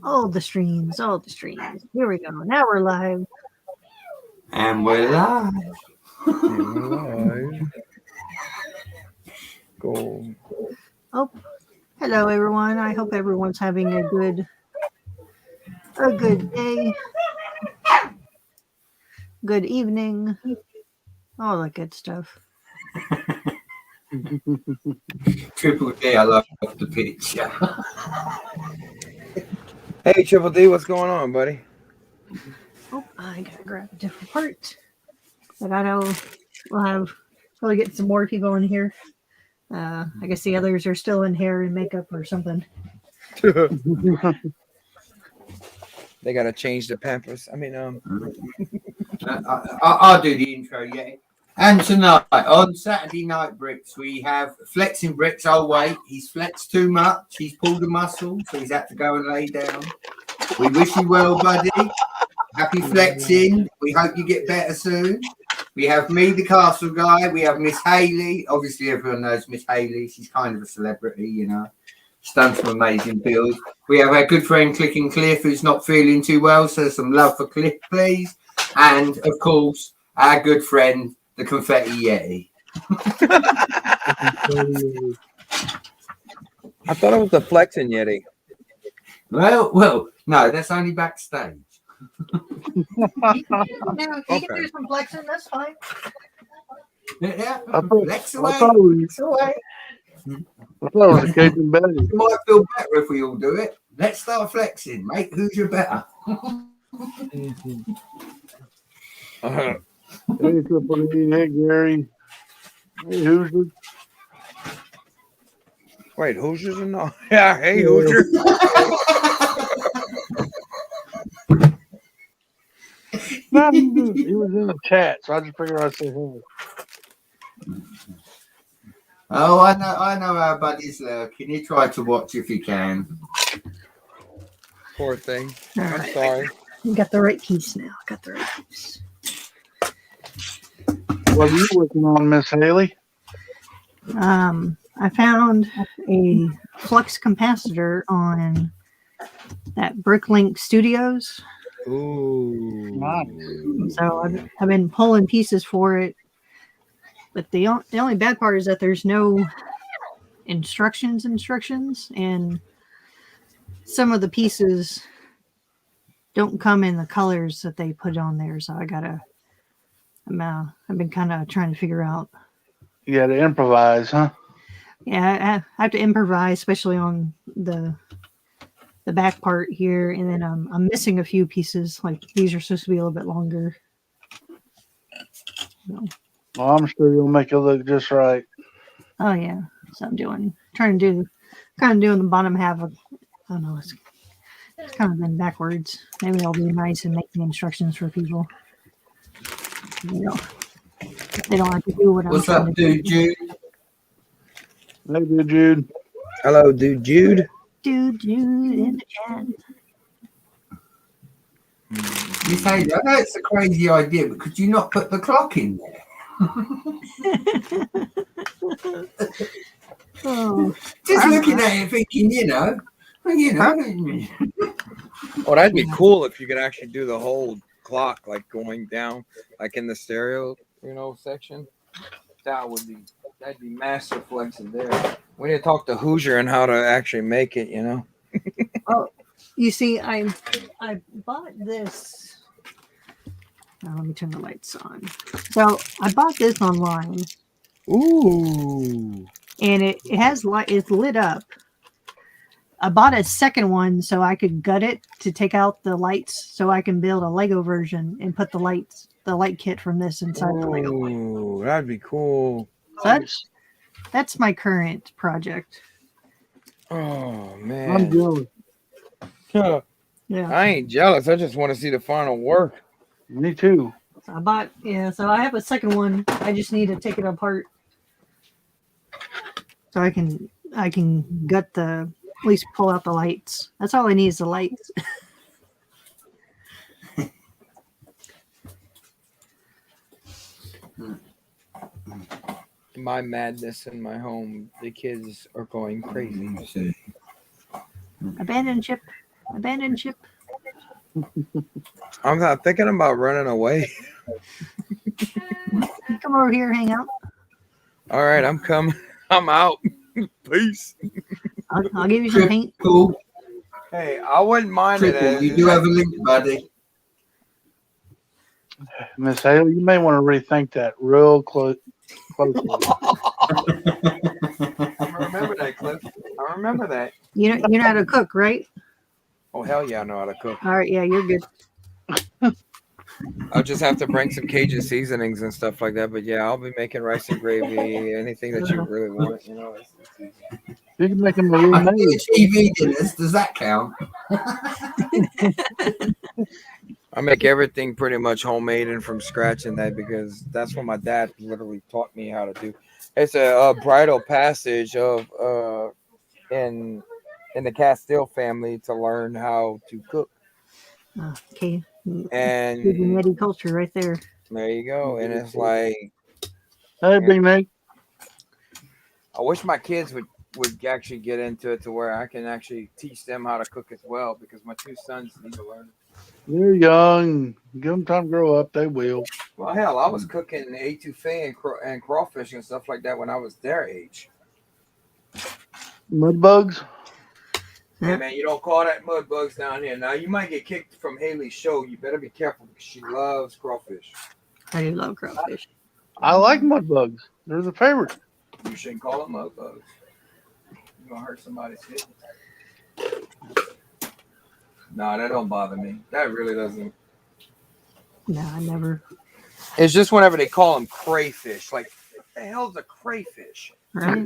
All the streams, all the streams. Here we go. Now we're live. And we're live. And we're live. Go. Oh, hello everyone. I hope everyone's having a good day, good evening, all that good stuff. Triple D, I love the picture. Hey, Triple D, what's going on, buddy? Oh, I gotta grab a different part. But I know we'll probably get some more people in here. I guess the others are still in hair and makeup or something. They gotta change the Pampers. I'll do the intro, yeah. And tonight, on Saturday Night Bricks, we have Flexing Bricks. Oh, wait, he's flexed too much. He's pulled a muscle, so he's had to go and lay down. We wish you well, buddy. Happy flexing. We hope you get better soon. We have me, the castle guy. We have Miss Haley. Obviously, everyone knows Miss Haley. She's kind of a celebrity, you know. She's done some amazing builds. We have our good friend Clicking Cliff, who's not feeling too well, so some love for Cliff, please. And, of course, our good friend, the Confetti Yeti. I thought it was the Flexing Yeti. Well, no, that's only backstage. You can do some flexing, that's fine. Yeah, I flex away. thought it was, Flex away. I thought it was a cake and Betty. You might feel better if we all do it. Let's start flexing, mate. Who's your better? Hey, Triple D, hey, Gary. Hey, Hoosier. Wait, Hoosiers or not? Yeah, hey, Hoosier. No, he was in the chat, so I just figured I'd say hey. Oh, I know our buddy's lurking. You try to watch if you can. Poor thing. All I'm right. sorry. You got the right piece now. Got the right piece. What are you working on, Miss Haley? I found a flux capacitor on that Bricklink Studios. Ooh. Nice. So I've been pulling pieces for it. But the only bad part is that there's no instructions, and some of the pieces don't come in the colors that they put on there. So I've been kind of trying to figure out. You had to improvise, huh? Yeah, I have to improvise, especially on the back part here, and then I'm missing a few pieces. Like these are supposed to be a little bit longer. So, Well, I'm sure you'll make it look just right. oh yeah, so I'm trying to do the bottom half of. I don't know, it's kind of been backwards. Maybe I'll be nice and make the instructions for people. You know, they don't have to do what I'm What's trying up, to dude, Jude? Hey, good Jude. Hello, dude, Jude. Dude in the chat. Miss Haley, I know it's a crazy idea, but could you not put the clock in there? Oh, Just looking at it, thinking, Oh, that'd be cool if you could actually do the whole clock, like going down, like in the stereo, section. That'd be master flexing there. We need to talk to Hoosier and how to actually make it, Oh, you see, I bought this. Now, let me turn the lights on. So I bought this online, Ooh. and it has light. It's lit up. I bought a second one so I could gut it to take out the lights, so I can build a Lego version and put the light kit from this inside the Lego one. Ooh, that'd be cool. So that's my current project. Oh I'm man. jealous. Yeah. I ain't jealous. I just want to see the final work. Me too. So so I have a second one. I just need to take it apart so I can gut at least pull out the lights. That's all I need is the lights. My madness in my home, the kids are going crazy. Abandoned ship. Abandoned ship. I'm not thinking about running away. Come over here, hang out. All right, I'm coming. I'm out. Peace. I'll give you some paint. Triple, Hey, I wouldn't mind it. triple. You do have a link, buddy. Miss Haley, you may want to rethink that real closely. I remember that, Cliff. I remember that. You know how to cook, right? Oh, hell yeah, I know how to cook. All right, yeah, you're good. I'll just have to bring some Cajun seasonings and stuff like that. But yeah, I'll be making rice and gravy, anything that you really want. You know, it's easy. You can make them a I can remade. get TV dinners. Does that count? I make everything pretty much homemade and from scratch in that because that's what my dad literally taught me how to do. It's a bridal passage of in the Castile family to learn how to cook. Okay. And Eddie culture right there. there you go. And it's like Hey, Big Nick. I wish my kids would actually get into it to where I can actually teach them how to cook as well because my two sons need to learn. They're young. Give them time to grow up. They will. Well, hell, I was cooking etouffee and crawfish and stuff like that when I was their age. Mud bugs. Hey, man, you don't call that mud bugs down here. Now, you might get kicked from Haley's show. You better be careful because she loves crawfish. I do love crawfish. I like mud bugs. They're the favorite. You shouldn't call them mud bugs. You're going to hurt somebody's feelings. No, that don't bother me. That really doesn't. No, I never. It's just whenever they call them crayfish. Like, what the hell's a crayfish? Right?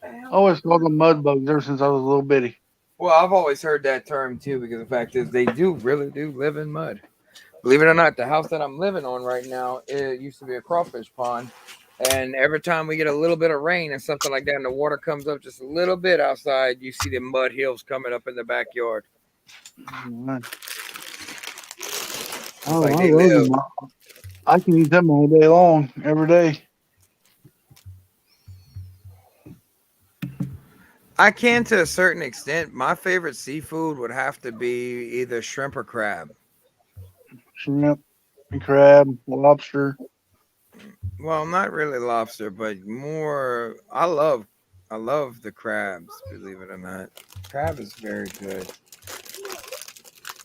I always called them mud bugs ever since I was a little bitty. Well, I've always heard that term too because the fact is they really do live in mud. Believe it or not, the house that I'm living on right now, it used to be a crawfish pond. And every time we get a little bit of rain and something like that, and the water comes up just a little bit outside, you see the mud hills coming up in the backyard. Oh, Like I they love live. them. I can eat them all day long, every day. I can to a certain extent. My favorite seafood would have to be either shrimp or crab. Shrimp, crab, lobster. Well, not really lobster, but more. I love the crabs. Believe it or not, crab is very good.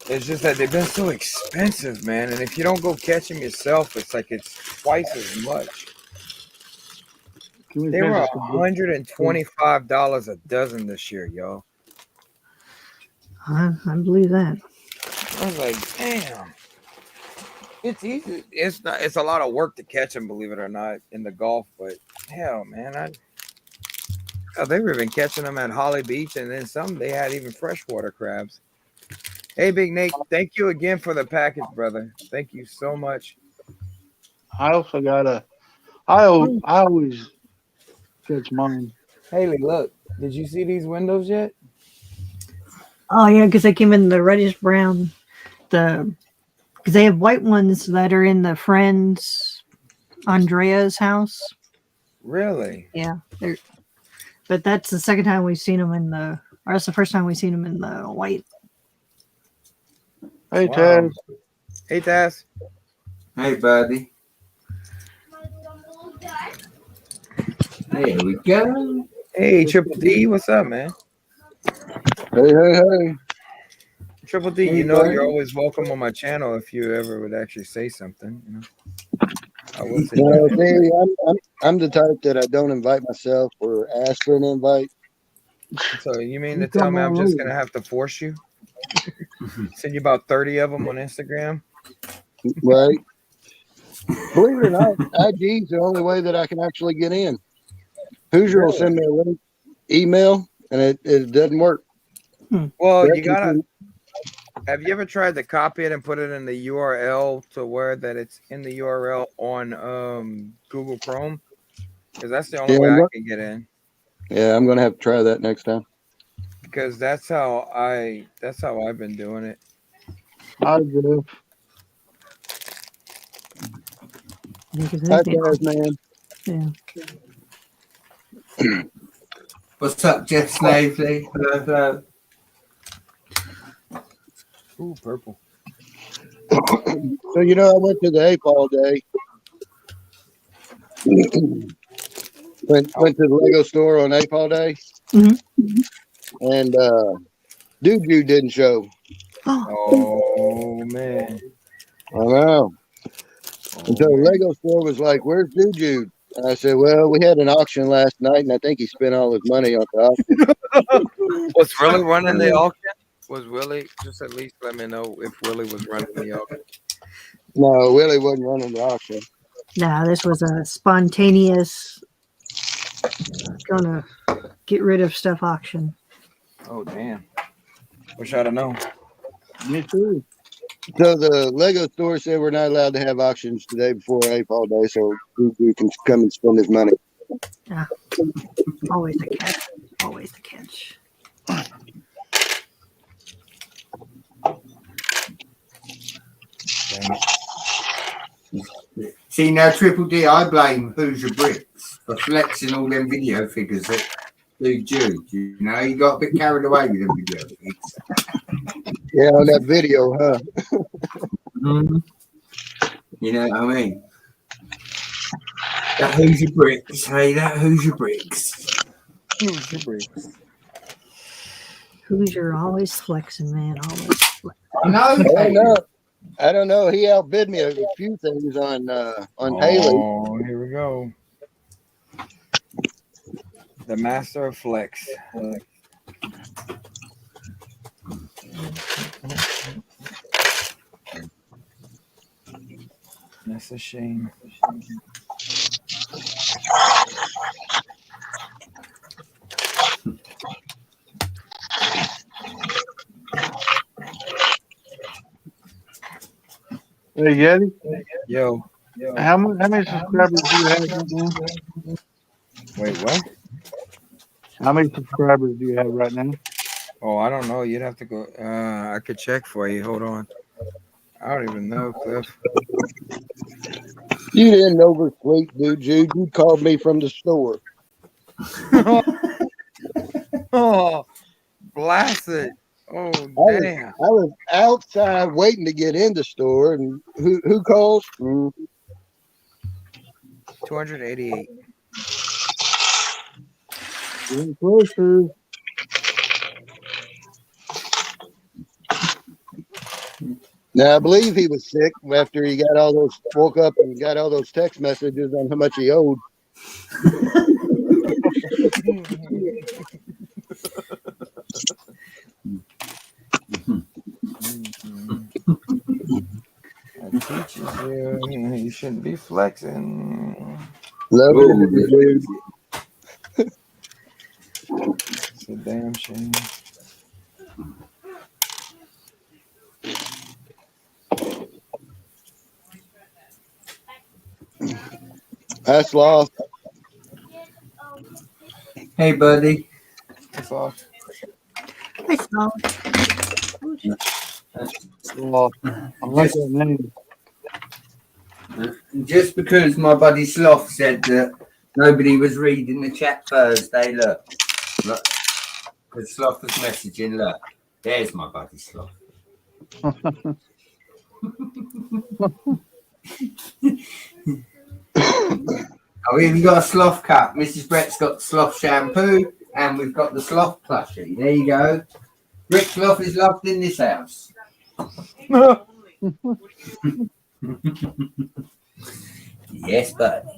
It's just that they've been so expensive, man. And if you don't go catch them yourself, it's like it's twice as much. They were $125 a dozen this year, yo. I believe that. I was like, damn. It's easy. It's not. It's a lot of work to catch them, believe it or not, in the Gulf. But hell, man, they were even catching them at Holly Beach, and then some they had even freshwater crabs. Hey, Big Nate, thank you again for the package, brother. Thank you so much. I also got I always catch mine. Haley, look, did you see these windows yet? Oh yeah, because they came in the reddish brown. Because they have white ones that are in the friend's Andrea's house. Really? Yeah, but that's the second time we've seen them or that's the first time we've seen them in the white. Hey, Wow. Taz. Hey, Taz. Hey, buddy. There we go. Hey, Triple D, what's up, man? Hey. Triple D, you know you're always welcome on my channel if you ever would actually say something. You know, I will say. No, see, I'm the type that I don't invite myself or ask for an invite. So you mean to tell me I'm just gonna have to force you? Send you about 30 of them on Instagram. Right? Believe it or not, IG is the only way that I can actually get in. Hoosier will send me a link, email, and it doesn't work. Well, you gotta. Have you ever tried to copy it and put it in the URL to where that it's in the URL on Google Chrome? Because that's the only way I can get in. Yeah, I'm gonna have to try that next time. Because that's how I've been doing it. I do. Hi, guys, man. Yeah. What's up, Jeff Snavely? Hello. Ooh, purple. So I went to the ape all day. went to the Lego store on ape all day, Mhm. and Dude didn't show. Oh man. I know. Oh, And so the man. Lego store was like, "Where's Dude?" And I said, "Well, we had an auction last night, and I think he spent all his money on the auction." Was Willie running the auction? Was Willie? Just at least let me know if Willie was running the auction. No, Willie wasn't running the auction. Nah, this was a spontaneous gonna get rid of stuff auction. Oh damn. Wish I'd have known. Me too. So the Lego store said we're not allowed to have auctions today before ape all day, so Dude can come and spend his money. Always the catch. Always the catch. Dang it. See now, Triple D, I blame Hoosier Bricks for flexing all them video figures that do Jude. You know, he got a bit carried away with them video figures. Yeah, on that video, huh? You know what I mean? That Hoosier Bricks, hey, that Hoosier Bricks. Hoosier always flexing, man. Always flexing. I know. I don't know. He outbid me a few things on Haley. Oh, here we go. The master of flex. That's a shame. Hey, Yeti, Yo. how many subscribers do you have right now? Wait, what? How many subscribers do you have right now? Oh, I don't know. You'd have to go. I could check for you. Hold on. I don't even know, Cliff. You didn't oversleep, dude. Jude, you called me from the store. Oh, blast it. Oh, damn. I was outside waiting to get in the store, and who calls? 288. Getting closer. Now I believe he was sick after he got all those woke up and got all those text messages on how much he owed. That teaches you shouldn't be flexing. Love it, dude. It's a damn shame. That's lost. Hey, buddy. It's off. I saw. Well, I like that name. Just because my buddy Sloth said that nobody was reading the chat Thursday, look. Because Sloth was messaging, look. There's my buddy Sloth. Oh, we've even got a Sloth cup. Mrs. Brett's got Sloth shampoo, and we've got the Sloth plushie. There you go. Rick Sloth is loved in this house. Yes, buddy.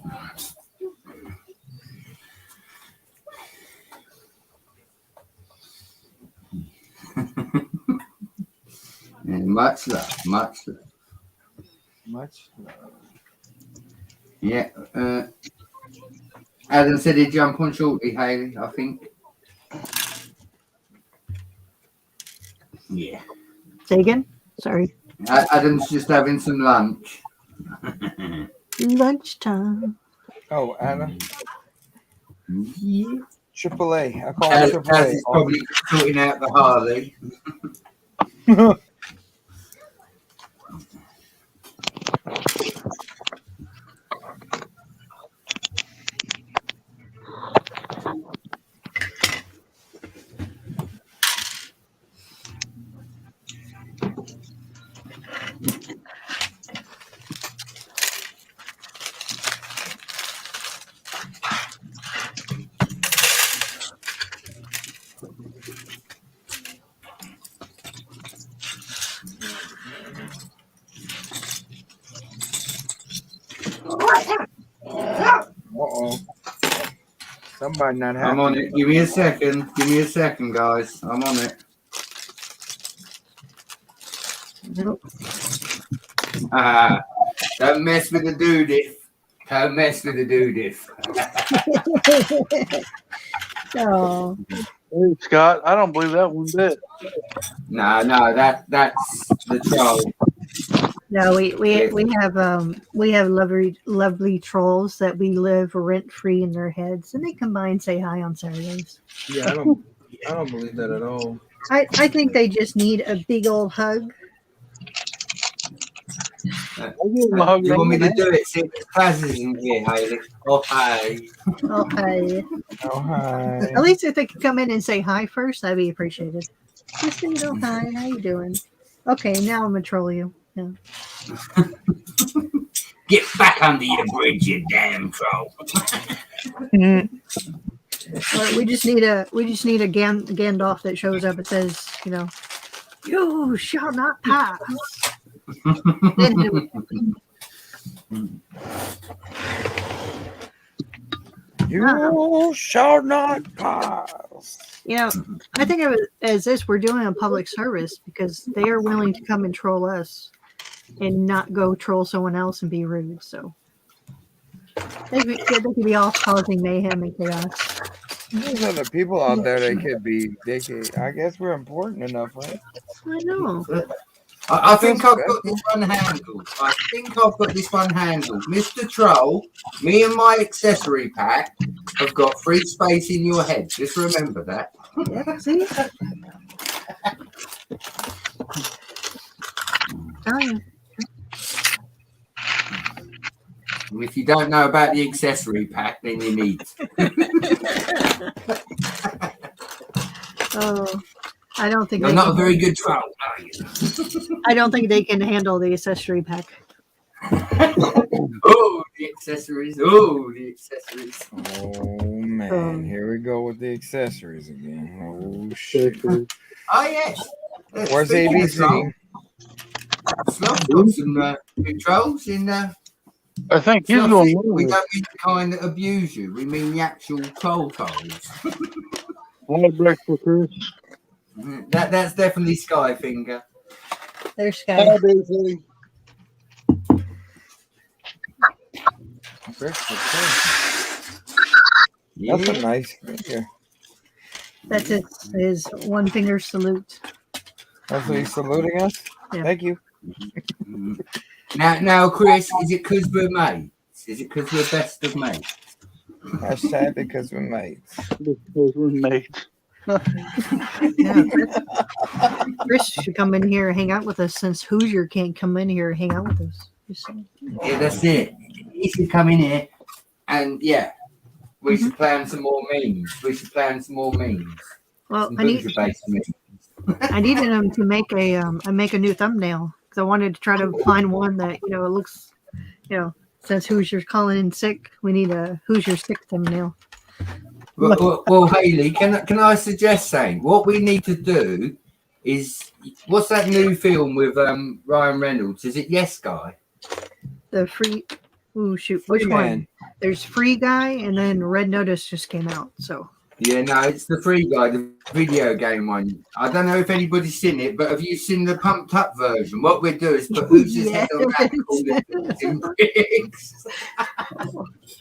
And much love, much love. Much love. Yeah. Adam said he'd jump on shortly, Haley, I think. Yeah. Say again? Sorry. Adam's just having some lunch. Lunchtime. Oh, Anna. Yeah. AAA. I call As it AAA. he's probably sorting out the Harley. Somebody not happy. I'm on it. Give me a second. Give me a second, guys. I'm on it. Don't mess with the doodiff. Don't mess with the doodiff. Oh, Hey, Scott, I don't believe that one bit. No, that's the troll. no, we have lovely trolls that we live rent free in their heads, and they come by and say hi on Saturdays. Yeah, I don't believe that at all. I think they just need a big old hug. I'll give him a hug. You want me to do it? See, Kaz isn't here, Hayley. Oh, hi. Oh, hi. Oh, hi. At least if they could come in and say hi first, that'd be appreciated. Just say, oh, hi, how you doing? Okay, now I'm gonna troll you. Yeah. Get back under your bridge, you damn troll. Or we just need a Gandalf that shows up and says, you shall not pass. Then he'll- You shall not pass. I think of it as this: we're doing a public service because they are willing to come and troll us, and not go troll someone else and be rude. So they could be all causing mayhem and chaos. There's other people out there they could. I guess we're important enough, right? I know. I think I've got this one handled. Mr. Troll, me and my accessory pack have got free space in your head. Just remember that. Yeah, see? Tell you. And if you don't know about the accessory pack, then you need to. Oh, I don't think You're not a very good troll, are you? I don't think they can handle the accessory pack. Oh, the accessories. Oh, the accessories. Oh man, here we go with the accessories again. Oh shit. Oh, yes. Where's Speaking of ABC? trolls, Sloth got some good trolls in there. I think he's Slothy, going we to don't mean the kind that abuse you. We mean the actual troll trolls. One break for Chris. That's definitely Skyfinger. There's Sky. Hi, BC. That's a nice figure. That's his one finger salute. That's what he's saluting us. Yeah. Thank you. Now, Chris, is it because we're mates? Is it because we're best of mates? Hashtag because we're mates. Because we're mates. Yeah, Chris should come in here and hang out with us since Hoosier can't come in here and hang out with us. Just saying. Yeah, that's it. He should come in here and, yeah, we should plan some more memes. Well, Some I need Hoosier-based memes. I needed him to make a new thumbnail because I wanted to try to find one that it looks since Hoosier's calling in sick, we need a Hoosier sick thumbnail. Well, Hayley, can I suggest something? What we need to do is, what's that new film with Ryan Reynolds? Is it Yes Guy? The free. Ooh, shoot! Which one? There's Free Guy, and then Red Notice just came out. So. Yeah, no, it's the Free Guy, the video game one. I don't know if anybody's seen it, but have you seen the pumped up version? What we do is put Hoosier's head on that and call it in bricks.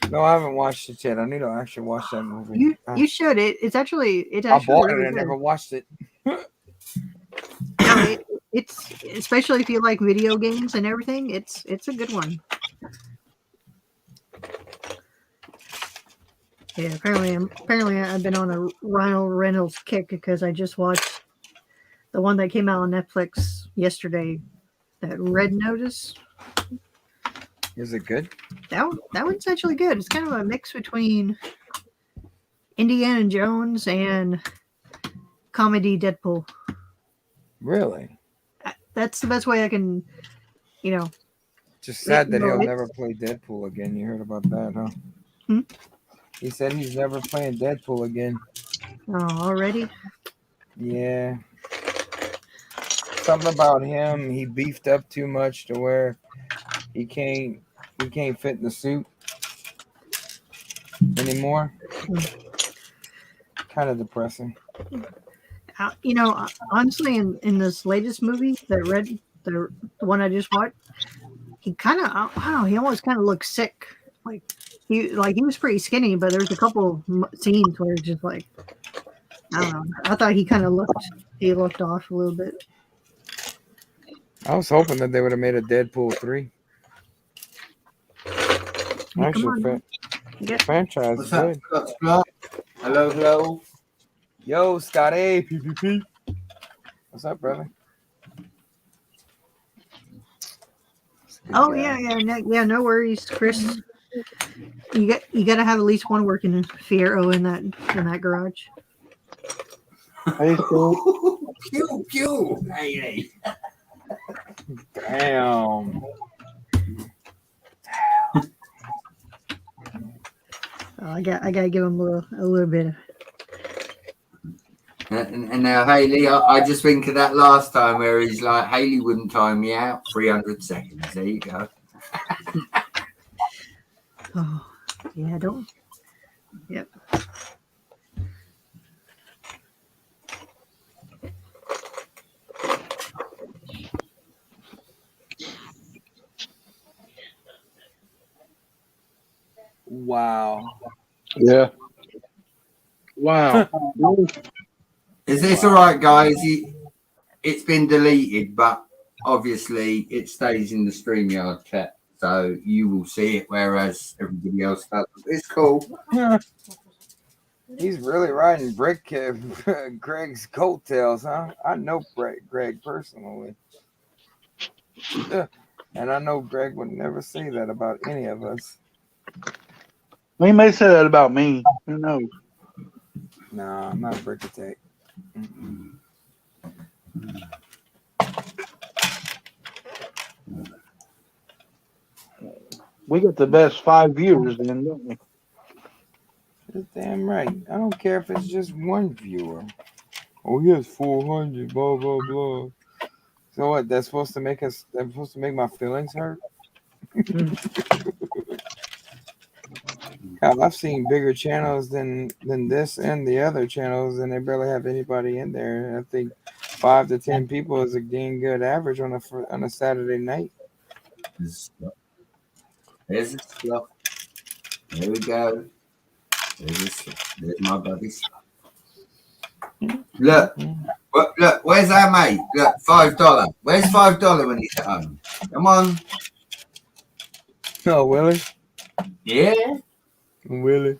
No, I haven't watched it yet. I need to actually watch that movie. You should. It's actually I bought it really and good. never watched it. No, it's especially if you like video games and everything. It's a good one. Yeah, apparently I've been on a Ryan Reynolds kick because I just watched the one that came out on Netflix yesterday. That Red Notice. Is it good? That one's actually good. It's kind of a mix between Indiana Jones and comedy Deadpool. Really? That's the best way I can, Just sad that No, he'll it's- never play Deadpool again. You heard about that, huh? Hmm? He said he's never playing Deadpool again. Oh, already? Yeah. Something about him, he beefed up too much to where he can't fit in the suit anymore. kind of depressing. You know, honestly, in this latest movie, the one I just watched, he kind of, I don't know, he almost kind of looked sick. Like he was pretty skinny, but there's a couple scenes where it's just like, I don't know. I thought he looked off a little bit. I was hoping that they would have made a Deadpool 3. Come Actually, on. Yeah. franchise is What's up, good. Scott Scott? Hello. Yo, Scott A, PPP. What's up, brother? Oh yeah, no worries, Chris. You got to have at least one working Fiero in that garage. Hey, Scott. Pew pew. Hey. Damn. I gotta give him a little bit of. And now Haley, I just think of that last time where he's like, Haley wouldn't time me out 300 seconds. There you go. Oh yeah, don't. Yep. Wow. Yeah. Wow. Is this all right, guys? It's been deleted, but obviously it stays in the StreamYard chat, so you will see it, whereas everybody else doesn't. It's cool. He's really riding Greg's coattails, huh? I know Greg personally. And I know Greg would never say that about any of us. He may say that about me. Who knows? Nah, I'm not Brick Attack. We got the best 5 viewers then, don't we? You're damn right. I don't care if it's just one viewer. Oh, he has 400, blah, blah, blah. So what? That's supposed to make my feelings hurt? Hell, I've seen bigger channels than this and the other channels, and they barely have anybody in there. And I think 5 to 10 people is a dang good average on a Saturday night. There's the stuff. There we go. There's my buddy stuff. Look, where's our mate? Look, $5. Where's $5 when he's at home? Come on. Oh, Willie? Yeah. Willie.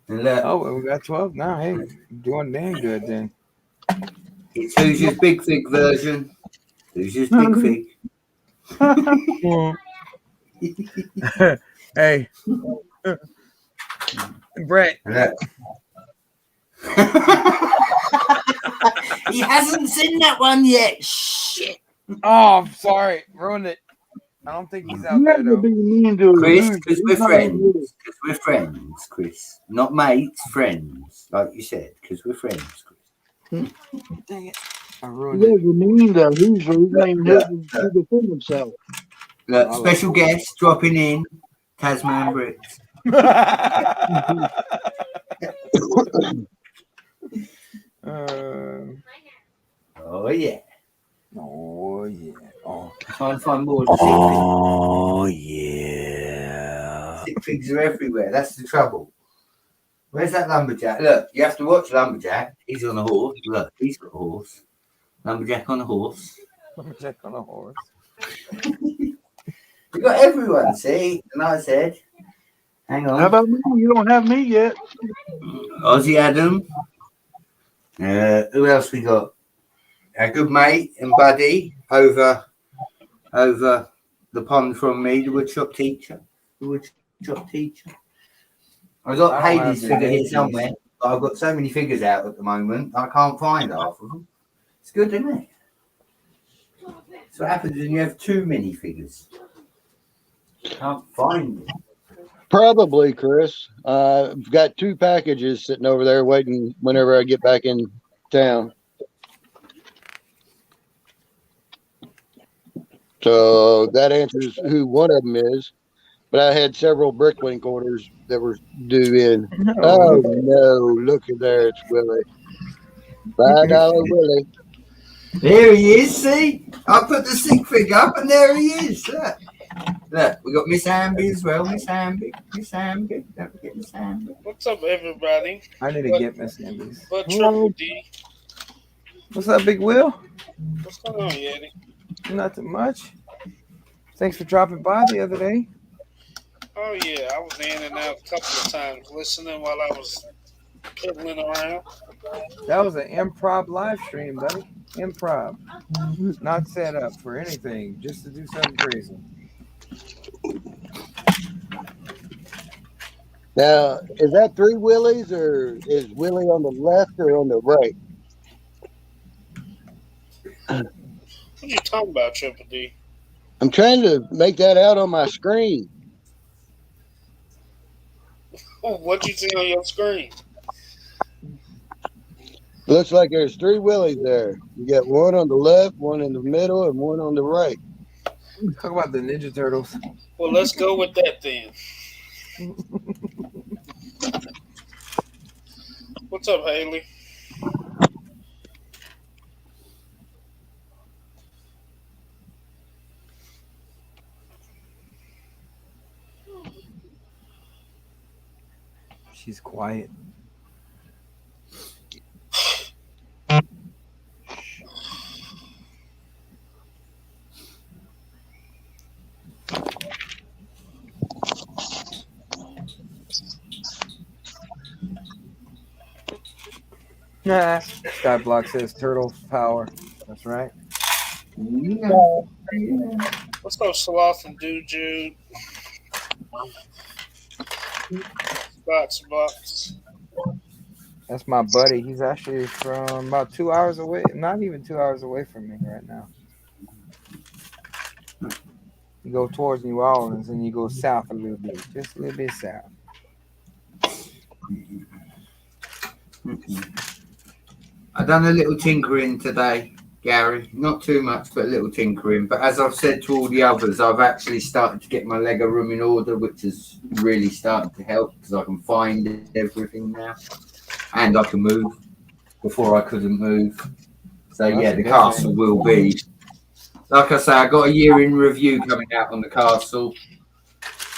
And look, Oh, well, we got 12 now. Hey, doing damn good then. it's Who's Your Big Fig version. Who's Your Big Fig? Hey, Brett. Look. He hasn't seen that one yet. Shit. Oh, I'm sorry. Ruined it. I don't think he's out You there, have to though. be mean to Chris, him. because we're friends. Because we're friends, Chris. Not mates, friends. Like you said, because we're friends, Chris. Dang it. I You ruined guys it. are mean to him. He's not even here to defend himself. Look, special guest dropping in, Tasman Bricks. Oh, yeah. Oh, yeah. Oh. Trying to find more. Oh, yeah. Sick figs are everywhere. That's the trouble. Where's that lumberjack? Look, you have to watch Lumberjack. He's on a horse. Look, he's got a horse. Lumberjack on a horse. Lumberjack on a horse. We got everyone, see? And I said, hang on. How about me? You don't have me yet. Ozzy Adam. Who else we got? Our good mate and buddy over the pond from me, the woodshop teacher. I've got I don't Hades have figure any here somewhere, but I've got so many figures out at the moment, I can't find half of them. It's good, isn't it? That's what happens when you have too many figures. Can't find them. Probably, Chris. I've got 2 packages sitting over there waiting whenever I get back in town. So that answers who one of them is. but I had several Bricklink orders that were due in. No. Oh no! Look at there, it's Willie. $5 Willie. There he is. See, I put the stick figure up, and there he is. Look, we got Miss Amby as well. Miss Amby. Don't forget Miss Amby. What's up, everybody? I need to get Miss Ambies. But Triple D, What's up, Big Will? what's going on, Yeti? Nothing much. Thanks for dropping by the other day. Oh yeah, I was in and out a couple of times listening while I was piddling around. That was an improv live stream, buddy. Improv. Not set up for anything, just to do something crazy. Now, is that 3 Willies, or is Willie on the left or on the right? What are you talking about, Triple D? I'm trying to make that out on my screen. Oh, what'd you see on your screen? Looks like there's 3 Willies there. You got one on the left, one in the middle, and one on the right. Talk about the Ninja Turtles. Well, let's go with that then. What's up, Haley? She's quiet. Nah. Skyblock says turtle power. That's right. What's up, Sloth and Dude Jude? Spots. That's my buddy. He's actually from about 2 hours away. Not even 2 hours away from me right now. You go towards New Orleans and you go south a little bit. Just a little bit south. I done a little tinkering today, Gary. Not too much, but a little tinkering. But as I've said to all the others, I've actually started to get my Lego room in order, which is really starting to help because I can find everything now. And I can move. Before I couldn't move. So yeah, the castle will be. Like I say, I got a year in review coming out on the castle.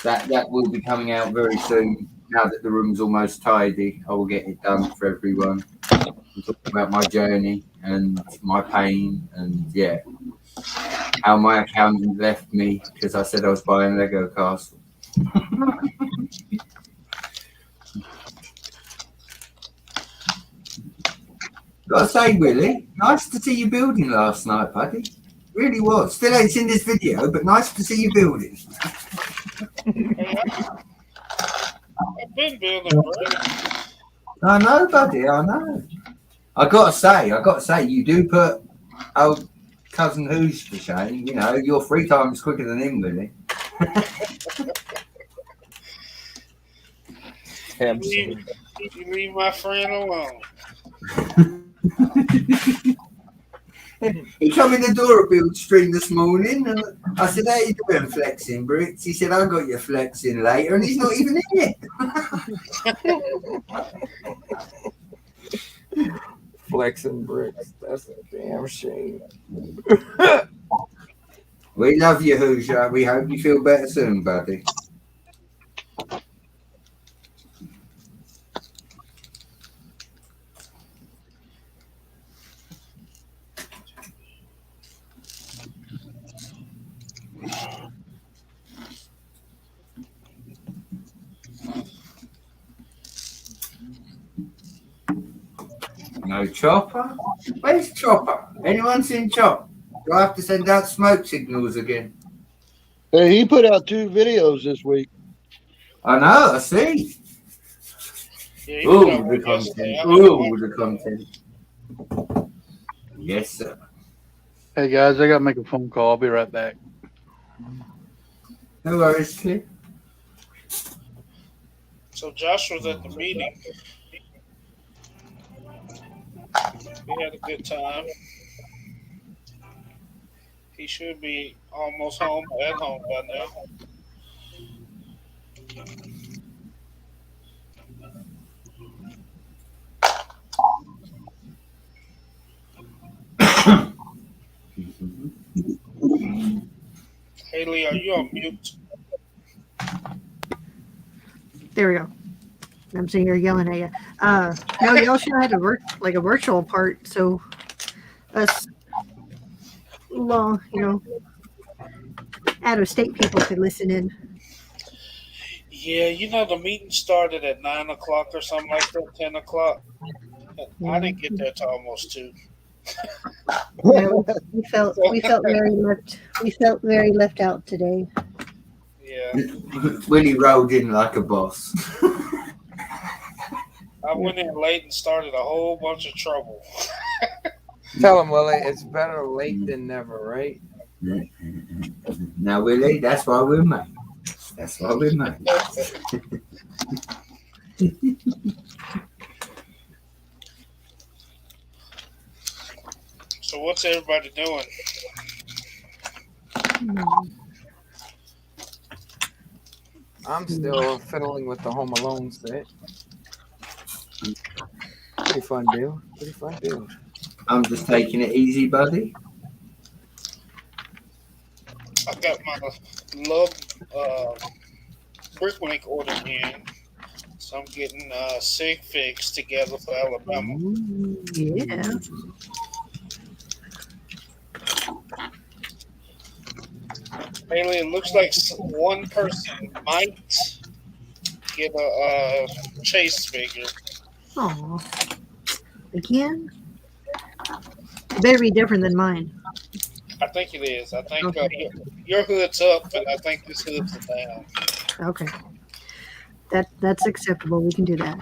That will be coming out very soon. Now that the room's almost tidy, I will get it done for everyone. I'm talking about my journey and my pain and yeah, how my accountant left me because I said I was buying Lego castle. Gotta say, Willie, nice to see you building last night, buddy. Really was. Still ain't seen this video, but nice to see you building. I've been building, bro. I know, buddy. I know. I gotta say, you do put old cousin Hoosh to shame. You know, your free time is quicker than him, Willie. You leave my friend alone. He come in the door a build stream this morning and I said, how you doing, Flexing Bricks? He said, I got your flexing later, and he's not even in it. Flexing Bricks. That's a damn shame. We love you, Hoosier. We hope you feel better soon, buddy. No Chopper? Where's Chopper? Anyone seen Chop? Do I have to send out smoke signals again? Hey, he put out 2 videos this week. I know, I see. Yeah, he Ooh, got one the yesterday. content. Ooh, the content. Yes, sir. Hey guys, I gotta make a phone call. I'll be right back. No worries, kid. So Josh was at the meeting. We had a good time. He should be almost home, at home by now. Haley, are you on mute? There we go. I'm sitting here yelling at you. No, y'all should have had a virtual part so us, well, out of state people could listen in. Yeah, the meeting started at 9 o'clock or something like that, 10 o'clock. I didn't get there till almost 2. Yeah, we felt very left out today. Yeah. Willie rolled in like a boss. I went in late and started a whole bunch of trouble. Tell him, Willie, it's better late than never, right? Now, Willie, that's why we're mates. That's why we're mates. So what's everybody doing? I'm still fiddling with the Home Alone set. Pretty fun deal. I'm just taking it easy, buddy. I got my love Bricklink order in, so I'm getting sig figs together for Alabama. Yeah. Haley, it looks like one person might get a chase figure. Oh, again? It better be different than mine. I think it is. I think Okay. your hood's up, and I think this hood's down. Okay. That's acceptable. We can do that.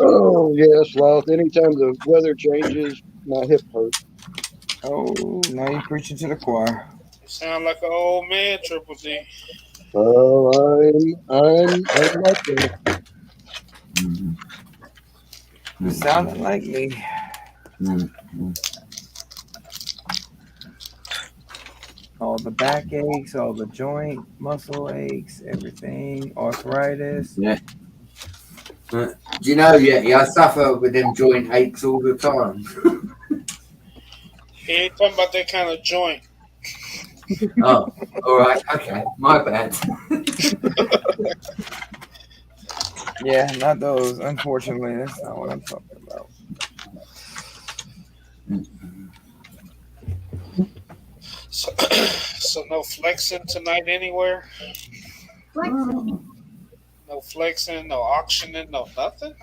Oh yes, Sloth. Anytime the weather changes, my hip hurts. Oh, now you're preaching to the choir. You sound like an old man, Triple D. Oh, I'm like that. You sounding like me. All the back aches, all the joint muscle aches, everything, arthritis. Yeah. Do you know, I suffer with them joint aches all the time. He ain't talking about that kind of joint. Oh, all right. Okay. My bad. Yeah, not those. Unfortunately, that's not what I'm talking about. So no flexing tonight anywhere? No flexing, no auctioning, no nothing?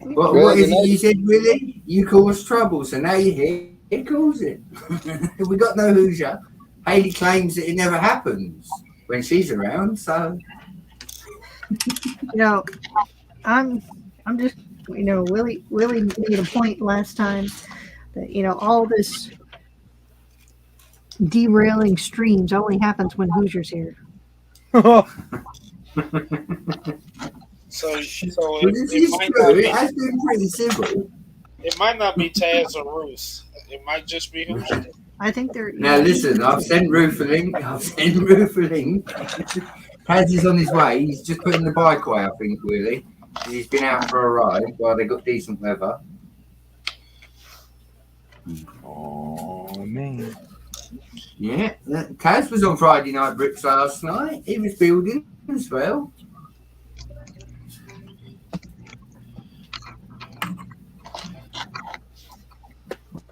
Well, what is it you said, Willie? You caused trouble, so now you're here. It calls it. We got no Hoosier. Haley claims that it never happens when she's around, so. I'm just, Willie made a point last time that, all this derailing streams only happens when Hoosier's here. So This is true. It has been pretty simple. it might not be Taz or Ruth. It might just be Hoosier. I think they're. Now listen, I've sent Ruth a link. Taz is on his way. He's just putting the bike away, I think, Willie. He's been out for a ride while they got decent weather. Oh, man. Yeah, Taz was on Friday Night Bricks last night. He was building as well.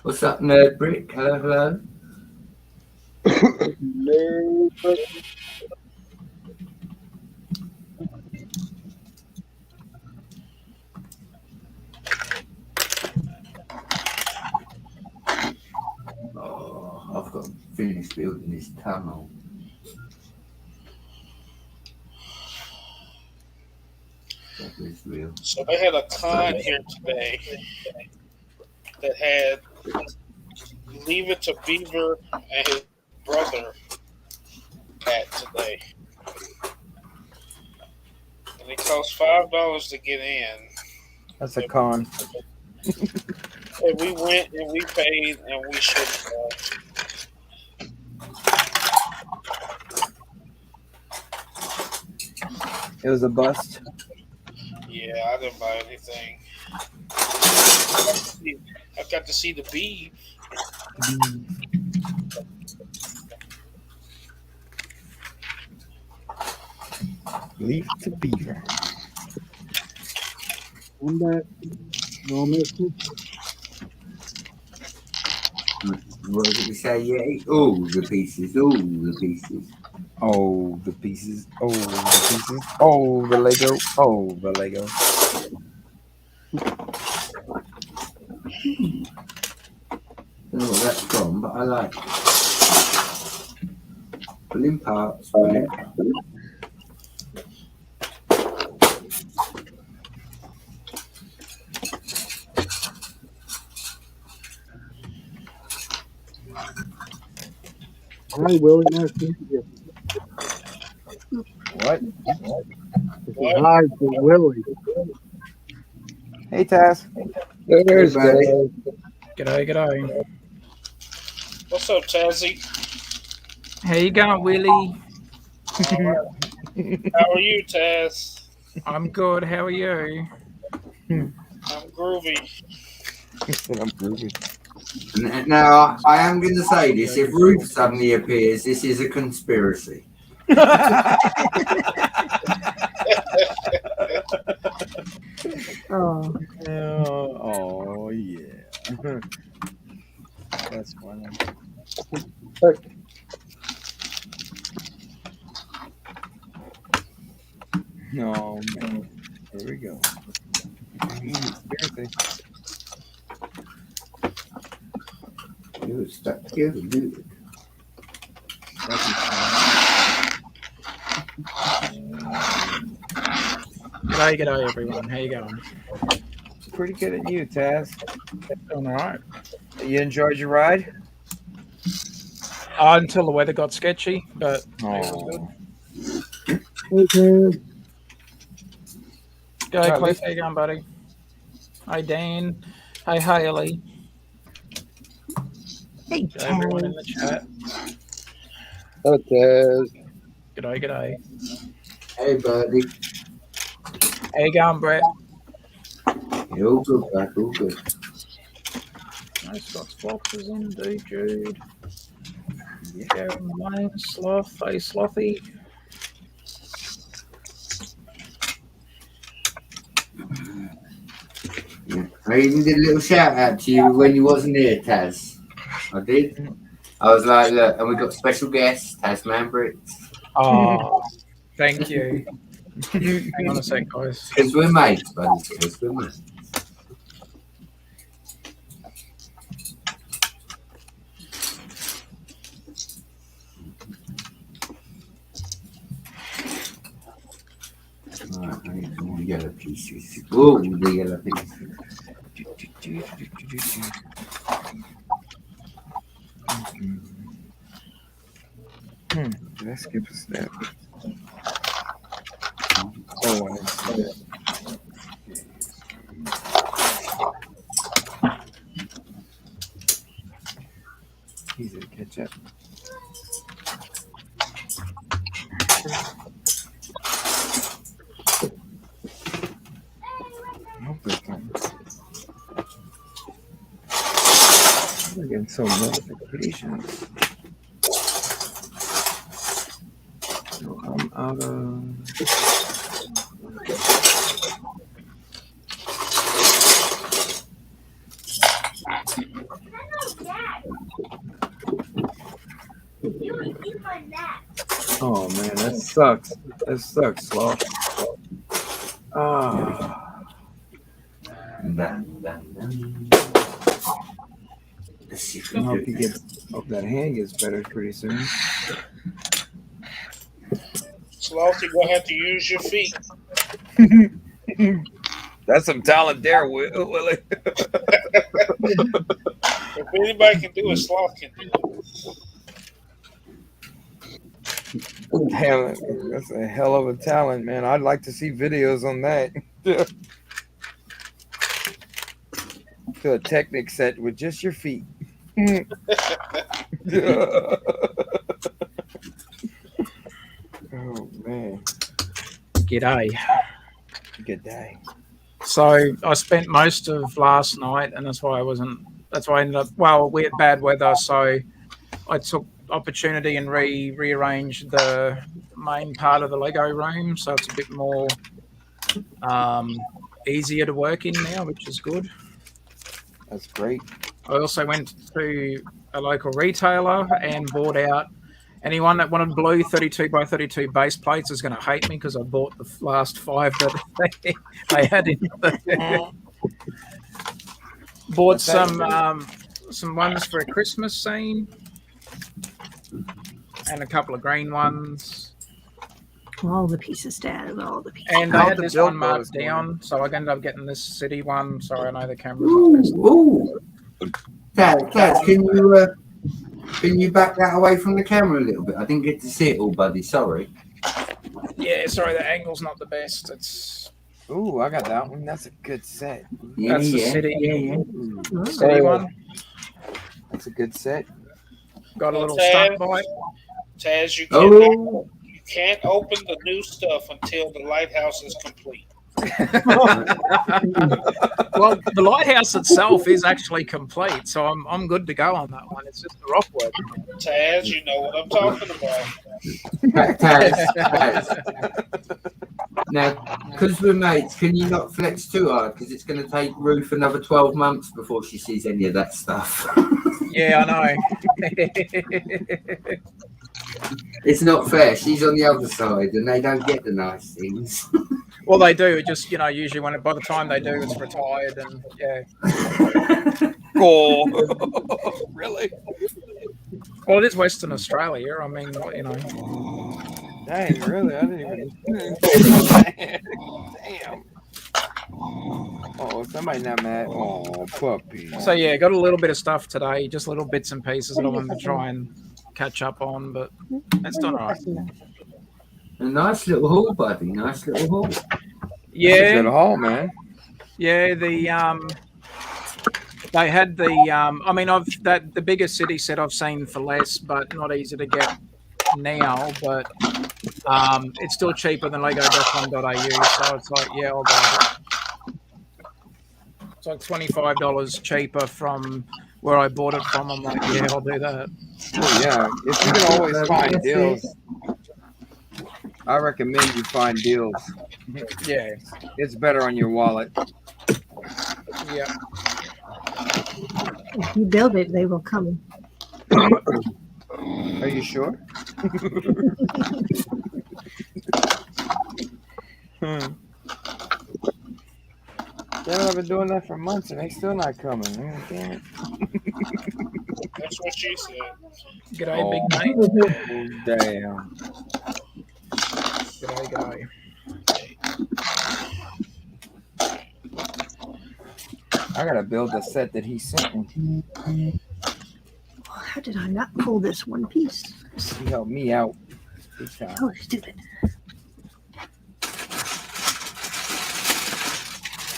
What's up, Nerd Brick? Hello. No, Oh, I've got to finish building this tunnel. That was real. So they had a con here today that had Leave It to Beaver and his brother day. And it costs $5 to get in. That's a con. And we went and we paid and we should have. It was a bust. Yeah, I didn't buy anything. I got to see the beef. Leaf to beaver. I'm back. No, mister. What did we say? Yeah, all the pieces, all the pieces. Oh, the pieces. Oh, the pieces. Oh, the Lego. Oh, the Lego. I don't know what that's from, but I like it. Pulling parts, pulling parts. Hi, Willie. Nice to meet you. What? This is hi to Willie. Hey, Taz. There's Hey, buddy. Dave. G'day. What's up, Tazzy? How you going, Willie? All right. How are you, Taz? I'm good. How are you? I'm groovy. I'm groovy. Now, I am going to say this. If Ruth suddenly appears, this is a conspiracy. Oh, Oh, yeah. That's funny. No, man. Here we go. Conspiracy. You stuck together, dude. G'day, everyone. How you going? Pretty good at you, Taz. Doing all right. You enjoyed your ride? Until the weather got sketchy, but it was good. Oh. G'day, Right, Cliff. How you going, buddy? Hi, Dan. Hi, Haley. hey, G'day, everyone in Taz. the chat. Okay. G'day. Hey, buddy. How you going, Brett? You're all good, bud. All good. Nice got boxes in, D Jude. Sharon Lane, Sloth. Hey, Slothy. Yeah. I even did a little shout out to you when you wasn't here, Taz. I did. I was like, look, and we got special guest, Tasman Bricks. Oh, thank you. Hang on a sec, guys. Because we're mates, buddy. Because we're mates. Right, I need some more yellow pieces. Oh, the yellow pieces. Did I skip a step? Oh, I didn't see that. Easy to catch up. Nope, it's not. I'm getting some notifications. So I'm out of. Oh man, that sucks. That sucks, Sloth. Ah. Let's see if I we hope do he this. gets. Hope that hand gets better pretty soon. Sloth, you're gonna have to use your feet. That's some talent there, Willie. If anybody can do it, Sloth can do it. talent. That's a hell of a talent, man. I'd like to see videos on that. Do a Technic set with just your feet. Oh man. G'day. Good day. So I spent most of last night, and that's why I ended up. Well, we had bad weather, so I took opportunity and rearranged the main part of the Lego room, so it's a bit more easier to work in now, which is good. That's great. I also went to a local retailer and bought out anyone that wanted blue 32 by 32 base plates is going to hate me because I bought the last 5 that they had in the bought some ones for a Christmas scene and a couple of green ones. All the pieces, Dad. All the pieces. And I How'd had the this build one marked goes, man? down, so I ended up getting this city one. Sorry, I know the camera's not best. Ooh. Taz, can you back that away from the camera a little bit? I didn't get to see it all, buddy. Sorry. Yeah, sorry, the angle's not the best. It's Ooh, I got that one. That's a good set. That's the city. Ooh, city one. that's a good set. Got a little Taz, stunt bite. Taz, you Oh, can't open the new stuff until the lighthouse is complete. Well, the lighthouse itself is actually complete, so I'm good to go on that one. It's just the rock work. Taz, you know what I'm talking about. Taz. Now, because we're mates, can you not flex too hard? Because it's going to take Ruth another 12 months before she sees any of that stuff. Yeah, I know. It's not fair. She's on the other side, and they don't get the nice things. Well, they do. It just, usually by the time they do, it's retired, and yeah. Oh, really? Well, it is Western Australia. I mean, Dang, really? I didn't even. Damn. Oh, somebody not mad. Oh, puppy. So yeah, got a little bit of stuff today, just little bits and pieces that I wanted to try and catch up on, but it's done all right. A nice little haul, buddy. Nice little haul. That's a Yeah, good haul, man. yeah. They had the the biggest city set I've seen for less, but not easy to get now. But it's still cheaper than Lego.com.au, so it's like, yeah, I'll go with it. It's like $25 cheaper from where I bought it from. I'm like, yeah, I'll do that. Oh, yeah, if you can always find deals, I recommend you find deals. Yeah, It's better on your wallet. yeah. If you build it, they will come. Are you sure? Damn, I've been doing that for months and they still not coming. Man, damn it. That's what she said. G'day, big mate. Oh, damn. G'day. I gotta build the set that he sent me. How did I not pull this one piece? He helped me out. Big time. Oh, stupid.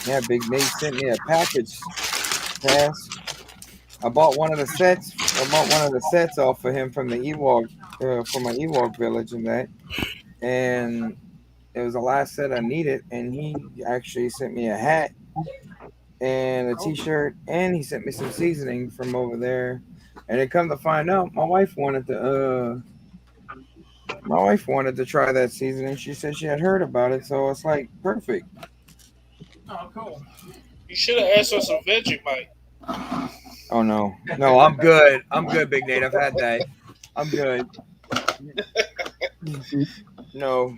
Yeah, Big Nate sent me a package. Pass. I bought one of the sets. I bought one of the sets off for him from the Ewok, from my Ewok village and that. And it was the last set I needed. And he actually sent me a hat and a t-shirt, and he sent me some seasoning from over there. And then come to find out, my wife wanted to try that seasoning. She said she had heard about it, so it's like perfect. Oh, cool. You should have asked for some Vegemite. Oh no, I'm good. I'm good, Big Nate. I've had that. I'm good. No.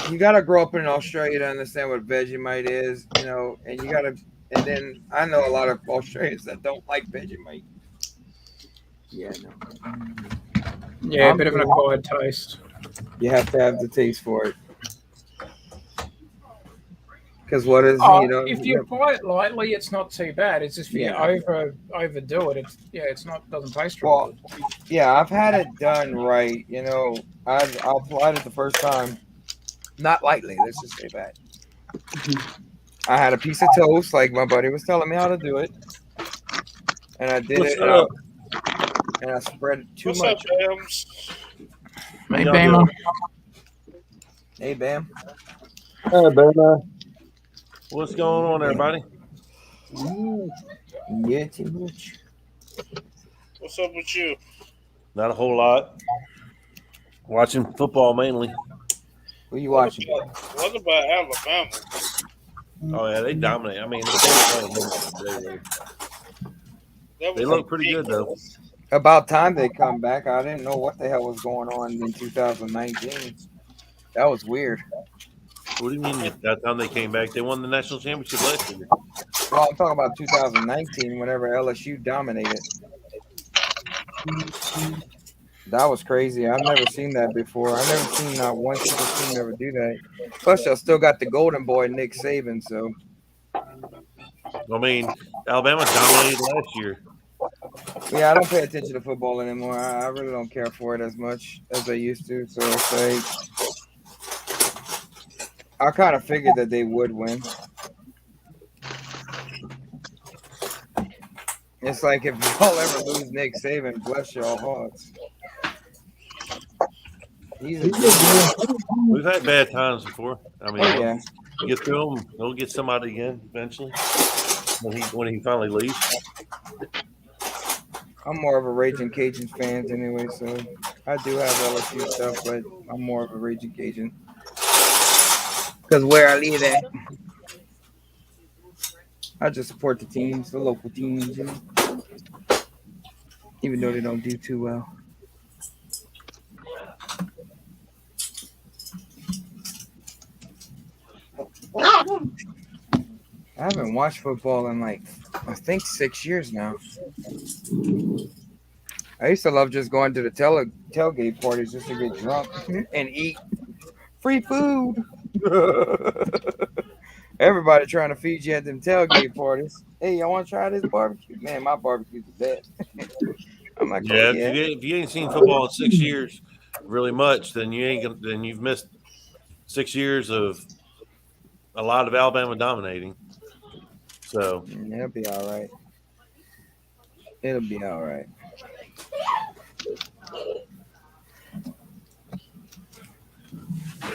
You gotta grow up in Australia to understand what Vegemite is, and you gotta. And then I know a lot of Australians that don't like Vegemite. Yeah, no. Yeah, a bit of an acquired taste. You have to have the taste for it. Because what is if you apply it lightly, it's not too bad. It's just if Yeah. you overdo it, it's not doesn't taste real Well, good. yeah, I've had it done right. I applied it the first time, not lightly. Let's just say that. I had a piece of toast, like my buddy was telling me how to do it, and I did it, and I spread it too What's much. up, Bams? Hey, y'all Bama. doing? Hey, Bam. Hey, Bama. What's going on, everybody? Yeah, too much. What's up with you? Not a whole lot. Watching football mainly. Who you watching? What about Alabama? Oh yeah, they dominate. I mean, they look pretty good though. About time they come back. I didn't know what the hell was going on in 2019. That was weird. What do you mean? That time they came back, they won the national championship last year. Well, I'm talking about 2019, whenever LSU dominated. That was crazy. I've never seen that before. I've never seen not one single team ever do that. Plus, y'all still got the golden boy, Nick Saban. So, I mean, Alabama dominated last year. yeah, I don't pay attention to football anymore. I really don't care for it as much as I used to. So, it's like, I kind of figured that they would win. It's like if y'all ever lose Nick Saban, bless y'all hearts. He's a good We've had bad times before. I mean, man. Yeah. you get through them, they'll get somebody again eventually when he finally leaves. I'm more of a Raging Cajuns fan anyway, so I do have LSU stuff, but I'm more of a Raging Cajun. Because where I live at, I just support the teams, the local teams, even though they don't do too well. I haven't watched football in I think 6 years now. I used to love just going to the tailgate parties just to get drunk and eat free food. Everybody trying to feed you at them tailgate parties. Hey, y'all want to try this barbecue? Man, my barbecue's the best. I'm like, Yeah, oh, yeah. if you ain't seen football in 6 years, really much, then you've missed 6 years of a lot of Alabama dominating. So It'll be all right. It'll be all right.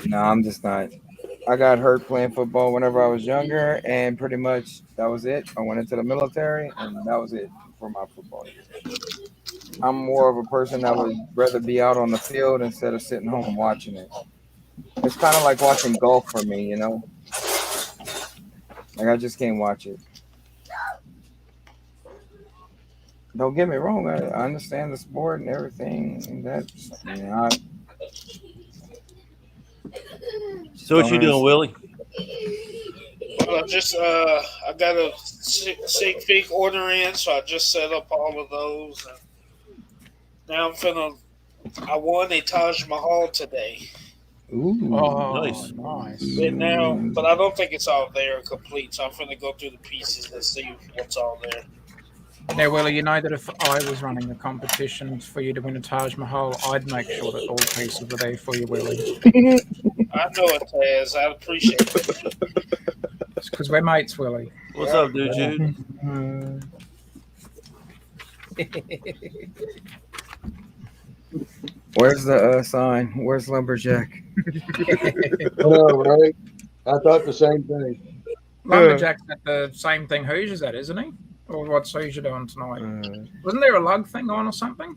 No, I'm just not. I got hurt playing football whenever I was younger, and pretty much that was it. I went into the military, and that was it for my football years. I'm more of a person that would rather be out on the field instead of sitting home watching it. It's kind of like watching golf for me, you know? Like, I just can't watch it. Don't get me wrong. I understand the sport and everything. And that's, So what you doing, Willie? Well, I got a SigFig order in, so I just set up all of those. And now I won a Taj Mahal today. Ooh. Oh, Nice. nice. But I don't think it's all there complete, so I'm finna go through the pieces and see what's all there. Now, Willie, you know that if I was running the competition for you to win a Taj Mahal, I'd make sure that all pieces were there for you, Willie. I know it, Taz. I appreciate it. It's because we're mates, Willie. What's up, dude, Jude? Where's the sign? Where's Lumberjack? I know, right? I thought the same thing. Lumberjack's at the same thing Hoosier's at, isn't he? Or what's Hoosier doing tonight? Wasn't there a lug thing on or something?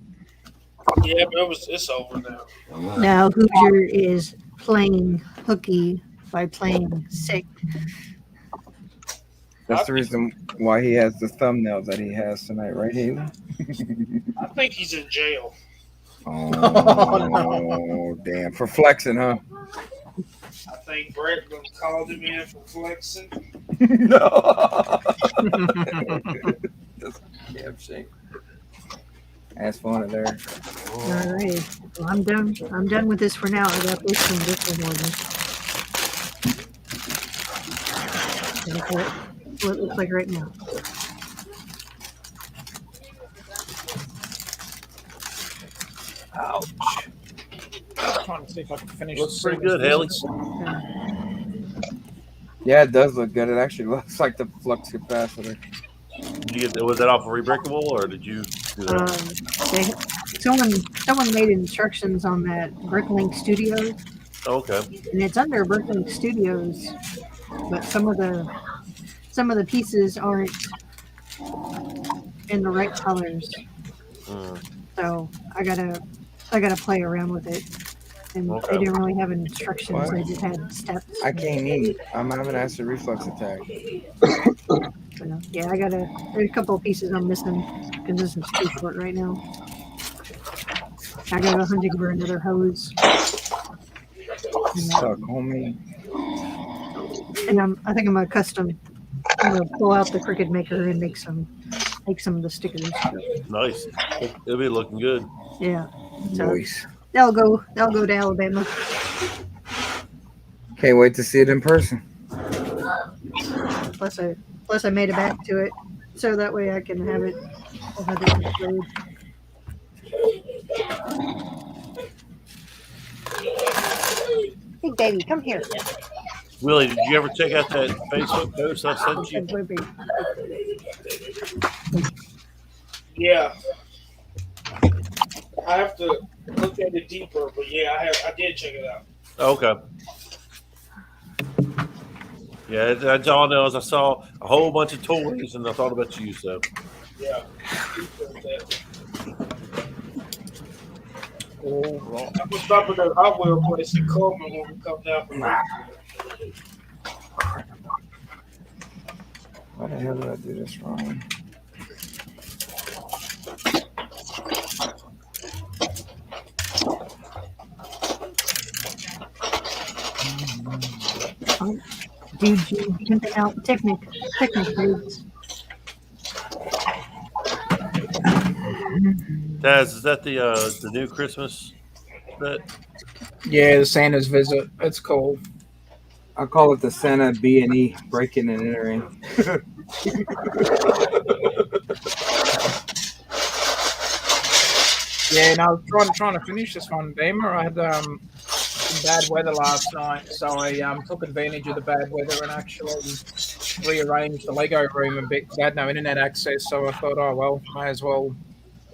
Yeah, but it's over now. Now Hoosier is playing hooky by playing sick. That's the reason why he has the thumbnail that he has tonight, right, Haley? I think he's in jail. Oh, damn. For flexing, huh? I think Brett called him in for flexing. No. That's a damn shame. That's funny there. All right. Well, I'm done. I'm done with this for now. I got this from different orders. And that's what it looks like right now. Ouch. Trying to see if I can finish. Looks the pretty series. good, Haley. Yeah, it does look good. It actually looks like the flux capacitor. Did you get, was that off of Rebrickable or did you do that? Someone made instructions on that Bricklink Studios, Okay. and it's under Bricklink Studios, but some of the pieces aren't in the right colors. So I gotta play around with it. And Okay. they didn't really have instructions; What? they just had steps. I can't eat. I'm having acid reflux attack. So, yeah, there's a couple of pieces I'm missing because this is too short right now. I gotta go hunting for another hose. Suck, homie. And I think I'm gonna pull out the Cricut Maker and make some of the stickers. Nice. It'll be looking good. Yeah. So Nice. they'll go to Alabama. Can't wait to see it in person. Plus I made it back to it, so that way I can have it. I'll have it displayed. Hey, baby, come here. Willie, did you ever check out that Facebook post I sent you? Yeah. I have to look at it deeper, but yeah, I did check it out. Okay. Yeah, that's all I know is I saw a whole bunch of toys and I thought about you, so. Yeah. I'm gonna stop at that hardware place in Coleman when we come down from there. Why the hell did I do this wrong? Dude, you pimping out Technic dudes. Taz, is that the new Christmas set? Yeah, the Santa's visit. It's cool. I call it the Santa B&E, breaking and entering. Yeah, and I was trying to finish this one, Beamer. I had some bad weather last night, so I took advantage of the bad weather and actually rearranged the Lego room a bit. I had no internet access, so I thought, oh well, may as well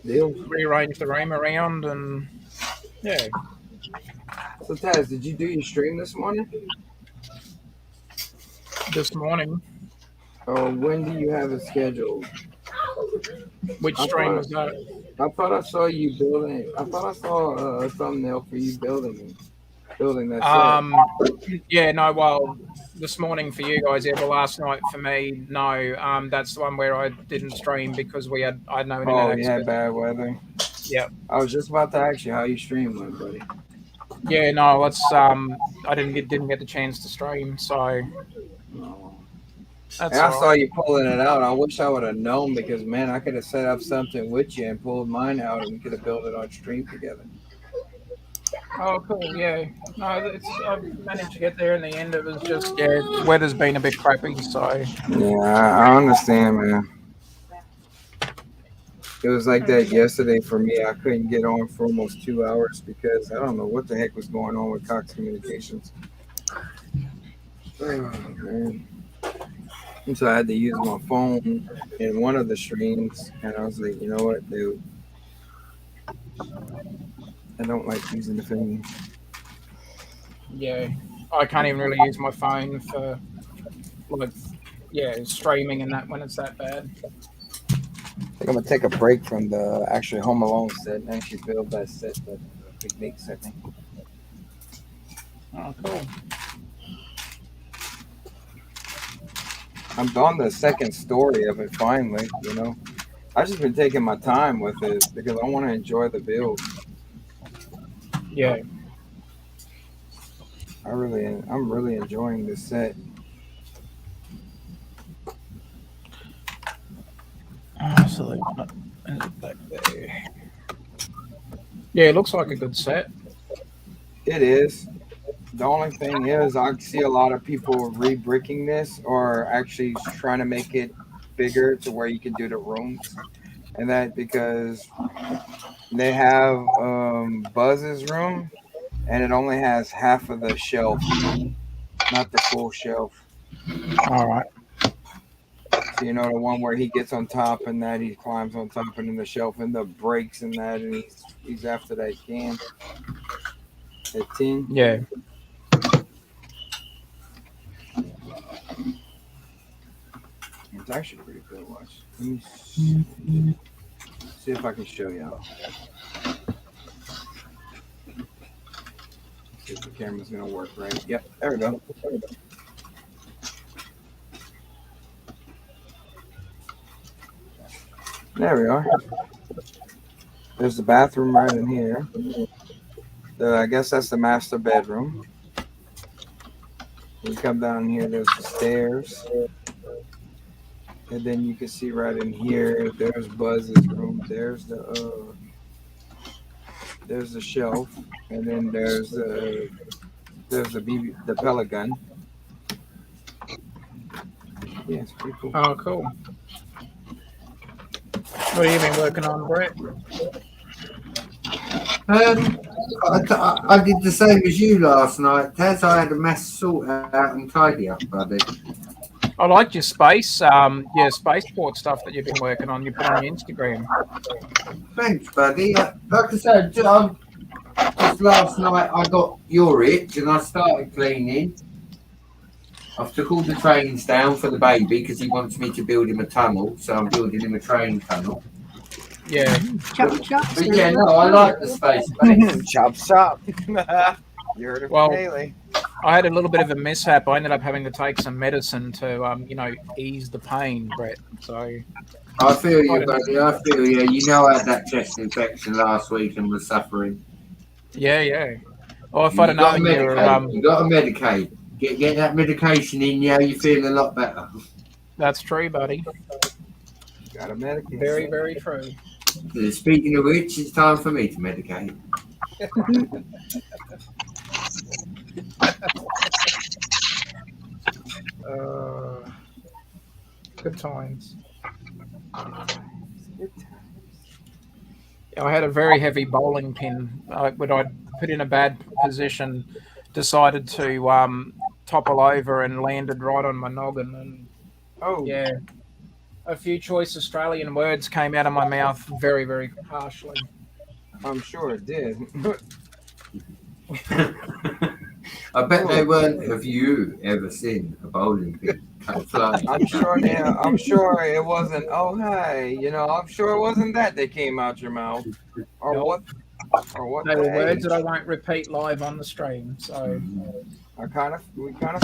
rearrange the room around and yeah. So Taz, did you do your stream this morning? This morning. Or when do you have it scheduled? Which stream was that? I thought I saw you building. I thought I saw a thumbnail for you building that set. Yeah, no, well, this morning for you guys, yeah, but last night for me, no. That's the one where I didn't stream because I had no internet Oh, access. yeah, bad weather. Yeah. I was just about to ask you how you stream went, buddy. Yeah, no, it's I didn't get the chance to stream, so that's And I all saw right. you pulling it out. I wish I would have known because man, I could have set up something with you and pulled mine out, and we could have built it on stream together. Oh, cool. Yeah. No, I managed to get there in the end. It was just weather's been a bit crappy, so Yeah, I understand, man. It was like that yesterday for me. I couldn't get on for almost 2 hours because I don't know what the heck was going on with Cox Communications. Oh, man. And so I had to use my phone in one of the streams, and I was like, you know what, dude? I don't like using the phone. yeah, I can't even really use my phone for streaming and that when it's that bad. I think I'm gonna take a break from the actual Home Alone set and actually build that set, the picnic set. Oh, cool. I'm on the second story of it finally, you know. I've just been taking my time with it because I want to enjoy the build. Yeah. I'm really enjoying this set. Absolutely. Back there. Yeah, it looks like a good set. It is. The only thing is, I see a lot of people re-bricking this or actually trying to make it bigger to where you can do the rooms, and that because they have Buzz's room, and it only has half of the shelf, not the full shelf. All right. So, you know, the one where he gets on top and that he climbs on top and then the shelf and the breaks and that, and he's after that can. That tin. Yeah. It's actually pretty good. Watch. Let me see if I can show y'all. See if the camera's gonna work right. Yep, there we go. There we are. There's the bathroom right in here. I guess that's the master bedroom. You come down here, there's the stairs. And then you can see right in here, there's Buzz's room. There's the shelf, and then there's the pellet gun. Yeah, it's pretty cool. Oh, cool. What have you been working on, Brett? I did the same as you last night, Taz. I had a mess sort out and tidy up, buddy. I liked your spaceport stuff that you've been working on. You put on your Instagram. Thanks, buddy. Like I said, just last night I got your itch and I started cleaning. I've took all the trains down for the baby because he wants me to build him a tunnel, so I'm building him a train tunnel. Yeah. Chop, chop. But yeah, no, I like the space base. Chop chop. You heard it Well, from Haley. I had a little bit of a mishap. I ended up having to take some medicine to, ease the pain, Brett. So I feel you, buddy. I feel you. You know I had that chest infection last week and was suffering. yeah. Oh, if I'd have known you were, You got to medicate. Get that medication in, yeah, you feel a lot better. that's true, buddy. Got a medicate. Very, very true. Speaking of which, it's time for me to medicate. Good times. I had a very heavy bowling pin. When I put in a bad position, decided to topple over and landed right on my noggin. And Oh, yeah, a few choice Australian words came out of my mouth very, very harshly. I'm sure it did. I bet they weren't. Have you ever seen a bowling pin come flying? I'm sure it wasn't. Oh, hey, I'm sure it wasn't that came out your mouth, or Nope. what, or what. They were the words age. that I won't repeat live on the stream. So We kind of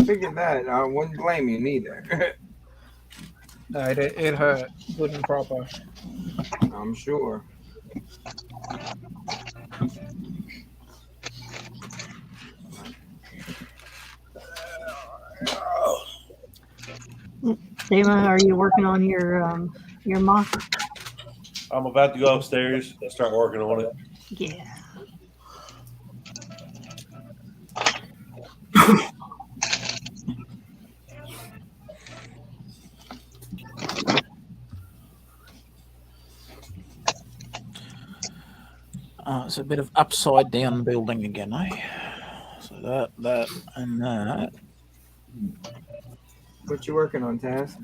figured that. I wouldn't blame you neither. no, it hurt, good and proper. I'm sure. Dana, are you working on your mock? I'm about to go upstairs and start working on it. Yeah. It's a bit of upside down building again, eh? So that, and that. What you working on, Taz?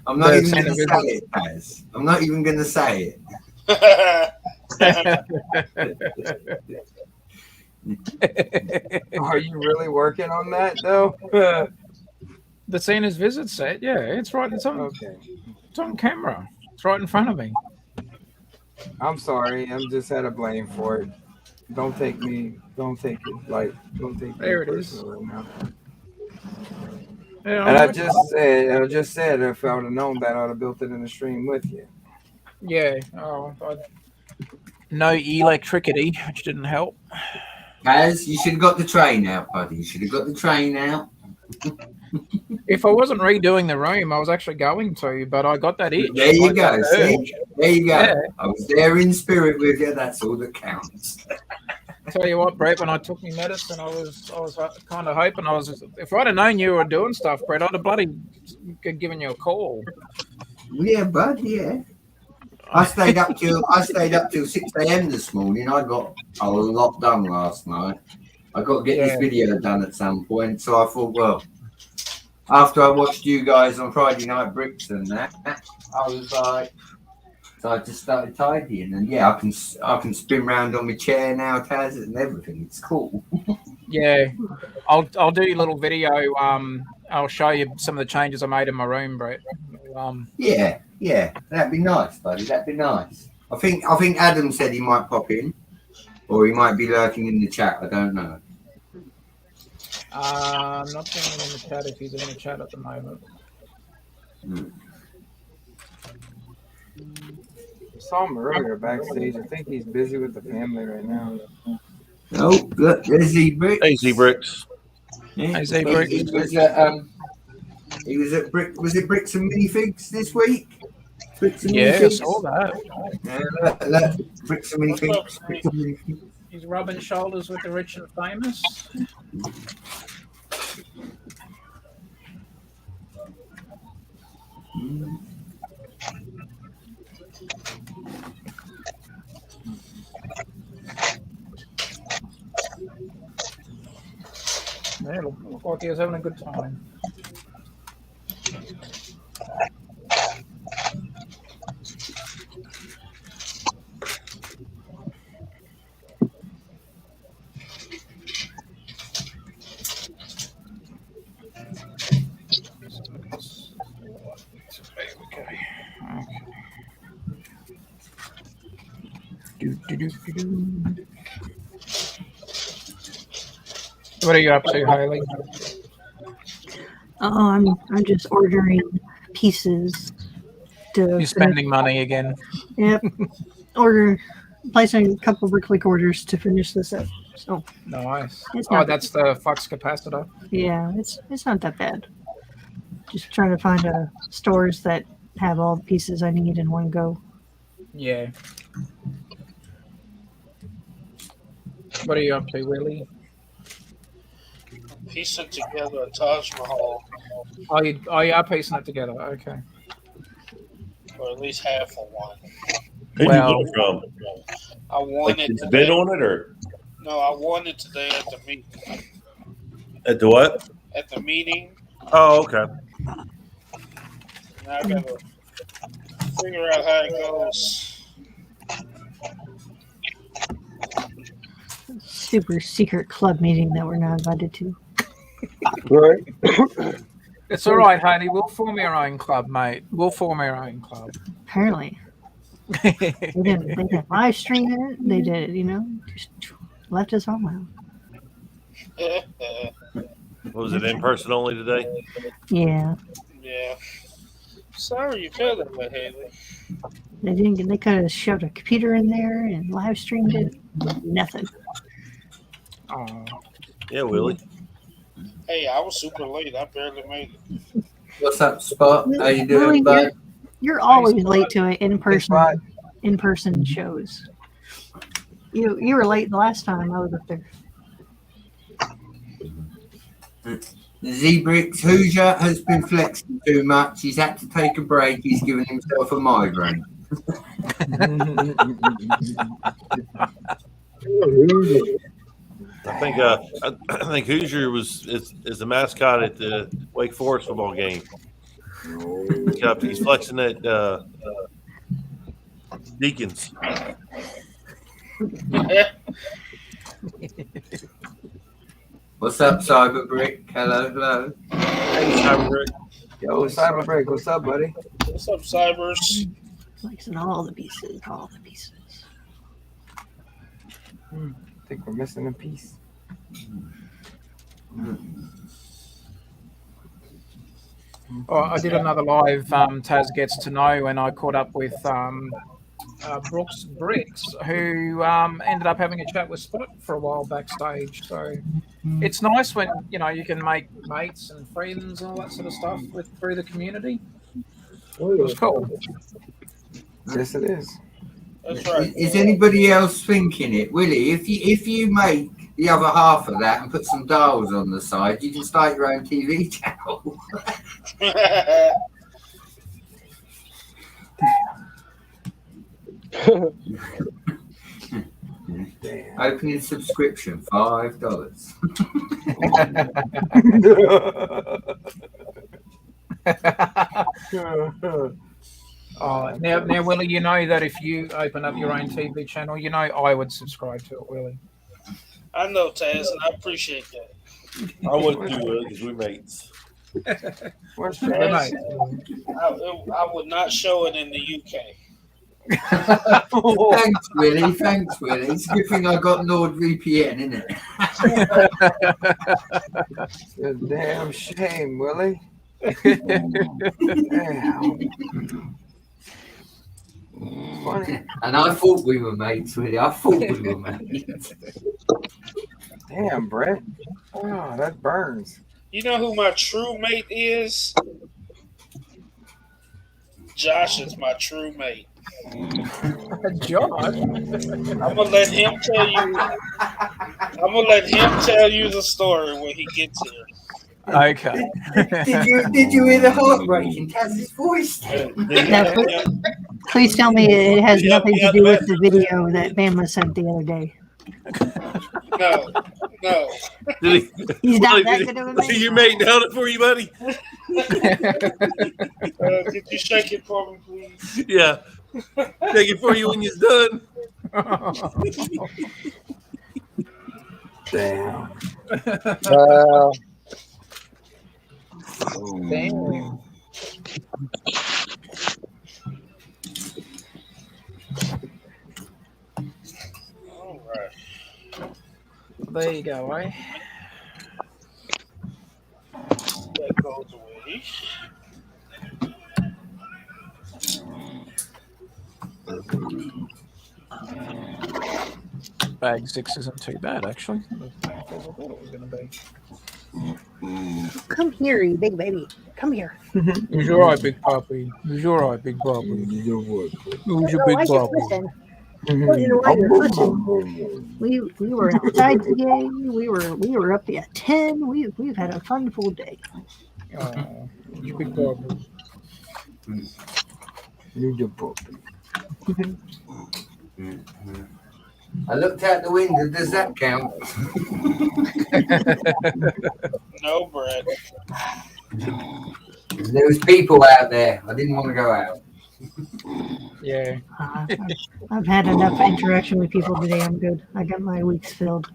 I'm not The even going to Santa say it, Taz. I'm not even going to say it. Are you really working on that though? The Santa's visit set, yeah, it's right. It's on. Okay. It's on camera. It's right in front of me. I'm sorry. I'm just had a blame for it. Don't take it There it is. personally now. Yeah, And I just said if I would have known that, I would have built it in the stream with you. yeah. Oh, no electricity, which didn't help. Taz, you should have got the train out, buddy. You should have got the train out. If I wasn't redoing the room, I was actually going to, but I got that itch. There you Like go. that See? urge. There you go. Yeah. I was there in spirit with you. That's all that counts. tell you what, Brett. When I took my medicine, I was kind of hoping if I'd have known you were doing stuff, Brett, I'd have bloody given you a call. Yeah, bud. Yeah. I stayed up till 6 a.m. this morning. I got a lot done last night. I got to get this video done at some point. So I thought, well, after I watched you guys on Friday Night Bricks and that, I was like, so I just started tidying, and yeah, I can spin round on my chair now, Taz, and everything. It's cool. Yeah, I'll do a little video. I'll show you some of the changes I made in my room, Brett. Yeah, that'd be nice, buddy. That'd be nice. I think Adam said he might pop in, or he might be lurking in the chat. I don't know. I'm not seeing him in the chat if he's in the chat at the moment. Saw him earlier backstage. I think he's busy with the family right now. Oh, look, there's Z-Bricks. Hey, Z-Bricks. Yeah. Hey, Z-Bricks. He was at Was it Bricks and Minifigs this week? Bricks and Yeah, I Minifigs? saw that. Yeah, look, Bricks and Minifigs. Bricks and Minifigs. He's rubbing shoulders with the rich and famous. Yeah, look like he was having a good time. What are you up to, Hailey? Oh, I'm just ordering pieces to. You're spending money again. Yep. Placing a couple of brick orders to finish this up. So Nice. It's Oh, not- that's the flux capacitor. yeah, it's not that bad. Just trying to find stores that have all the pieces I need in one go. Yeah. What are you up to, Willie? Piecing together a Taj Mahal, Oh, you are piecing it together. Okay. or at least half of one. Who'd Well- you get it from? I won Like, it did you today. bid on it or No, I won it today at the meeting. at the what? At the meeting, Oh, okay. now I gotta figure out how it goes. Super secret club meeting that we're not invited to. Right. It's all right, Hailey. We'll form our own club, mate. We'll form our own club. Apparently, they didn't live stream it. They did, just left us alone. Was it in person only today? Yeah, Yeah. Sorry you feel that way, Haley. they didn't. They could have shoved a computer in there and live streamed it. Nothing. Oh, Yeah, Willie. Hey, I was super late. I barely made it. What's up, Spot? How you doing, Really, bud? you're always late to it Spot. in person shows. You were late the last time I was up there. Z-Bricks Hoosier has been flexing too much. He's had to take a break. He's given himself a migraine. I think Hoosier is the mascot at the Wake Forest football game. He's flexing at Deacons. What's up, Cyberbrick? Hello. Hey, Cyber. Yo, Cyberbreak, what's up, buddy? What's up, Cybers? Flexing all the pieces, I think we're missing a piece. Oh, I did another live Taz Gets to Know, and I caught up with Brooks Bricks, who ended up having a chat with Spot for a while backstage. So it's nice when you can make mates and friends and all that sort of stuff through the community. It was cool. Yes, it is. That's right. Is anybody else thinking it, Willie? If you make the other half of that and put some dials on the side, you can start your own TV channel. Opening subscription $5. Now, Willie, you know that if you open up your own TV channel, you know I would subscribe to it, Willie. I know, Taz, and I appreciate that. I wouldn't do it because we mates. Where's We're Chaz? mates. I would not show it in the UK. Thanks, Willie. Thanks, Willie. It's a good thing I got NordVPN, isn't it? It's a damn shame, Willie. Damn. Funny. And I thought we were mates, Willie. I thought we were mates. Damn, Brett. Oh, that burns. You know who my true mate is? Josh is my true mate. Josh. I'm gonna let him tell you. I'm gonna let him tell you the story when he gets here. Okay. Did you hear the heartbreaking Taz's voice? Now, please tell me it has nothing to do with the video that Bama sent the other day. No. Did He's not Willie, that did good of a he, man. your mate held it for you, buddy? Could you shake it for me, please? Yeah. Take it for you when you're done. Damn. Damn. All right. There you go, eh? That goes away. Bag 6 isn't too bad, actually. I thought it was going to be. Come here, you big baby. Come here. Who's your right, big puppy? Who's your right, big puppy? Who's your big Why you puppy? listen? Well, you know why you're listening. We were outside today. We were up at 10. We've had a fun full day. Oh, you big puppy. You're the puppy. I looked out the window. Does that count? No, Brett. There was people out there. I didn't want to go out. Yeah. I've had enough interaction with people today. I'm good. I got my weeks filled.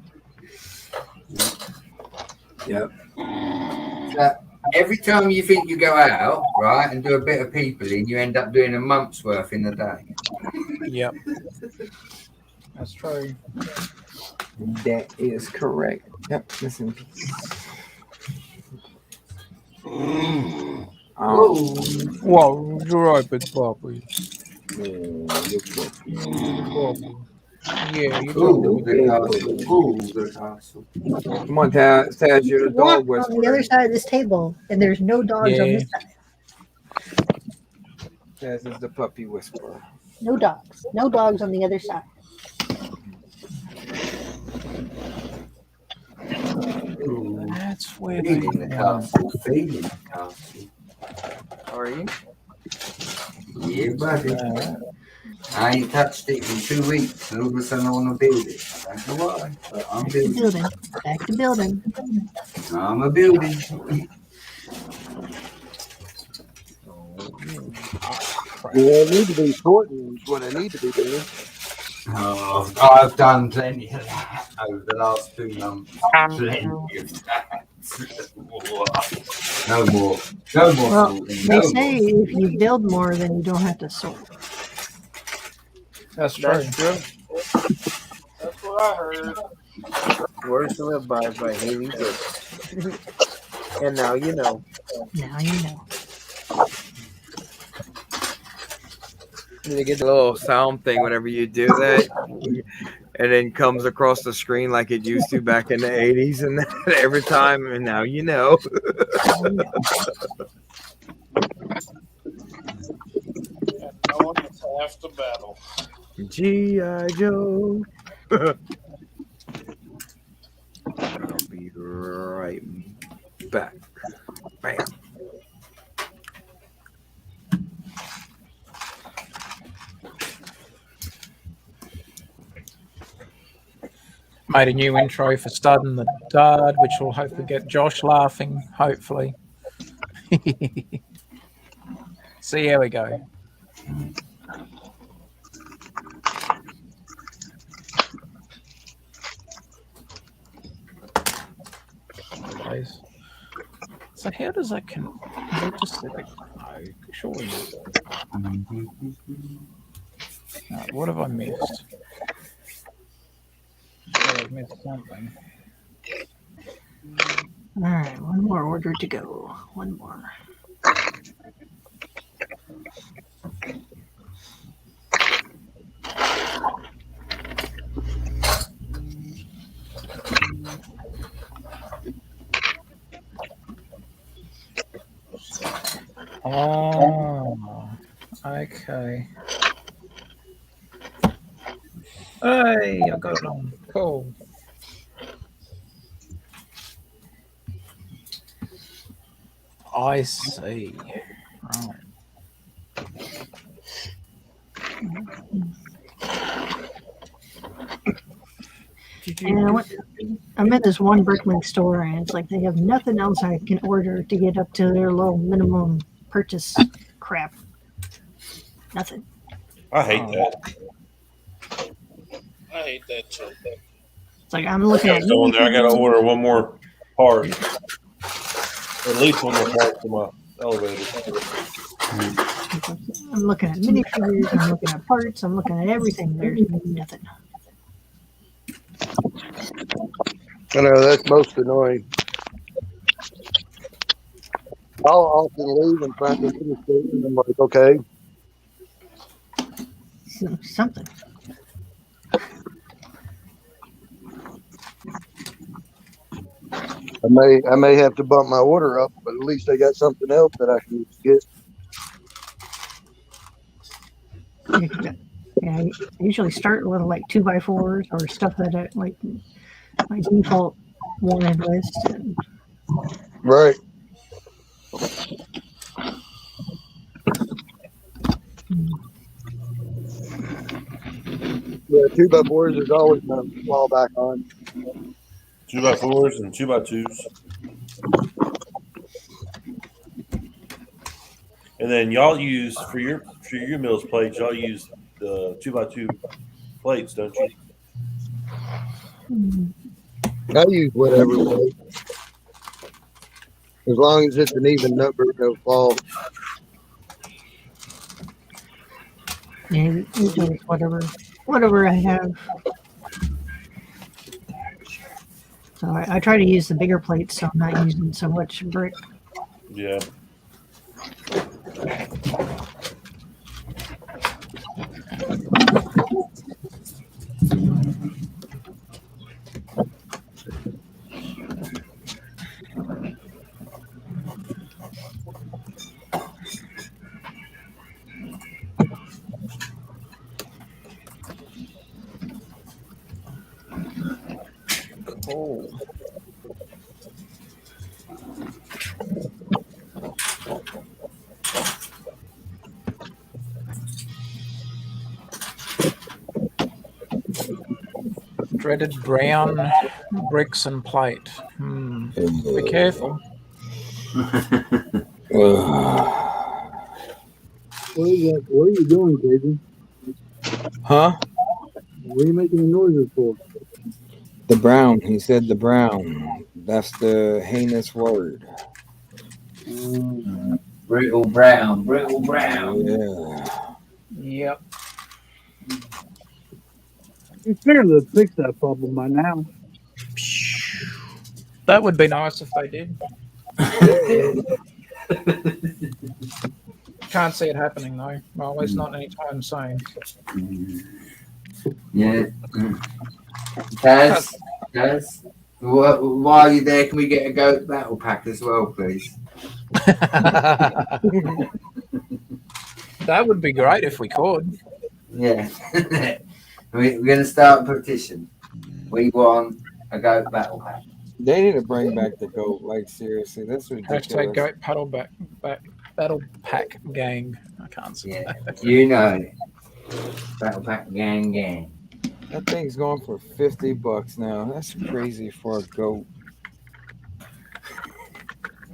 Yep. Every time you think you go out, right, and do a bit of peopling, you end up doing a month's worth in a day. Yep. That's true. That is correct. Yep. Listen. Whoa, you're right, big puppy. Yeah, you Ooh, do. the castle. Come on, Taz, you're the dog Walk on the whisperer. other side of this table, and there's no dogs on Yeah. this side. Taz is the puppy whisperer. No dogs. No dogs on the other side. That's where Feeding the castle. Feeding the castle. Are you? Yeah, buddy. I ain't touched it in 2 weeks, and all of a sudden I want to build it. I don't know why, but I'm Back to building. building. Back to building. I'm a building. Yeah, I need to be sorting is what I need to be doing. Oh, I've done plenty of that over the last 2 months. Plenty of that. No more. No more Well, sorting. they No say more. if you build more, then you don't have to sort. That's true. That's true. That's what I heard. Words to live by Haley Gibbs. And now you know. Now you know. You get the little sound thing whenever you do that, and then comes across the screen like it used to back in the 80s, and every time, and now you know. And knowing is half the battle. G.I. Joe. I'll be right back. Bam. Made a new intro for Stud and the Dud, which will hopefully get Josh laughing. Hopefully. So here we go. Guys. So how does that is it just like no, surely no, what have I missed? Sure, I've missed something. All right, one more order to go. One more. Oh, okay. Hey, I got it on. Cool. I see. Right. And I'm at this one Bricklink store, and it's like they have nothing else I can order to get up to their low minimum purchase crap. Nothing. I hate that. I hate that too. It's like I'm looking at. Go in there. I got to order one more part. At least one more part for my elevator. I'm looking at minifigures. I'm looking at parts. I'm looking at everything. There's nothing. I know that's most annoying. I'll often leave and find the ministry, and I'm like, okay. Something. I may have to bump my order up, but at least I got something else that I can get. Yeah, I usually start with like 2x4s or stuff that I, like my default wanted list. And Right. Yeah, 2x4s is always my fall back on. 2x4s and 2x2s. And then y'all use for your meals plates, y'all use the 2x2 plates, don't you? I use whatever way. As long as it's an even number, no fall. yeah, usually it's whatever I have. So I try to use the bigger plates, so I'm not using so much brick. Yeah. Cool. Dreaded brown bricks and plate. Be careful. What are you doing, Jason? Huh? What are you making the noises for? The brown. He said the brown. That's the heinous word. Brittle brown, brittle brown. Yeah. Yep. You figured they'd fix that problem by now. That would be nice if they did. Can't see it happening though. Well, at least not anytime soon. Yeah. Taz, while you're there, can we get a goat battle pack as well, please? That would be great if we could. Yeah. We're going to start a petition. We want a goat battle pack. They need to bring back the goat. Like seriously, that's Hashtag ridiculous. goat battle pack gang. I can't say Yeah, that. you know. Battle pack gang. That thing's going for $50 now. That's crazy for a goat.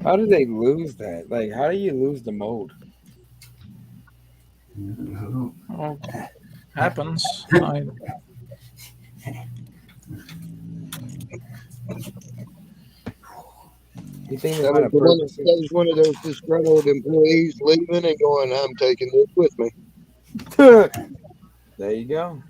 How do they lose that? Like, how do you lose the mode? Well, happens. You think they That might have purposely? was one of those disgruntled employees leaving and going, I'm taking this with me. There you go.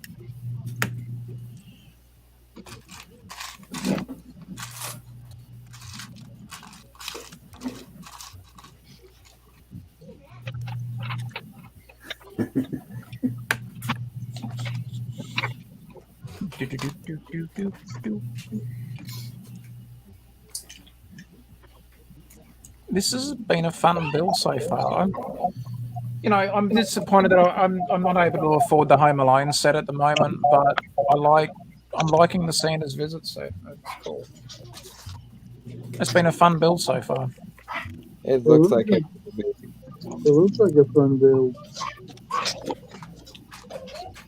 This has been a fun build so far. I'm disappointed that I'm not able to afford the Home Alone set at the moment, but I'm liking the Sanders Visit set. That's cool. It's been a fun build so far. It looks like it. It looks like a fun build.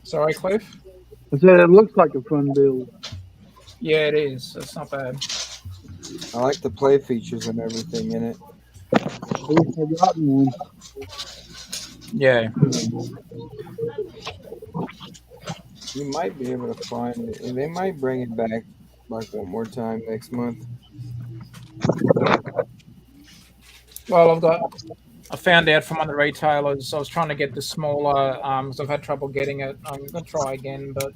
Sorry, Cliff? I said it looks like a fun build. Yeah, it is. It's not bad. I like the play features and everything in it. At least I got one. Yeah. You might be able to find it. And they might bring it back like one more time next month. Well, I found out from one of the retailers. I was trying to get the smaller, because I've had trouble getting it. I'm going to try again, but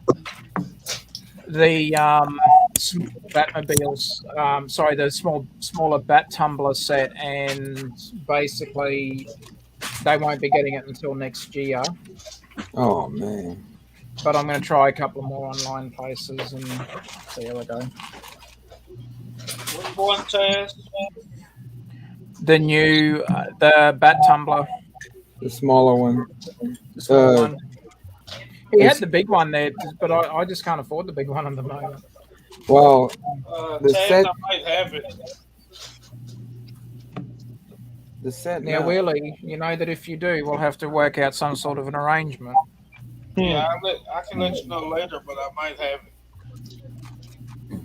the Batmobiles, the smaller Bat Tumbler set, and basically they won't be getting it until next year. Oh, man. But I'm going to try a couple more online places and see how they go. Which one, Taz? The new, the Bat Tumbler. The smaller one. The small one. He had the big one there, but I just can't afford the big one at the moment. Well, the Taz, set. I might have it. The set Now, now. Willie, you know that if you do, we'll have to work out some sort of an arrangement. Yeah, I can let you know later, but I might have it.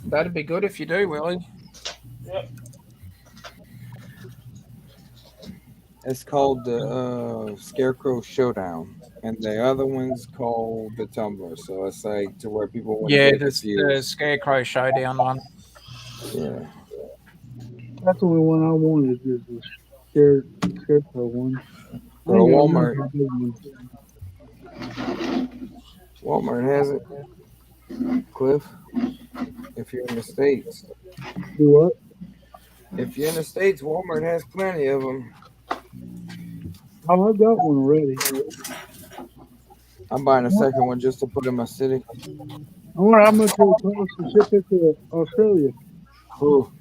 That'd be good if you do, Willie. Yep. It's called the Scarecrow Showdown, and the other one's called the Tumbler. So it's like to where people wouldn't Yeah, get the confused. Scarecrow Showdown one. Yeah. That's the only one I wanted is the Scarecrow one. Or Walmart. Walmart has it. Cliff, if you're in the States. Do what? If you're in the States, Walmart has plenty of them. Oh, I got one already. I'm buying a second one just to put in my city. I wonder how much it would cost to ship it to Australia. Ooh.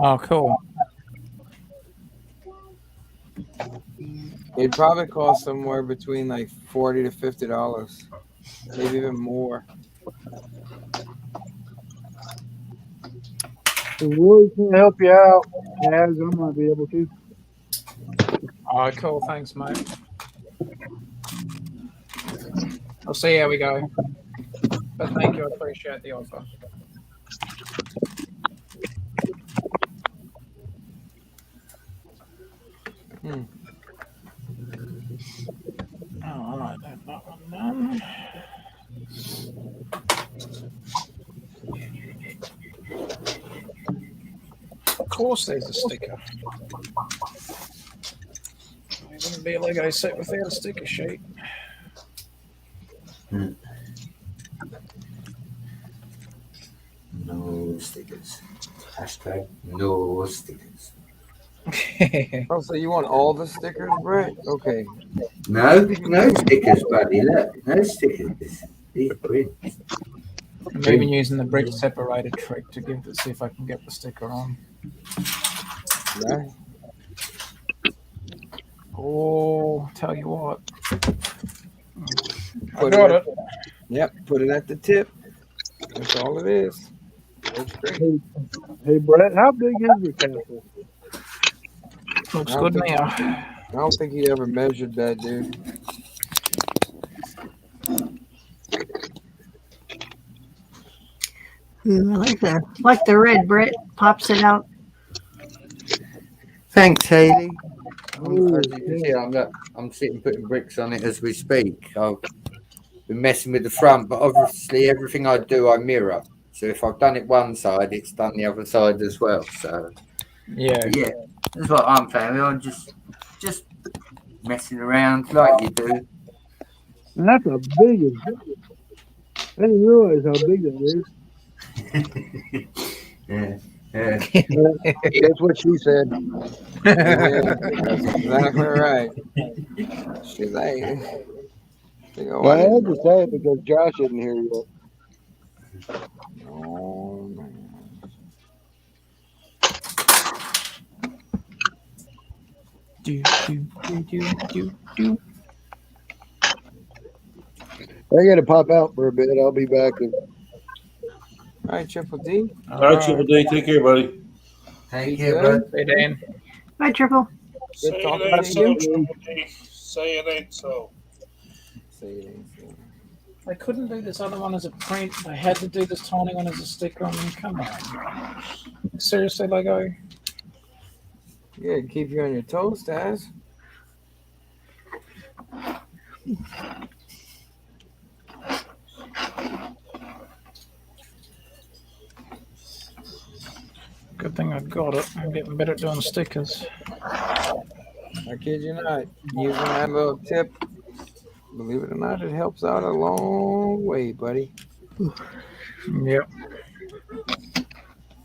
Oh, cool. It'd probably cost somewhere between like $40 to $50, maybe even more. If Willie can help you out, Taz, I might be able to. Oh, cool. Thanks, mate. I'll see how we go. But thank you. I appreciate the offer. Oh, all right. That one done. Of course, there's a sticker. It wouldn't be a Lego set without a sticker sheet. No stickers. Hashtag no stickers. Oh, so you want all the stickers, Brett? Okay. No stickers, buddy. Look, no stickers. These prints. I'm even using the brick separator trick to see if I can get the sticker on. Yeah. Oh, tell you what. I Put got it. it. Yep, put it at the tip. That's all it is. Looks great. Hey, Brett, how big is your castle? Looks I don't good think- now. I don't think he ever measured that, dude. I like the red. Brett pops it out. Thanks, Haley. Ooh, As you can see, I'm sitting putting bricks on it as we speak. I've been messing with the front, but obviously everything I do, I mirror. So if I've done it one side, it's done the other side as well. So Yeah. but yeah, that's what I'm saying. I'm just messing around like you do. And that's a big one. I didn't realize how big that is. Yeah. Yeah. That's what she said. Yeah, that's exactly right. She's like, Well, I had to say it because Josh isn't here yet. oh, man. Do, do, do, do, do, do. I got to pop out for a bit. I'll be back. All right, Triple D. All right, Triple D. Take care, buddy. Take You care, good? bud. Hey, Dan. Bye, Triple. Say it talking ain't to so, you. Triple D. Say it ain't so. Say it ain't so. They couldn't do this other one as a print. They had to do this tiny one as a sticker on them. Come on. Seriously, Lego? Yeah, keep you on your toes, Taz. Good thing I got it. I'm getting better at doing stickers. I kid you not. Using that little tip, believe it or not, it helps out a long way, buddy. Yep.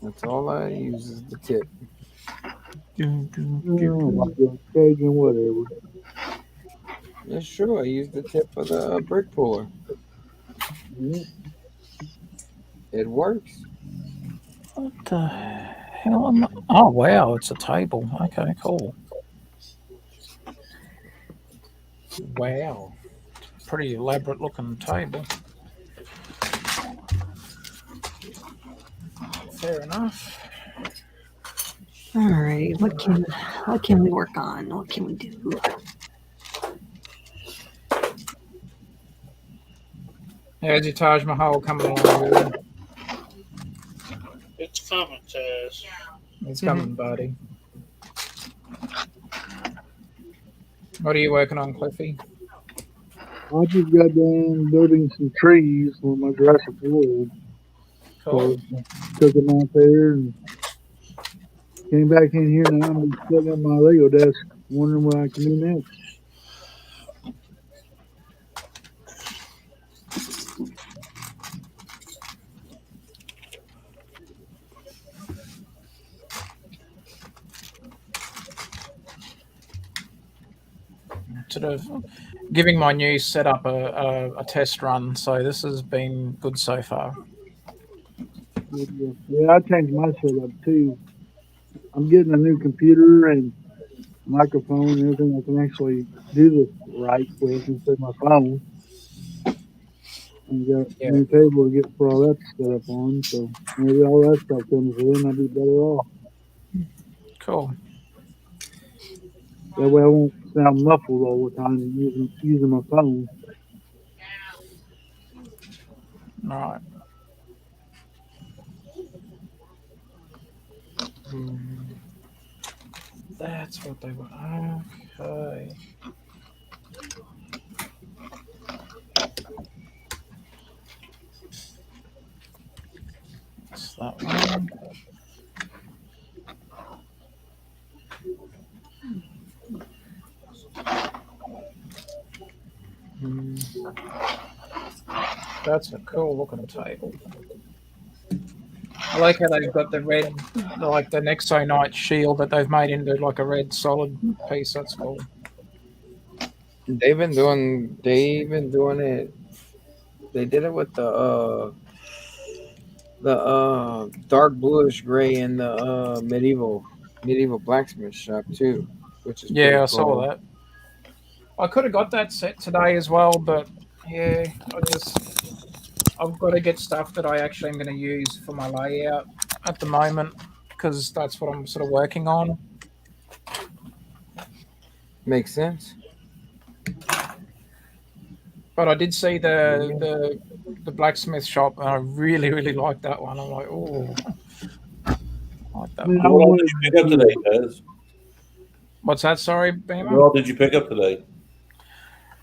That's all I use is the tip. Oh, my God. Cajun, whatever. Yeah, sure. I use the tip of the brick puller. Yeah. It works. What the hell am I? Oh, wow. It's a table. Okay, cool. Wow. Pretty elaborate looking table. Fair enough. All right. What can we work on? What can we do? How's your Taj Mahal coming along? Good? It's coming, Taz. It's coming, buddy. What are you working on, Cliffy? I just got done building some trees for my Jurassic World. Cool. So took them out there and came back in here. Now I'm sitting at my Lego desk wondering what I can do next. Sort of giving my new setup a test run, so this has been good so far. Yeah, I changed my setup too. I'm getting a new computer and microphone and everything. I can actually do this right with instead of my phone. And got a new table to get for all that set up on. So maybe all that stuff comes in, I'll be better off. Cool. That way I won't sound muffled all the time using my phone. All right. That's what they were. Okay. That's that one. That's a cool looking table. I like how they've got the red, like the Nexo Knight shield that they've made into like a red solid piece. That's cool. They've been doing it. They did it with the dark bluish gray in the medieval blacksmith shop too, which is Yeah, pretty I saw cool. that. I could have got that set today as well, but yeah, I've got to get stuff that I actually am going to use for my layout at the moment because that's what I'm sort of working on. Makes sense. But I did see the blacksmith shop, and I really like that one. I'm like, oh, I like that I mean, one. I What all wanted did you pick up today, Taz? What's that? Sorry, What Beamer. all did you pick up today?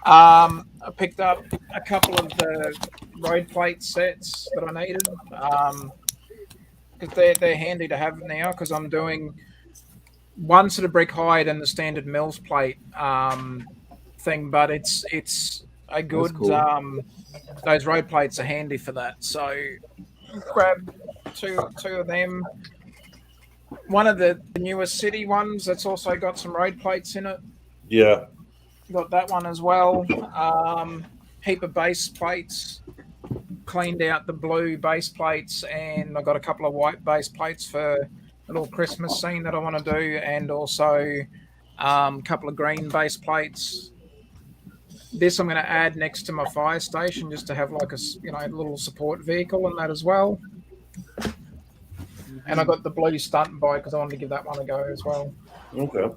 I picked up a couple of the road plate sets that I needed because they're handy to have now because I'm doing one sort of brick hide and the standard mills plate thing, but it's a good cool. those road plates are handy for that. So grab two of them. One of the newest city ones that's also got some road plates in it. Yeah. Got that one as well. Heap of base plates. Cleaned out the blue base plates, and I got a couple of white base plates for a little Christmas scene that I want to do, and also a couple of green base plates. This I'm going to add next to my fire station just to have like a little support vehicle and that as well. And I got the blue stunt bike because I wanted to give that one a go as well. Okay.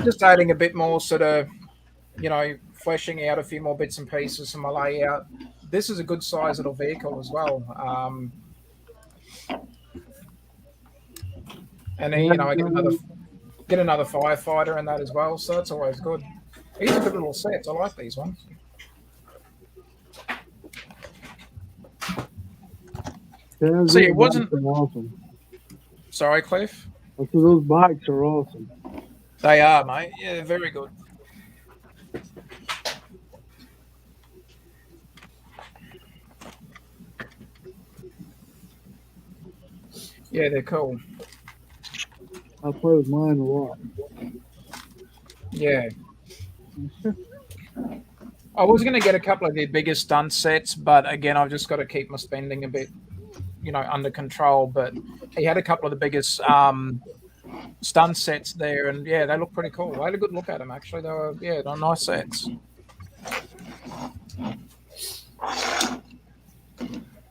Just adding a bit more sort of, fleshing out a few more bits and pieces from my layout. This is a good size little vehicle as well. And then, I get another firefighter and that as well. So that's always good. These are good little sets. I like these ones. Yeah, See, it those wasn't- bikes are awesome. Sorry, Cliff. I said those bikes are awesome. They are, mate. Yeah, very good. Yeah, they're cool. I play with mine a lot. Yeah. I was going to get a couple of the bigger stunt sets, but again, I've just got to keep my spending a bit, under control. But he had a couple of the biggest stunt sets there, and yeah, they look pretty cool. I had a good look at them actually. They're nice sets.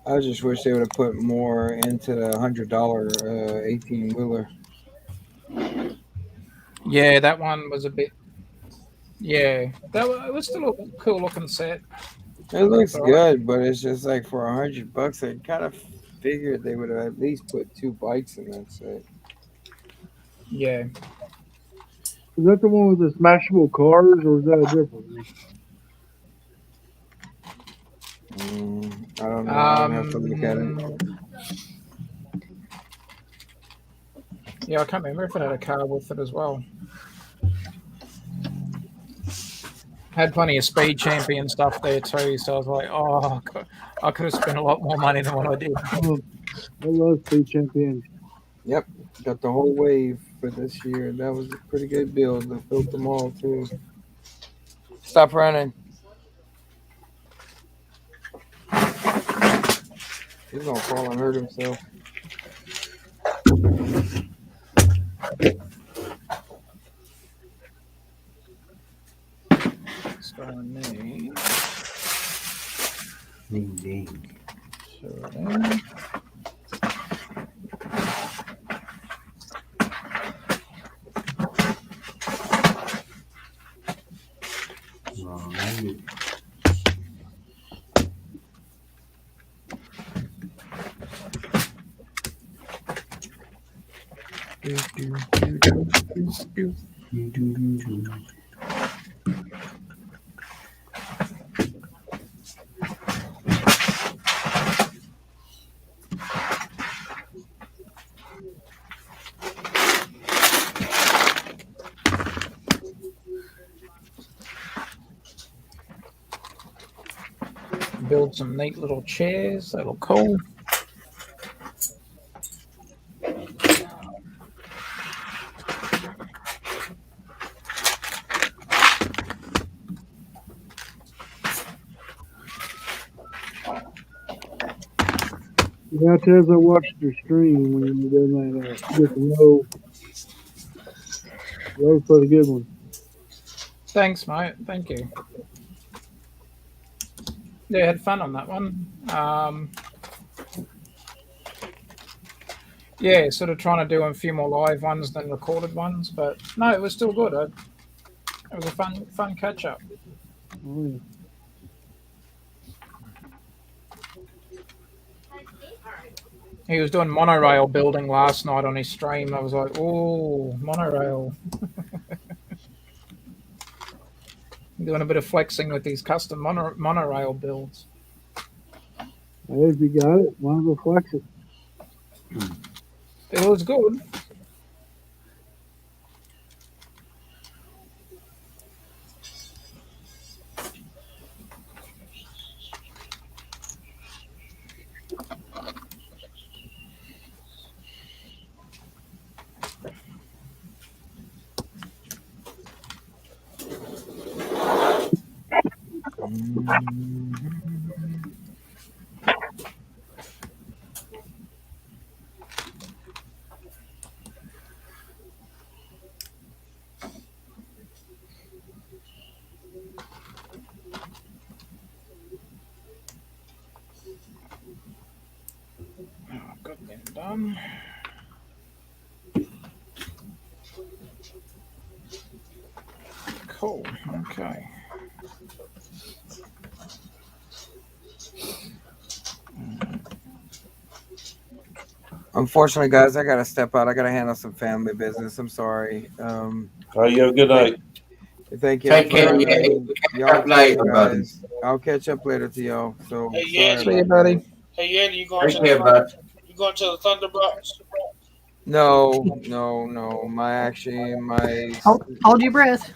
I just wish they would have put more into the $100 18-wheeler. Yeah, that one was a bit. Yeah, it was still a cool looking set. It looks All right. good, but it's just like for $100, I kind of figured they would have at least put 2 bikes in that set. Yeah. Is that the one with the smashable cars, or is that a different one? I don't know. I have to look at it. Yeah, I can't remember if it had a car with it as well. Had plenty of speed champion stuff there too, so I was like, oh, I could have spent a lot more money than what I did. I love Speed Champions. Yep, got the whole wave for this year. That was a pretty good build. I built them all too. Stop running. He's gonna fall and hurt himself. So I need. Ding, ding. So then. Right. Build some neat little chairs. They look cool. Yeah, Tez, I watched your stream when you were doing that. Get the row. That was pretty good one. Thanks, mate. Thank you. Yeah, had fun on that one. Yeah, sort of trying to do a few more live ones than recorded ones, but no, it was still good. It was a fun catch up. Oh, yeah. He was doing monorail building last night on his stream. I was like, oh, monorail. Doing a bit of flexing with these custom monorail builds. Hey, if you got it, might as well flex it. It was good. Got them done. Cool. Okay. Unfortunately, guys, I gotta step out. I gotta handle some family business. I'm sorry. All right, you have a good night. Thank you. Take care. Y'all Catch up later, buddy. guys. I'll catch up later to y'all. So Hey, sorry Yandy. See you, about buddy. that. Hey, Yandy, you going Take to care, bud. you going to the Thunderbox? No. Hold your breath.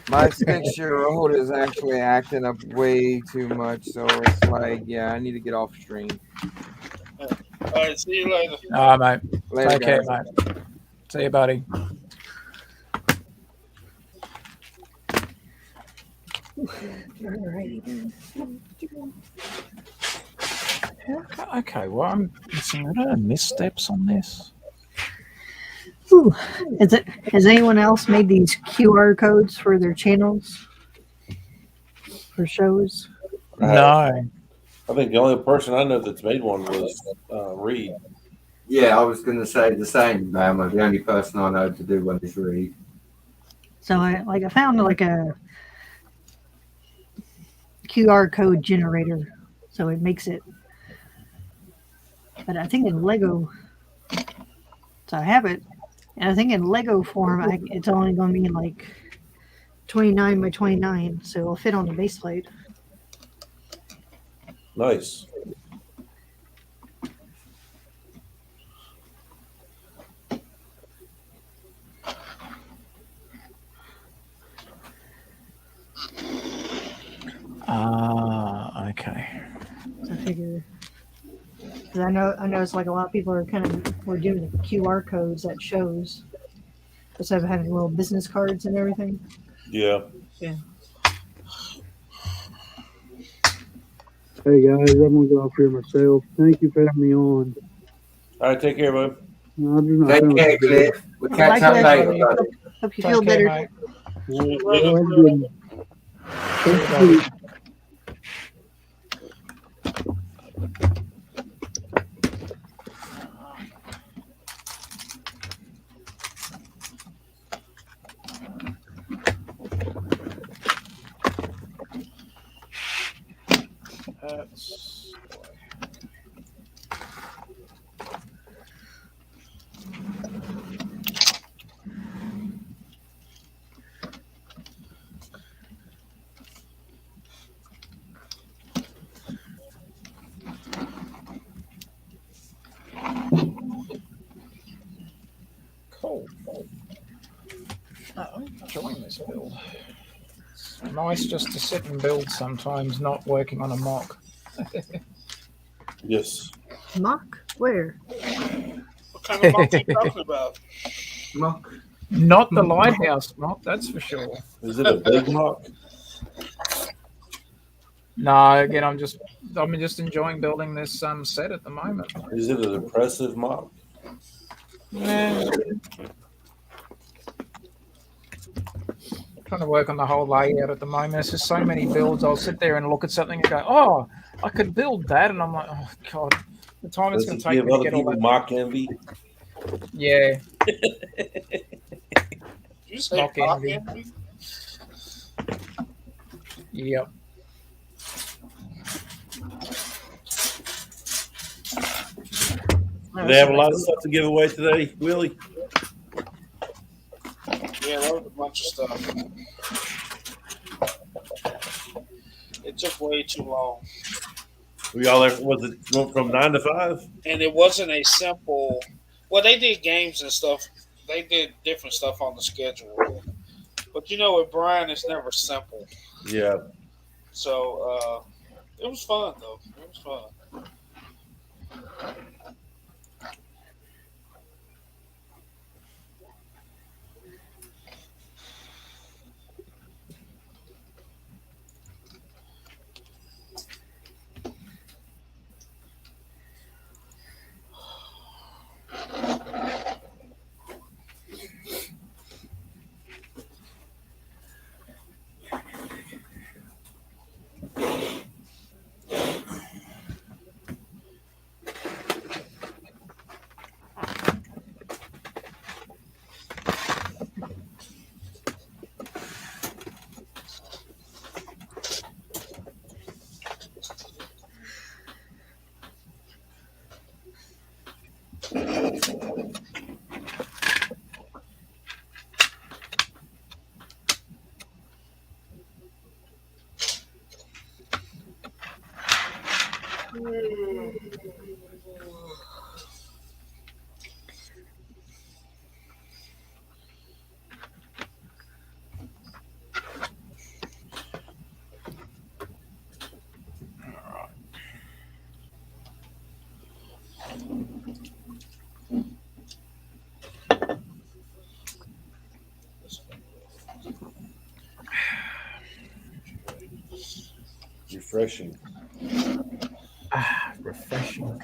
My 6-year-old is actually acting up way too much. So it's like, yeah, I need to get off stream. All right, see you later. All right, mate. Later, Take care, guys. mate. See you, buddy. Okay, well, I'm missing a lot of missteps on this. Ooh. Has anyone else made these QR codes for their channels for shows? No. I think the only person I know that's made one was Reed. Yeah, I was going to say the same, man. The only person I know to do one is Reed. So I found like a QR code generator, so it makes it. But I think in Lego, so I have it, and I think in Lego form, it's only going to be like 29 by 29, so it'll fit on the base plate. Nice. Okay. So I figure, because I know it's like a lot of people we're doing the QR codes at shows instead of having little business cards and everything. Yeah. Yeah. Hey guys, I'm gonna go off here myself. Thank you for having me on. All right, take care, bud. No, I'm just not Take feeling care, so good. Cliff. We'll catch up later, buddy. Hope you Take feel care, better. mate. Well, have a good one. Thank you. That's cool. I'm enjoying this build. It's nice just to sit and build sometimes, not working on a mock. Yes. Mock? Where? What kind of mock are you talking about? Mock. Not the lighthouse mock, that's for sure. Is it a big mock? No, again, I'm just enjoying building this set at the moment. Is it an impressive mock? Yeah. trying to work on the whole layout at the moment. There's just so many builds. I'll sit there and look at something and go, "Oh, I could build that," and I'm like, "Oh God, the time it's Does going it to take give me to other get all people that." mock envy? Yeah, You say Mock mock envy. envy? yep. Do they have a lot of stuff to give away today, Willie? Yeah, there was a bunch of stuff. It took way too long. We all there, was it from 9 to 5? And it wasn't a simple. Well, they did games and stuff. They did different stuff on the schedule. But you know, with Brian, it's never simple. Yeah. So it was fun, though. It was fun. Refreshing. Refreshing.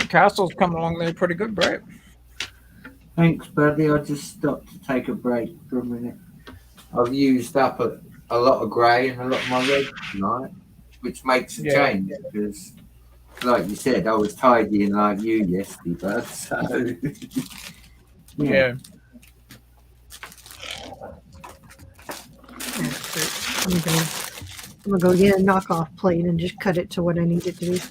Castle's coming along there pretty good, Brett. Thanks, buddy. I just stopped to take a break for a minute. I've used up a lot of grey and a lot of my red tonight, which makes a Yeah. change because, like you said, I was tidying like you yesterday, bud. So, Yeah. I'm gonna go get a knockoff plate and just cut it to what I need it to be.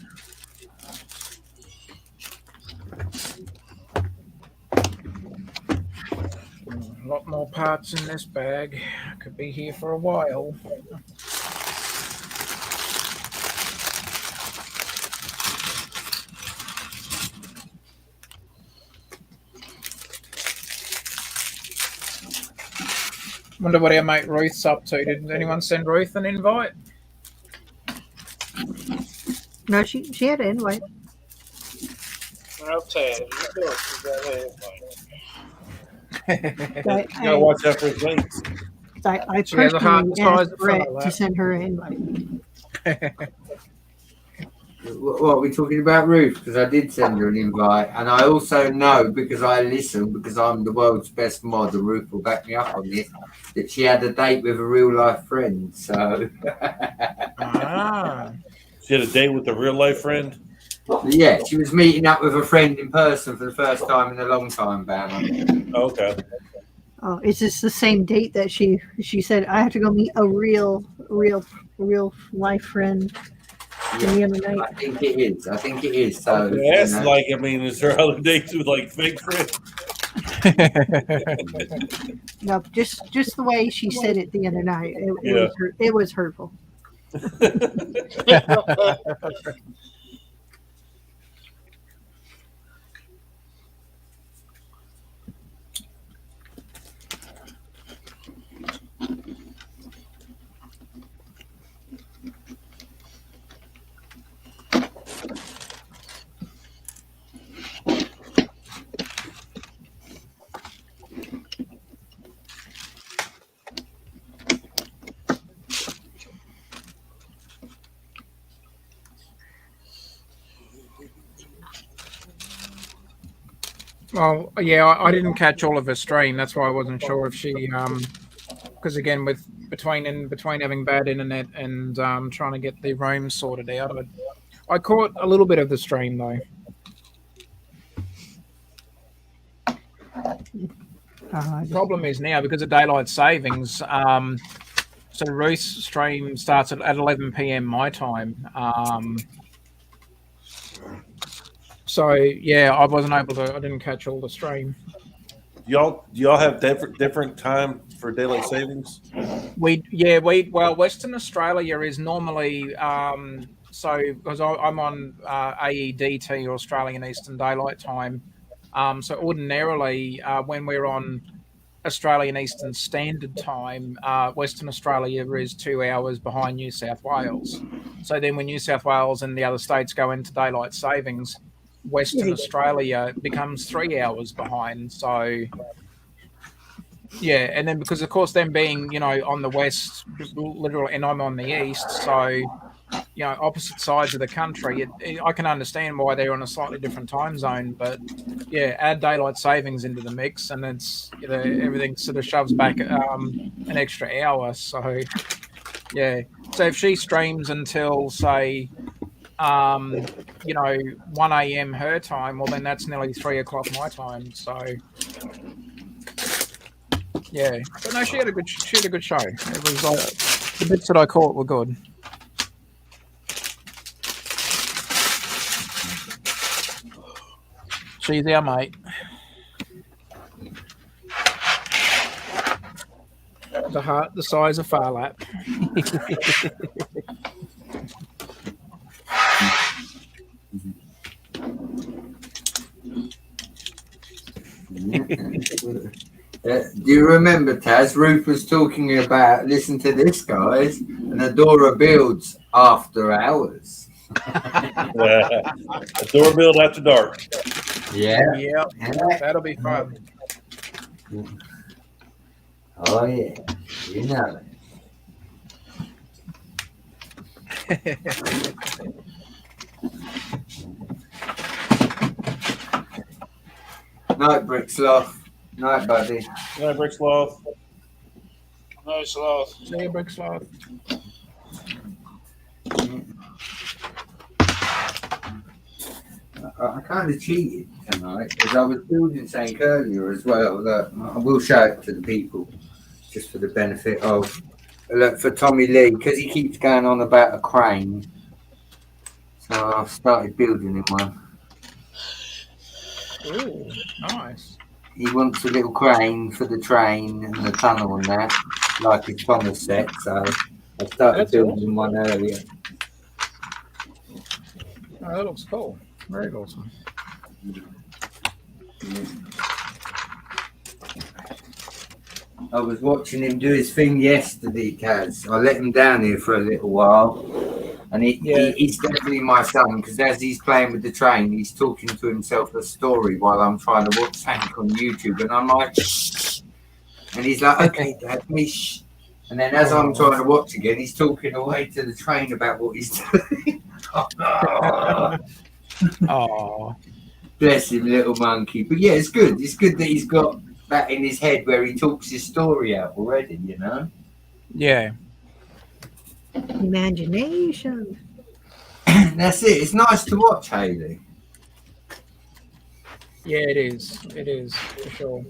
A lot more parts in this bag. Could be here for a while. Wonder what our mate Ruth's up to. Did anyone send Ruth an invite? No, she had an invite. I'll tell you. You got it. I, You gotta watch out for his links. I She has a heart personally the size asked of front Brett of to that. send her an invite. what are we talking about, Ruth? Because I did send her an invite, and I also know because I listen, because I'm the world's best mod, and Ruth will back me up on this, that she had a date with a real life friend. So, Ah. She had a date with a real life friend. yeah, she was meeting up with a friend in person for the first time in a long time, Banner. Okay. Oh, is this the same date that she said I have to go meet a real life friend the other I night? think it is. I think it is. So, Yeah, it's you know. like, I mean, is there other dates with like fake friends? No, just the way she said it the other night. Yeah. It was hurtful. Well, yeah, I didn't catch all of her stream. That's why I wasn't sure if she, because again, with between having bad internet and trying to get the roam sorted out, I caught a little bit of the stream though. The problem is now because of daylight savings. So Ruth's stream starts at 11 p.m. my time. So yeah, I wasn't able to. I didn't catch all the stream. Y'all have different time for daylight savings? Well, Western Australia is normally so because I'm on AEDT or Australian Eastern Daylight Time. So ordinarily, when we're on Australian Eastern Standard Time, Western Australia is 2 hours behind New South Wales. So then when New South Wales and the other states go into daylight savings, Western Australia becomes 3 hours behind. So yeah, and then because of course them being, on the west, literally, and I'm on the east, so opposite sides of the country, I can understand why they're on a slightly different time zone, but yeah, add daylight savings into the mix, and it's everything sort of shoves back an extra hour. So yeah, so if she streams until say 1 a.m. her time, well then that's nearly 3 o'clock my time. So yeah, but no, she had a good show. It was the bits that I caught were good. She's our mate. The heart the size of Farlap. Do you remember, Taz? Ruth was talking about, listen to this, guys, and Adora builds after hours. A door build after dark. Yeah. That'll be fun. Oh, yeah. You know it. Night, Bricksloth. Night, buddy. Night, Bricksloth. No sloth. See you, Bricksloth. I kind of cheated tonight because I was building something earlier as well that I will show it to the people just for the benefit of for Tommy Lee because he keeps going on about a crane. So I've started building him one. Ooh, nice. He wants a little crane for the train and the tunnel and that, like his Thomas set. So I started building one earlier. Oh, that looks cool. Very awesome. I was watching him do his thing yesterday, Kaz. I let him down here for a little while. And he's definitely my son because as he's playing with the train, he's talking to himself a story while I'm trying to watch Hank on YouTube. And I'm like, shh. And he's like, okay, Dad, me shh. And then as I'm trying to watch again, he's talking away to the train about what he's doing. Oh, bless him, little monkey. But yeah, it's good. It's good that he's got that in his head where he talks his story out already, Yeah. Imagination. That's it. It's nice to watch, Haley. Yeah, it is. It is, for sure.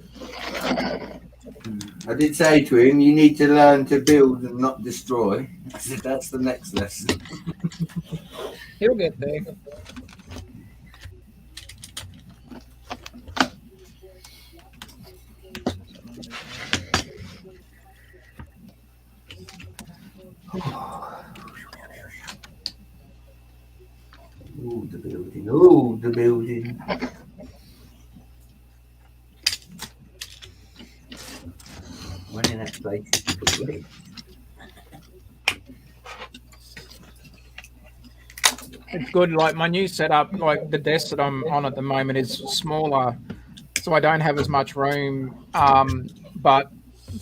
I did say to him, you need to learn to build and not destroy. I said, that's the next lesson. He'll get there. Ooh, the building. Ooh, the building. One in that place is great. It's good. Like my new setup, like the desk that I'm on at the moment is smaller, so I don't have as much room. But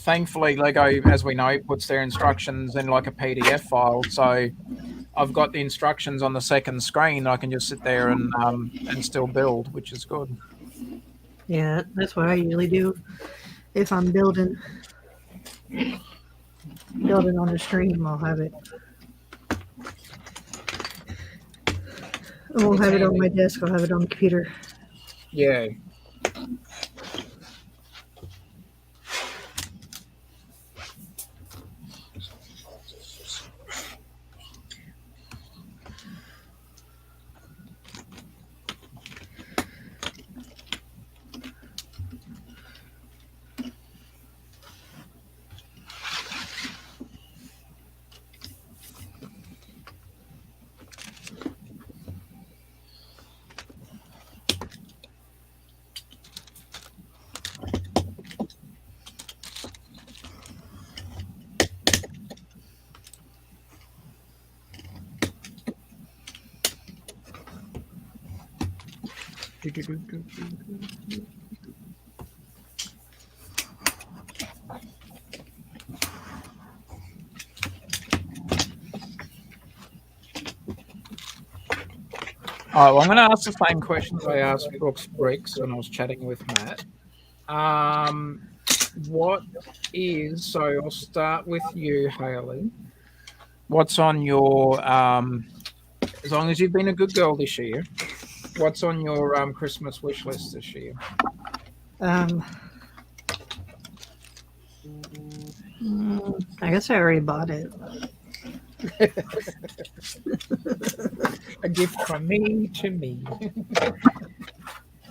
thankfully, Lego, as we know, puts their instructions in like a PDF file. So I've got the instructions on the second screen. I can just sit there and still build, which is good. Yeah, that's what I usually do if I'm building on a stream. I'll have it. I won't have it on my desk. I'll have it on the computer. Yeah. All right, well, I'm going to ask the same questions I asked Brooks Bricks when I was chatting with Matt. What is, so I'll start with you, Haley. What's on your, as long as you've been a good girl this year, what's on your Christmas wish list this year? I guess I already bought it. A gift from me to me.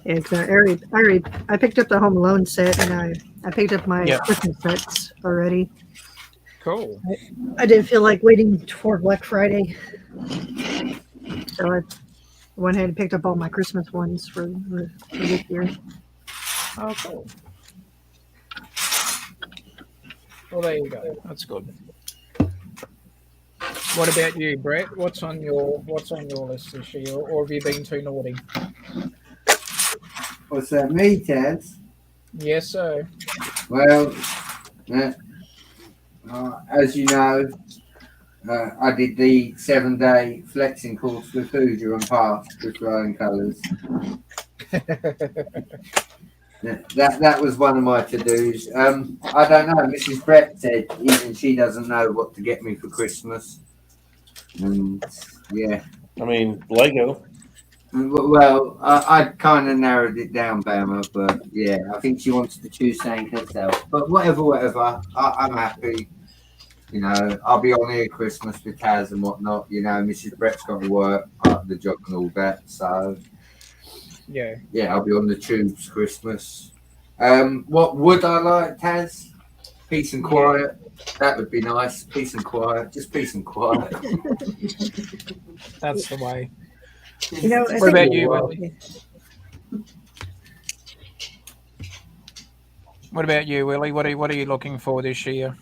Yeah, 'cause I picked up the Home Alone set, and I picked up my Christmas sets already. Cool. I didn't feel like waiting for Black Friday, so I went ahead and picked up all my Christmas ones for this year. Oh, cool. Well, there you go. That's good. What about you, Brett? What's on your list this year, or have you been too naughty? What's that, me, Taz? Yes, sir. Well, as you know, I did the 7-day flexing course with Hoosier and passed with flying colours. That was one of my to-dos. I don't know. Mrs. Brett said even she doesn't know what to get me for Christmas. And yeah, I mean, Lego. Well, I kind of narrowed it down, Bama, but yeah, I think she wants to choose something herself. But whatever, I'm happy. You know, I'll be on here Christmas with Taz and whatnot. You know, Mrs. Brett's got to work, the job and all that. So yeah, I'll be on the tubes Christmas. What would I like, Taz? Peace and quiet. That would be nice. Peace and quiet. Just peace and quiet. That's the way. You know, What about you, Willie? What about you, Willie? What are you looking for this year?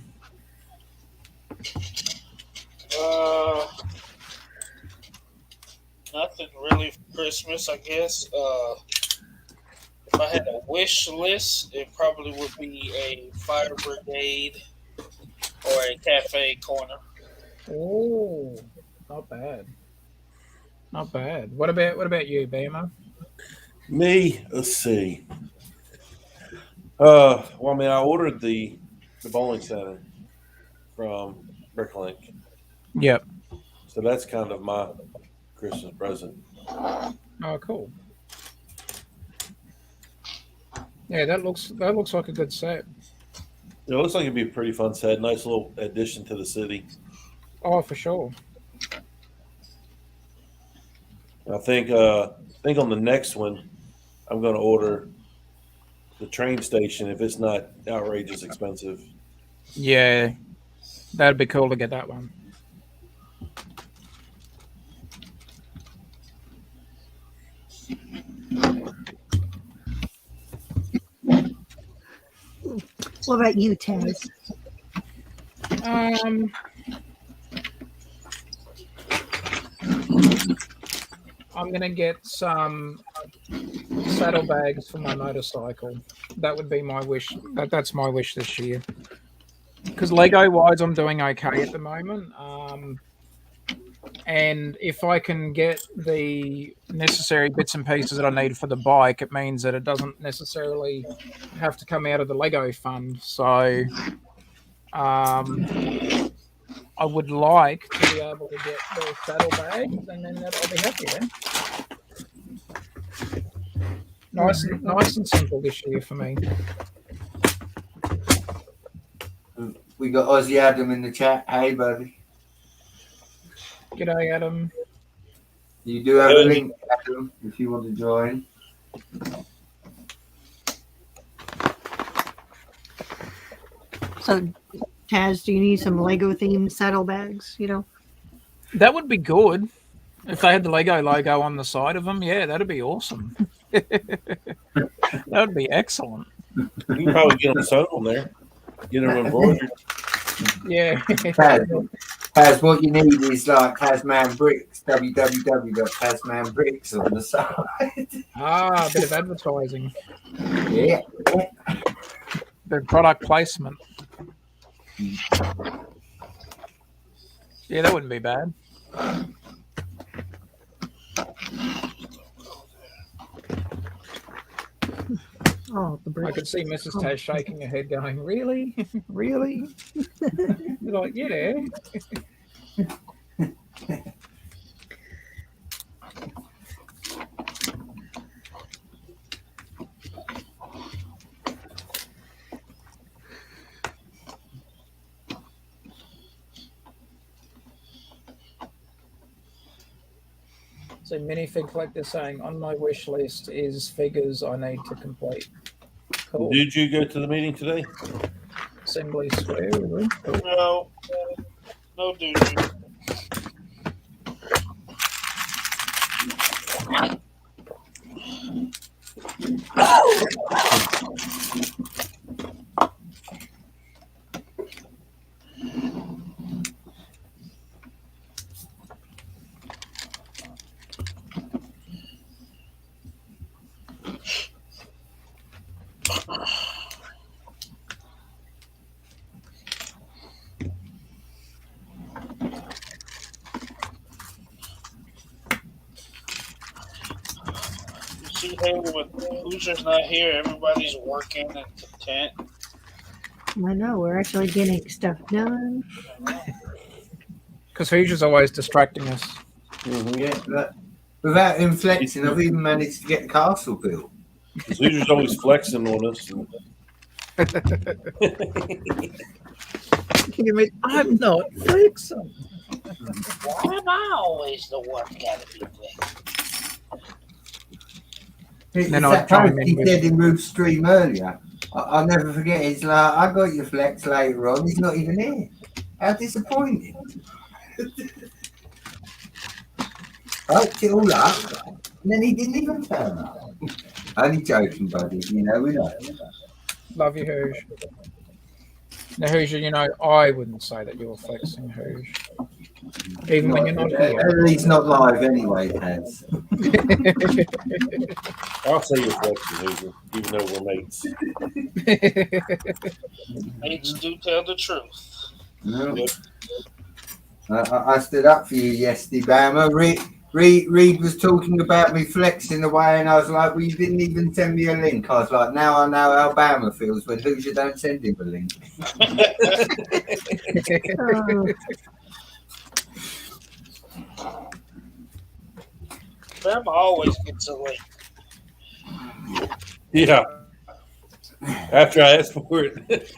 Nothing really for Christmas, I guess. If I had a wish list, it probably would be a fire brigade or a cafe corner. Oh, not bad. Not bad. What about you, Bama? Me, let's see. Well, I mean, I ordered the bowling center from Bricklink, Yep. so that's kind of my Christmas present. Oh, cool. Yeah, that looks like a good set. It looks like it'd be a pretty fun set. Nice little addition to the city. Oh, for sure. I think on the next one, I'm going to order the train station if it's not outrageous expensive. Yeah, that'd be cool to get that one. What about you, Taz? I'm gonna get some saddlebags for my motorcycle. That would be my wish. That's my wish this year. Because Lego wise, I'm doing okay at the moment. And if I can get the necessary bits and pieces that I need for the bike, it means that it doesn't necessarily have to come out of the Lego fund. So I would like to be able to get the saddlebags, and then I'll be happy then. Nice and simple this year for me. We got Aussie Adam in the chat. Hey, buddy. G'day, Adam. You do have a link, Adam, if you want to join. So, Taz, do you need some Lego themed saddlebags? You know, That would be good. If they had the Lego logo on the side of them, yeah, that'd be awesome. That would be excellent. You can probably get them sewn on there. Get them embroidered. Yeah. Taz, what you need is like Tasman Bricks, www.tasmanbricks on the side. Ah, a bit of advertising. Yeah. The product placement. Yeah, that wouldn't be bad. oh, the I brick. could see Mrs. Taz shaking her head going, really? Really? You're like, yeah. So Minifig Collector saying, on my wish list is figures I need to complete. Cool. Did you go to the meeting today? Assembly Square, really? Cool. No, dude. See, hey, with Hoosier's not here, everybody's working and content. I know we're actually getting stuff done. Because Hoosier's always distracting us. Yeah, without him flexing, I've even managed to get the castle built. Hoosier's always flexing on us. I'm not flexing. Why am I always the one gotta be fixed? It's Then I'll that chime post in he with- said in Ruth's stream earlier. I'll never forget. It's like, I got your flex later on. He's not even here. How disappointing. I hooked it all up, and then he didn't even turn up. Only joking, buddy. You know, we know. Love you, Hoosh. Now, Hoosier, you know, I wouldn't say that you're flexing, Hoosh. Even when you're not here. At least not live anyway, Taz. I'll say you're flexing, Hoosier, even though we're mates. Mates do tell the truth. No. Yep. I stood up for you yesterday, Bama. Reed was talking about me flexing away, and I was like, well, you didn't even send me a link. I was like, now I know how Bama feels when Hoosier don't send him a link. Bama always gets a link. Yeah. After I asked for it.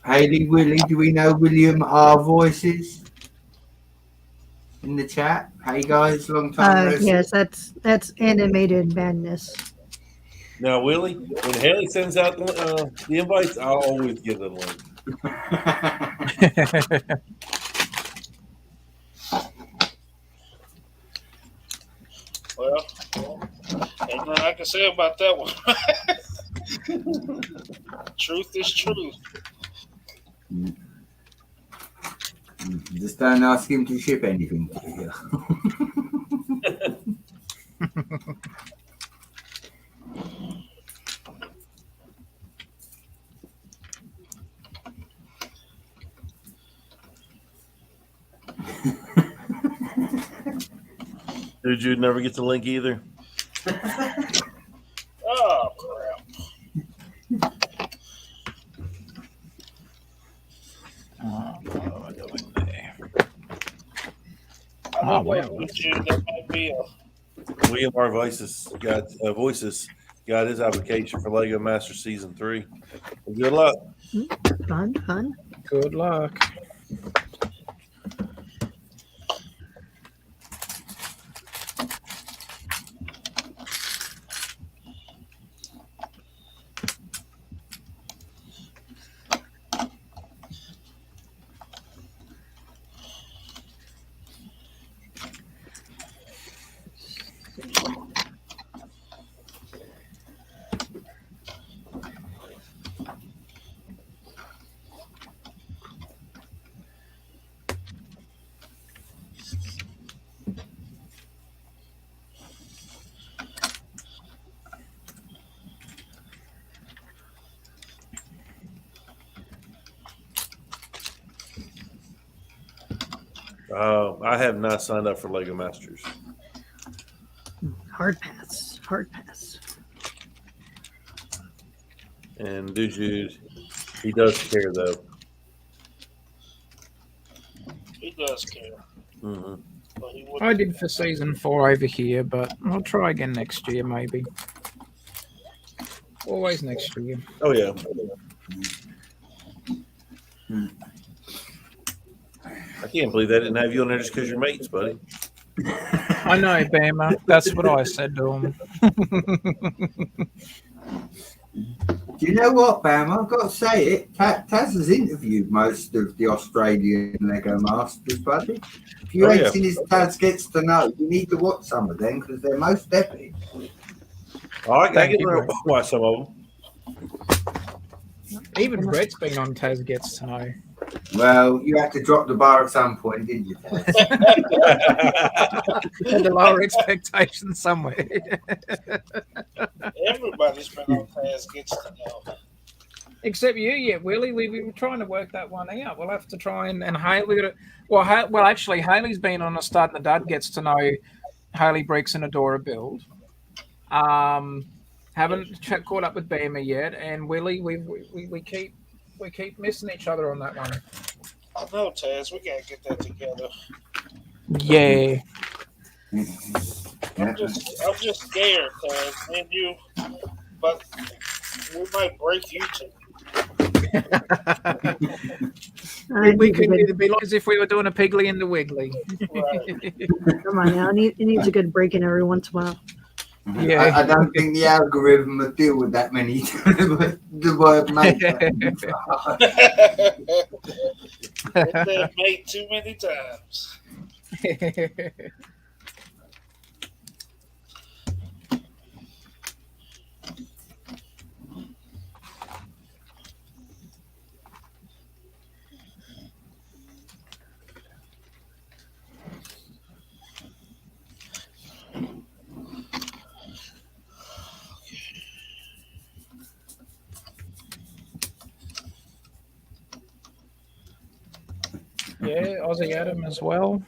Haley, Willie, do we know William R. Voices in the chat? Hey guys, long time no see. Yes, that's animated madness. Now, Willie, when Haley sends out the invites, I'll always get a link. Well, ain't nothing I can say about that one. Truth is truth. Just don't ask him to ship anything to you. Dude, you'd never get the link either. Oh crap! What am I doing there? I Oh, don't know, wow. Dude, that might be a. William R. Voices got his application for Lego Master Season 3. Well, good luck. Fun. Good luck. I have not signed up for Lego Masters. Hard pass. And Dude, he does care though. He does care. Mm-hmm. But he wouldn't. I did for season 4 over here, but I'll try again next year, maybe. Always next year. Oh yeah. I can't believe they didn't have you on there just because you're mates, buddy. I know, Bama. That's what I said to him. Do you know what, Bam? I've got to say it. Taz has interviewed most of the Australian Lego Masters, buddy. If you ain't seen his Taz Gets to Know, you need to watch some of them because they're most epic. All right, I get to watch some of them. Even Brett's been on Taz Gets to Know. Well, you had to drop the bar at some point, didn't you, Taz? Had to lower expectations somewhere. Everybody's been on Taz Gets to Know. Except you, yet, Willie. We were trying to work that one out. We'll have to try and Haley. Well, actually, Haley's been on a Start and the Dud Gets to Know Haley Bricks and Adora build. Haven't caught up with Bama yet, and Willie, we keep missing each other on that one. I know, Taz. We gotta get that together. Yeah. I'm just scared, Taz. And you, but we might break you two. We could either be like as if we were doing a Piggly and the Wiggly. Right. Come on now. It needs a good break in every once in a while. Yeah. I don't think the algorithm will deal with that many. The word mate. They've made too many times. Yeah, Aussie Adam as well.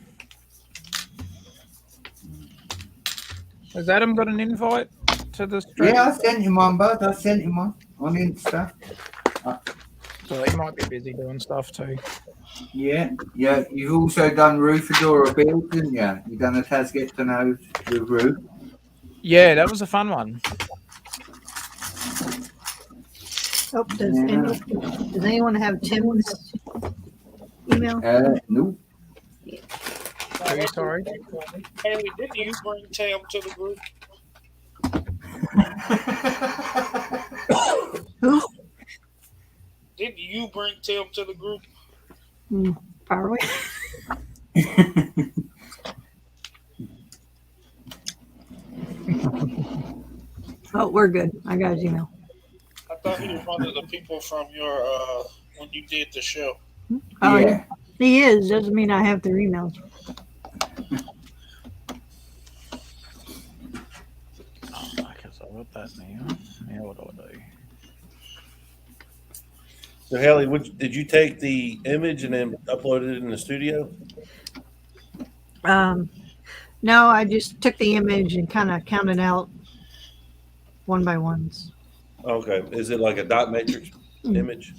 Has Adam got an invite to the stream? Yeah, I sent him one, bud. I sent him one on Insta. So he might be busy doing stuff too. Yeah. You've also done Ruth Adora build, didn't you? You've done a Taz Get to Know with Ruth. Yeah, that was a fun one. Oh, does anyone have Tim's email? Nope. Are you sorry? Haley, didn't you bring Tam to the group? Who? Didn't you bring Tim to the group? Far away. Oh, we're good. I got his email. I thought he was one of the people from your when you did the show. Oh, Yeah. he is. Doesn't mean I have their emails. I guess I got that now. Now what do I do? So Haley, did you take the image and then upload it in the studio? No, I just took the image and kind of counted out one by ones. Okay. Is it like a dot matrix image?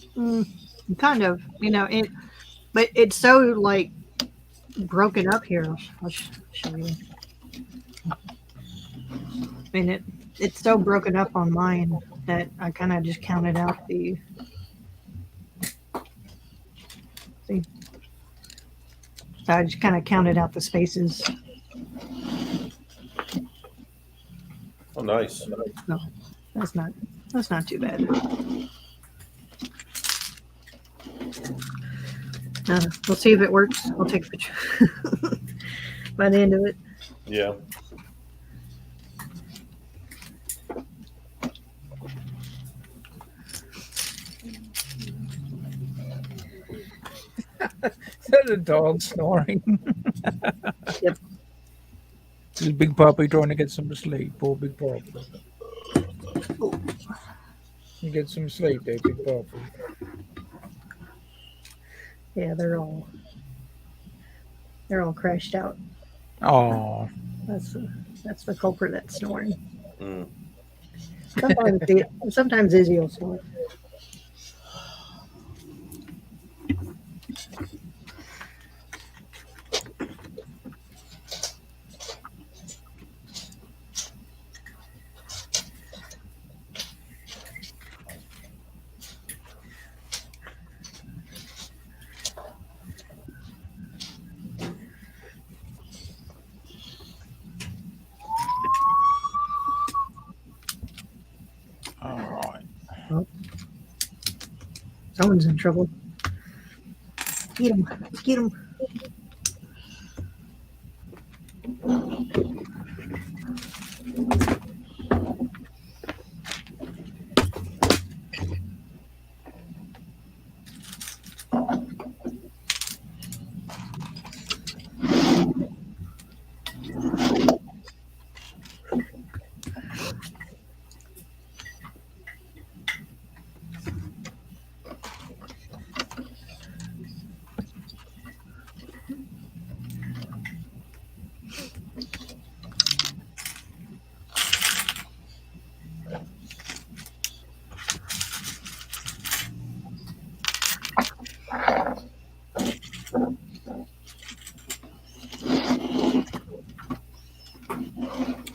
Kind of, it, but it's so like broken up here. I'll show you. I mean, it's so broken up on mine that I kind of just counted out the. See, so I just kind of counted out the spaces. Oh, nice. No, that's not too bad. We'll see if it works. I'll take a picture by the end of it. Yeah. Is that a dog snoring? Yep. This is Big Puppy trying to get some sleep. Poor Big Puppy. You get some sleep there, Big Puppy. Yeah, they're all crashed out. Oh, That's the culprit that's snoring. Mm. Sometimes Izzy will snore. all right. Someone's in trouble. Get him! Get him!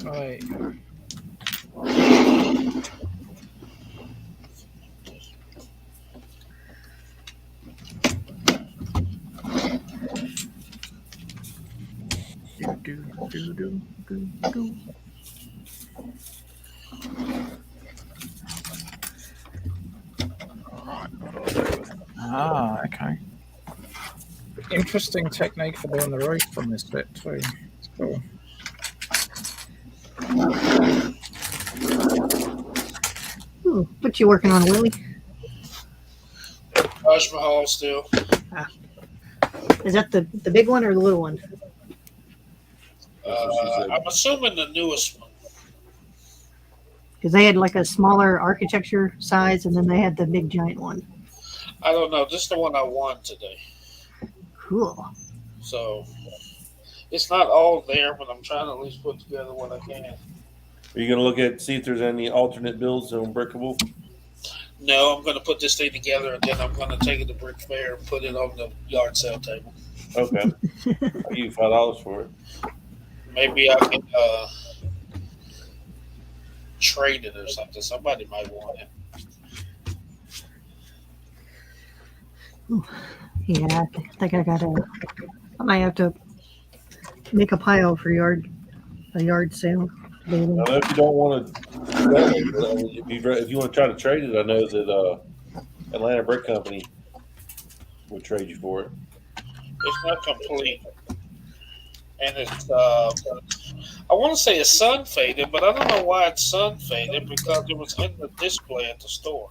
All right. Do. Ah, okay. Interesting technique for doing the roof from this bit too. It's cool. Ooh, what you working on, Willie? Taj Mahal still. Is that the big one or the little one? I'm assuming the newest one. Because they had like a smaller architecture size, and then they had the big giant one. I don't know. This is the one I won today. Cool. So it's not all there, but I'm trying to at least put together what I can. Are you going to look at see if there's any alternate builds on Brickable? No, I'm going to put this thing together, and then I'm going to take it to Brick Fair and put it on the yard sale table. Okay. I'll give you $5 for it. Maybe I can trade it or something. Somebody might want it. Yeah, I think I might have to make a pile for a yard sale. I know if you don't want to, if you want to try to trade it, I know that Atlanta Brick Company would trade you for it. It's not complete. And it's, I want to say it's sun faded, but I don't know why it's sun faded because it was in the display at the store.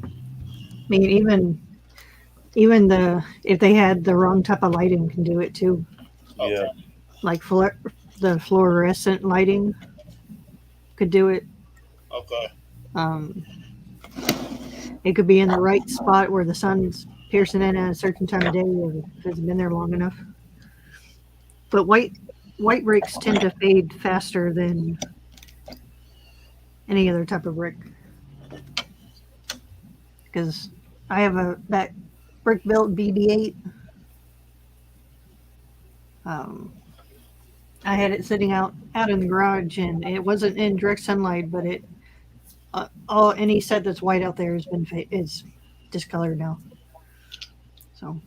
I mean, even if they had the wrong type of lighting can do it too. Okay. Yeah. Like the fluorescent lighting could do it. Okay. It could be in the right spot where the sun's piercing in at a certain time of day, or if it's been there long enough. But white white bricks tend to fade faster than any other type of brick. Because I have that brick built BD8. I had it sitting out in the garage, and it wasn't in direct sunlight, but it any set that's white out there is discolored now. So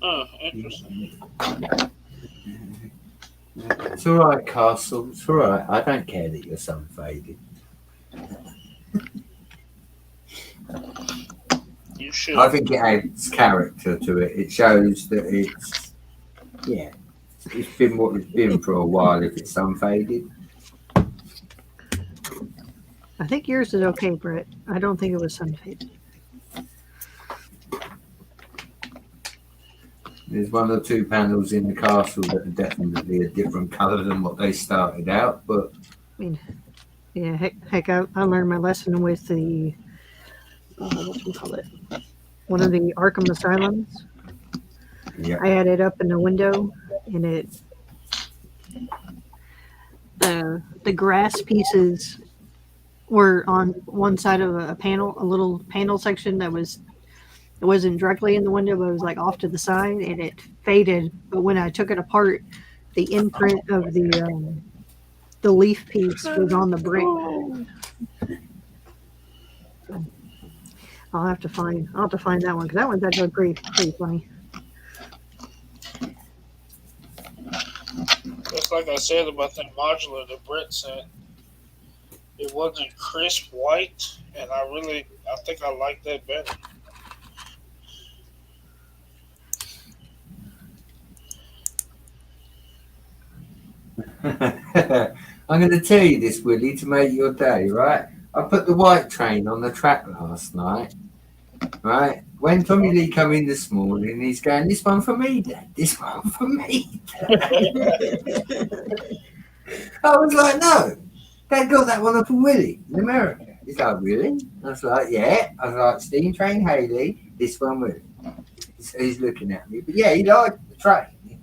Oh, interesting. It's all right, Castle. It's all right. I don't care that your sun faded. You should. I think it adds character to it. It shows that it's been what it's been for a while. If it's unfaded, I think yours is okay, Brett. I don't think it was sun faded. there's one or two panels in the castle that are definitely a different colour than what they started out. But I mean, yeah, heck, I learned my lesson with the what do you call it? One of the Arkham Asylums. yeah, I had it up in the window, and the grass pieces were on one side of a panel, a little panel section that it wasn't directly in the window, but it was like off to the side, and it faded. But when I took it apart, the imprint of the leaf piece was on the brick. So I'll have to find that one, because that one's actually pretty funny. Just like I said about that modular that Brett said, it wasn't crisp white, and I think I like that better. I'm going to tell you this, Willie, to make your day, right? I put the white train on the track last night, right? When Tommy Lee come in this morning, he's going, "This one for me, Dad. This one for me, Dad." I was like, "No, Dad got that one for Willie in America." He's like, "Really?" I was like, "Yeah." I was like, "Steam Train Haley, this one Willie." So he's looking at me, but yeah, he liked the train.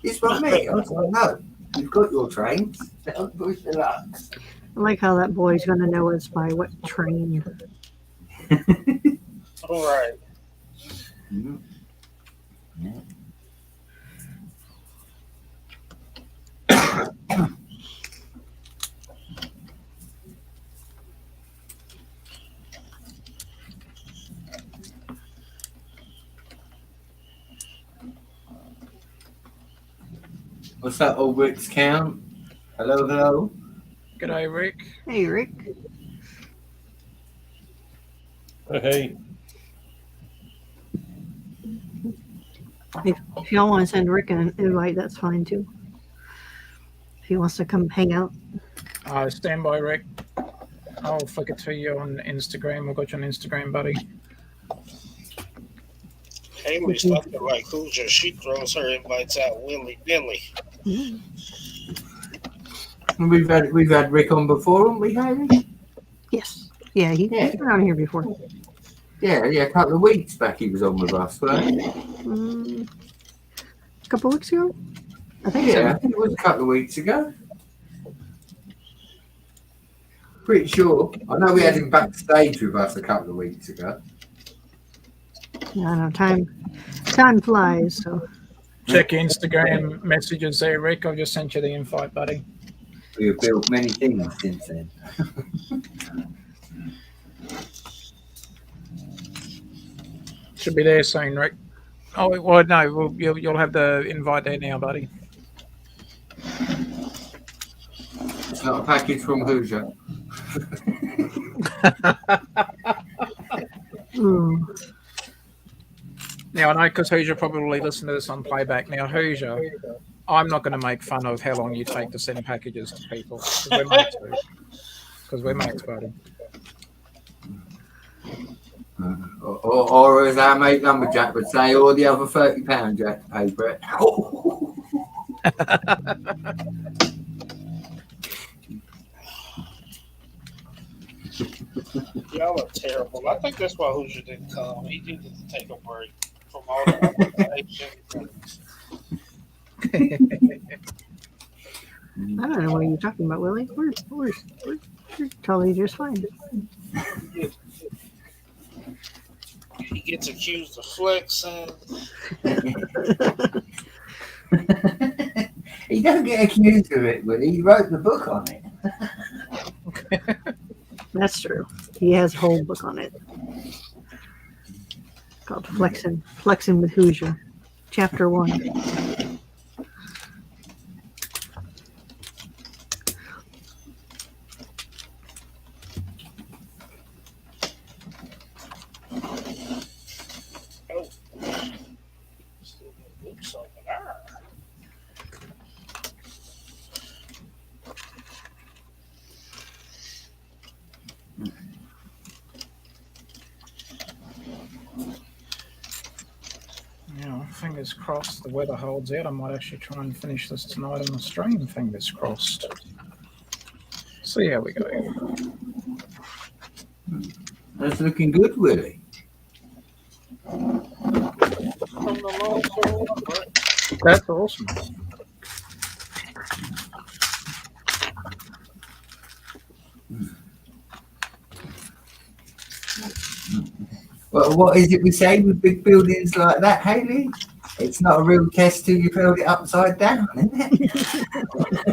This one me. I was like, "No, you've got your trains. Don't push the luck." I like how that boy's going to know it's by what train. All right. Mhm. Yeah. What's that, old Rick's count? Hello, hello. G'day, Rick. Hey, Rick. Hey, If y'all want to send Rick an invite, that's fine too. If he wants to come hang out. Stand by, Rick. I'll flick it to you on Instagram. I've got you on Instagram, buddy. Haley's nothing like Hoosier. She throws her invites out willy-nilly. We've had Rick on before, haven't we, Haley? Yes. Yeah, he's been on here before. Yeah, a couple of weeks back he was on with us, weren't he? A couple weeks ago? I think Yeah, I so. think it was a couple of weeks ago. Pretty sure. I know we had him backstage with us a couple of weeks ago. Yeah, I know, time flies, so. Check your Instagram messages there, Rick. I've just sent you the invite, buddy. We have built many things since then. Should be there soon, Rick. Oh, well, no, you'll have the invite there now, buddy. It's not a package from Hoosier. Now, I know because Hoosier probably listen to this on playback. Now, Hoosier, I'm not going to make fun of how long you take to send packages to people. Because we're mates, buddy. Or as our mate Lumberjack would say, or the other £30 you have to pay for it. Y'all are terrible. I think that's why Hoosier didn't come. He needed to take a break from all the organization. I don't know what you're talking about, Willie. We're totally just fine. He gets accused of flexing. He don't get accused of it, but he wrote the book on it. That's true. He has a whole book on it called Flexing with Hoosier, Chapter 1. Oops, over there. Yeah, fingers crossed the weather holds out. I might actually try and finish this tonight on the stream. Fingers crossed. See how we go. That's looking good, Willie. That's awesome. Well, what is it we say with big buildings like that, Haley? It's not a real test till you build it upside down, isn't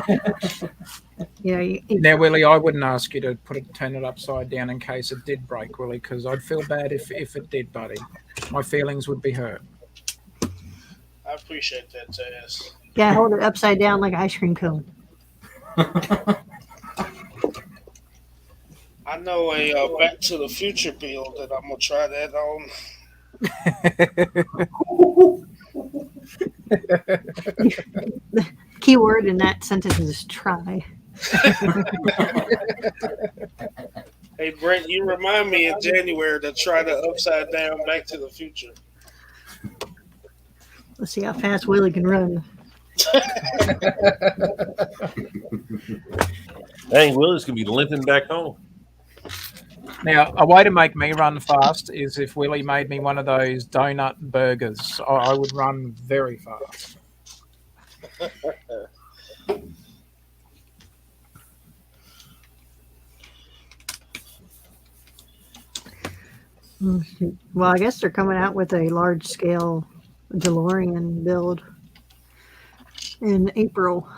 it? Yeah. Now, Willie, I wouldn't ask you to turn it upside down in case it did break, Willie, because I'd feel bad if it did, buddy. My feelings would be hurt. I appreciate that, Taz. Yeah, hold it upside down like an ice cream cone. I know a Back to the Future build that I'm gonna try that on. The key word in that sentence is try. Hey, Brent, you remind me in January to try the upside down Back to the Future. Let's see how fast Willie can run. Dang, Willie's gonna be limping back home. Now, a way to make me run fast is if Willie made me one of those donut burgers. I would run very fast. Well, I guess they're coming out with a large scale DeLorean build in April.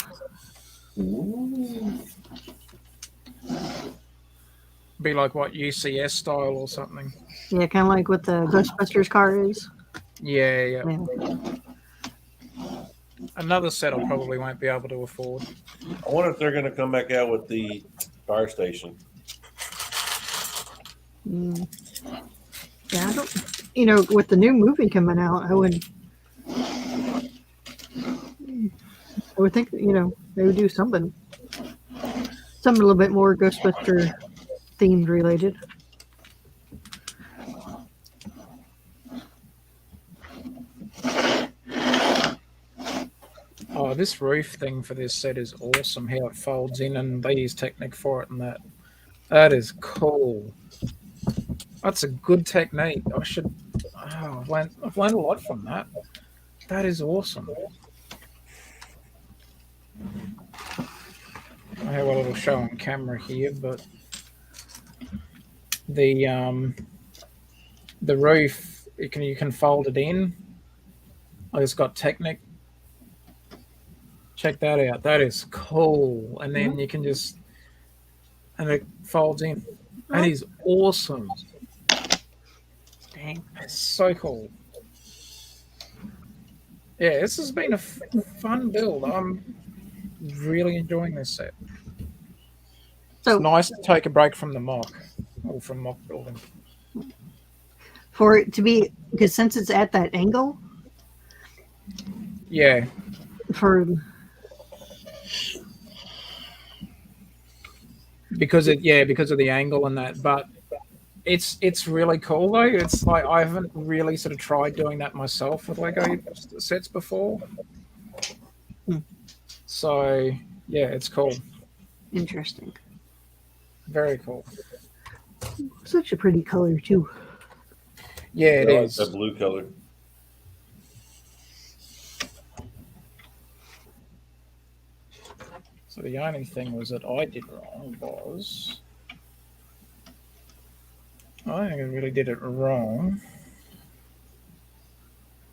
Be like what, UCS style or something. Yeah, kind of like what the Ghostbusters car is. Yeah. Yeah. Another set I probably won't be able to afford. I wonder if they're gonna come back out with the fire station. Mm. Yeah, I don't. With the new movie coming out, I would think they would do something a little bit more Ghostbuster themed related. Oh, this roof thing for this set is awesome. How it folds in, and they use Technic for it, and that is cool. That's a good technique. I've learned a lot from that. That is awesome. I have a little show on camera here, but the roof you can fold it in. It's got Technic. Check that out. That is cool. And then you can and it folds in. That is awesome. Dang. It's so cool. Yeah, this has been a fun build. I'm really enjoying this set. So It's nice to take a break from the mock, or from mock building. for it to be, because since it's at that angle, Yeah, because of the angle and that. But it's really cool though. It's like I haven't really sort of tried doing that myself with Lego sets before. So yeah, it's cool. interesting. Very cool. Such a pretty color too. Yeah, it I like is. that blue color. So the only thing was that I did wrong was I don't think I really did it wrong.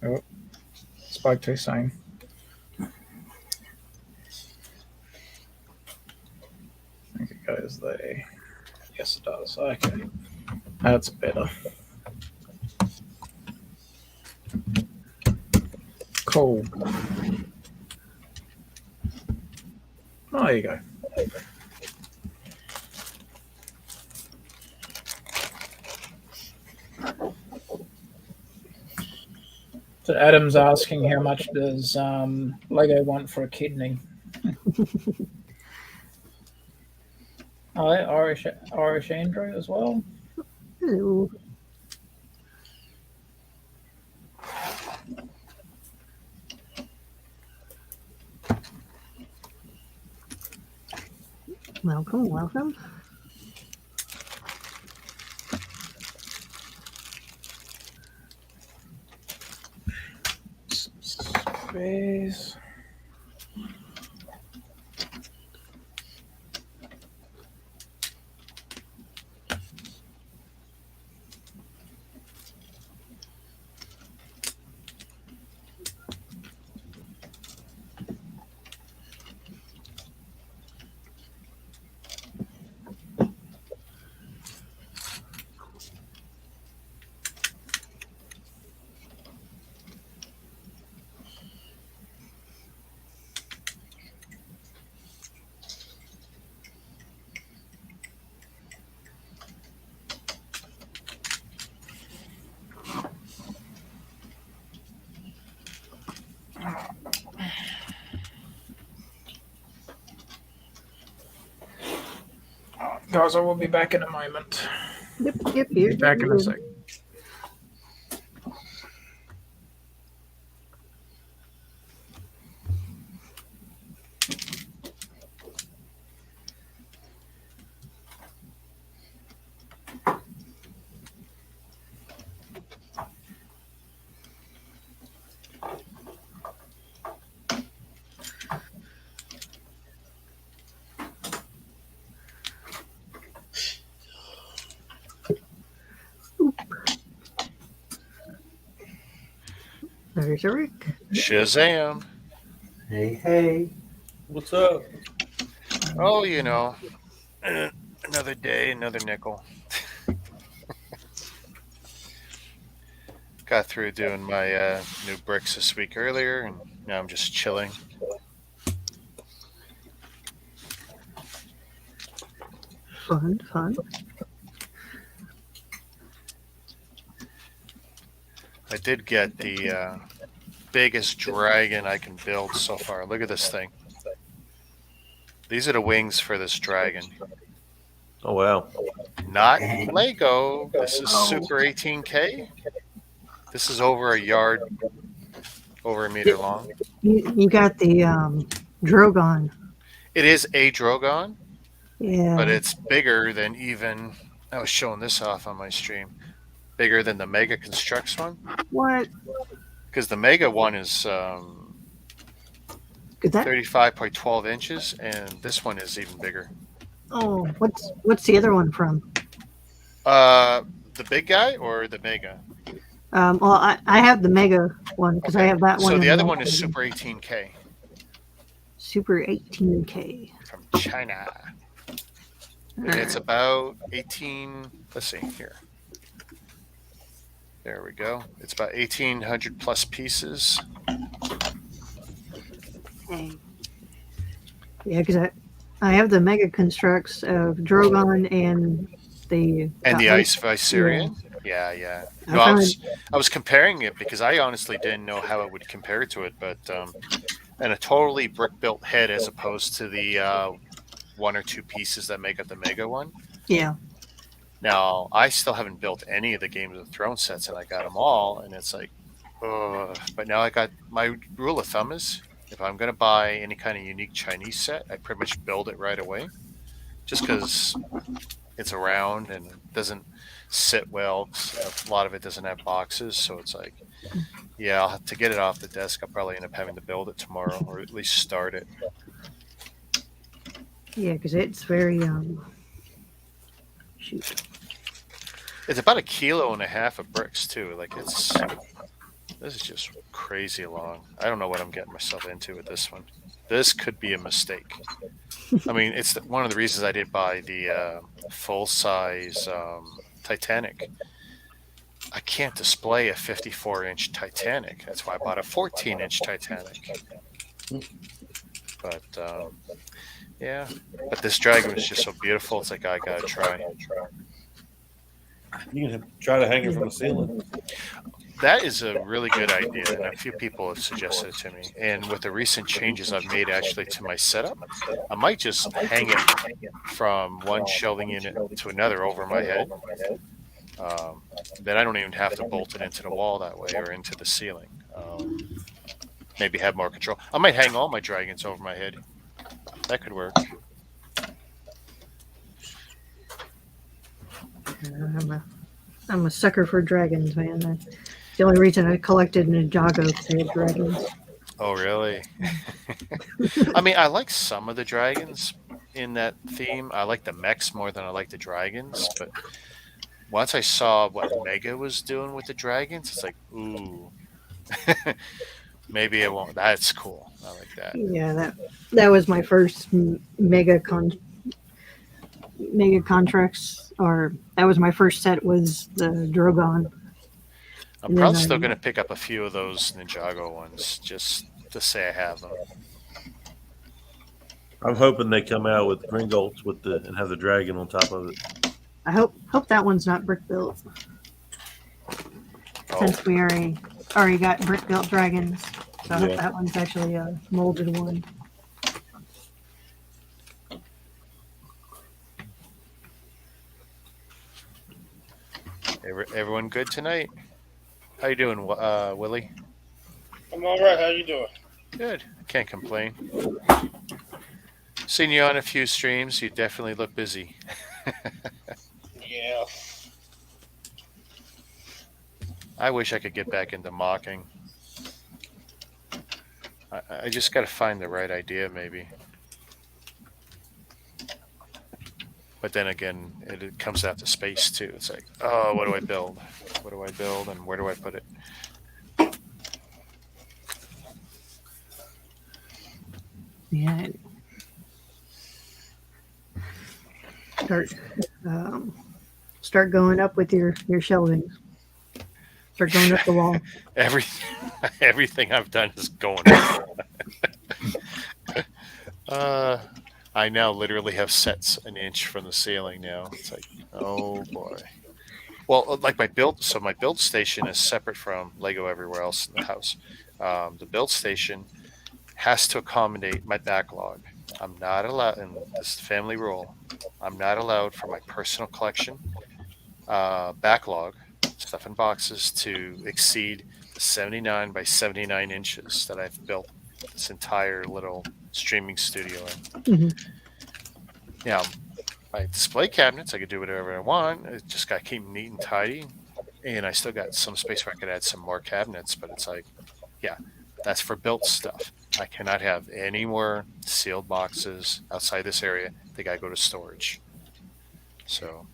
Oh, spoke too soon. I think it goes there. Yes, it does. Okay, that's better. Cool. Oh, there you go. So Adam's asking how much does Lego want for a kidney? Hi, Irish Andrew as well. Hello. Welcome, welcome. Space. Guys, I will be back in a moment. Yep, here. Back in a sec. There's Eric. Shazam. Hey, hey. What's up? Oh, you know, another day, another nickel. Got through doing my new bricks this week earlier, and now I'm just chilling. Fun. I did get the biggest dragon I can build so far. Look at this thing. These are the wings for this dragon. Oh wow. Not Lego. This is Super 18K. This is over a yard, over a meter long. You got the Drogon. It is a Drogon, Yeah. but it's bigger than even. I was showing this off on my stream. Bigger than the Mega Constructs one. What? Because the Mega one is Could that? 35 by 12 inches, and this one is even bigger. Oh, what's the other one from? The big guy or the Mega? Well, I have the Mega one because I have that one. So the in other the- one is Super 18K Super 18K. from China. And it's about 18. Let's see here. There we go. It's about 1,800 plus pieces. Yeah, because I have the Mega Constructs of Drogon and the Ice Viserion. Yeah. I No, found- I was comparing it because I honestly didn't know how it would compare to it, but and a totally brick built head as opposed to the one or two pieces that make up the Mega one. Yeah. Now I still haven't built any of the Game of Thrones sets, and I got them all, and it's like, but now I got my rule of thumb is if I'm going to buy any kind of unique Chinese set, I pretty much build it right away, just because it's around and doesn't sit well. A lot of it doesn't have boxes, so it's like, yeah, I'll have to get it off the desk. I'll probably end up having to build it tomorrow, or at least start it. Yeah, because it's very shoot. It's about 1.5 kilos of bricks too. Like this is just crazy long. I don't know what I'm getting myself into with this one. This could be a mistake. I mean, it's one of the reasons I did buy the full size Titanic. I can't display a 54-inch Titanic. That's why I bought a 14-inch Titanic. But yeah, but this dragon was just so beautiful. It's like I gotta try. You can try to hang it from the ceiling. That is a really good idea, and a few people have suggested it to me. And with the recent changes I've made actually to my setup, I might just hang it from one shelving unit to another over my head. Then I don't even have to bolt it into the wall that way or into the ceiling. Maybe have more control. I might hang all my dragons over my head. That could work. I'm a sucker for dragons, man. That's the only reason I collected Ninjago because they had dragons. Oh, really? I mean, I like some of the dragons in that theme. I like the mechs more than I like the dragons. But once I saw what Mega was doing with the dragons, it's like, ooh. Maybe it won't. That's cool. I like that. Yeah, that was my first mega contracts, or that was my first set was the Drogon. I'm probably still going to pick up a few of those Ninjago ones just to say I have them. I'm hoping they come out with Gringotts and have the dragon on top of it. I hope that one's not brick built. Since we already got brick built dragons. So I hope that one's actually a molded one. Everyone good tonight? How you doing, Willie? I'm all right. How you doing? Good. Can't complain. Seen you on a few streams. You definitely look busy. Yeah. I wish I could get back into mocking. I just got to find the right idea, maybe. But then again, it comes out to space too. It's like, oh, what do I build? What do I build, and where do I put it? Yeah. Start going up with your shelving. Start going up the wall. Everything I've done is going up. I now literally have sets an inch from the ceiling now. It's like, oh boy. Well, like my build station is separate from Lego everywhere else in the house. The build station has to accommodate my backlog. I'm not allowed, and this is the family rule, I'm not allowed for my personal collection backlog, stuff in boxes, to exceed the 79 by 79 inches that I've built this entire little streaming studio in. Mm-hmm. Now, my display cabinets, I could do whatever I want. I just got to keep them neat and tidy. And I still got some space where I could add some more cabinets, but it's like, yeah, that's for built stuff. I cannot have any more sealed boxes outside this area. They got to go to storage. So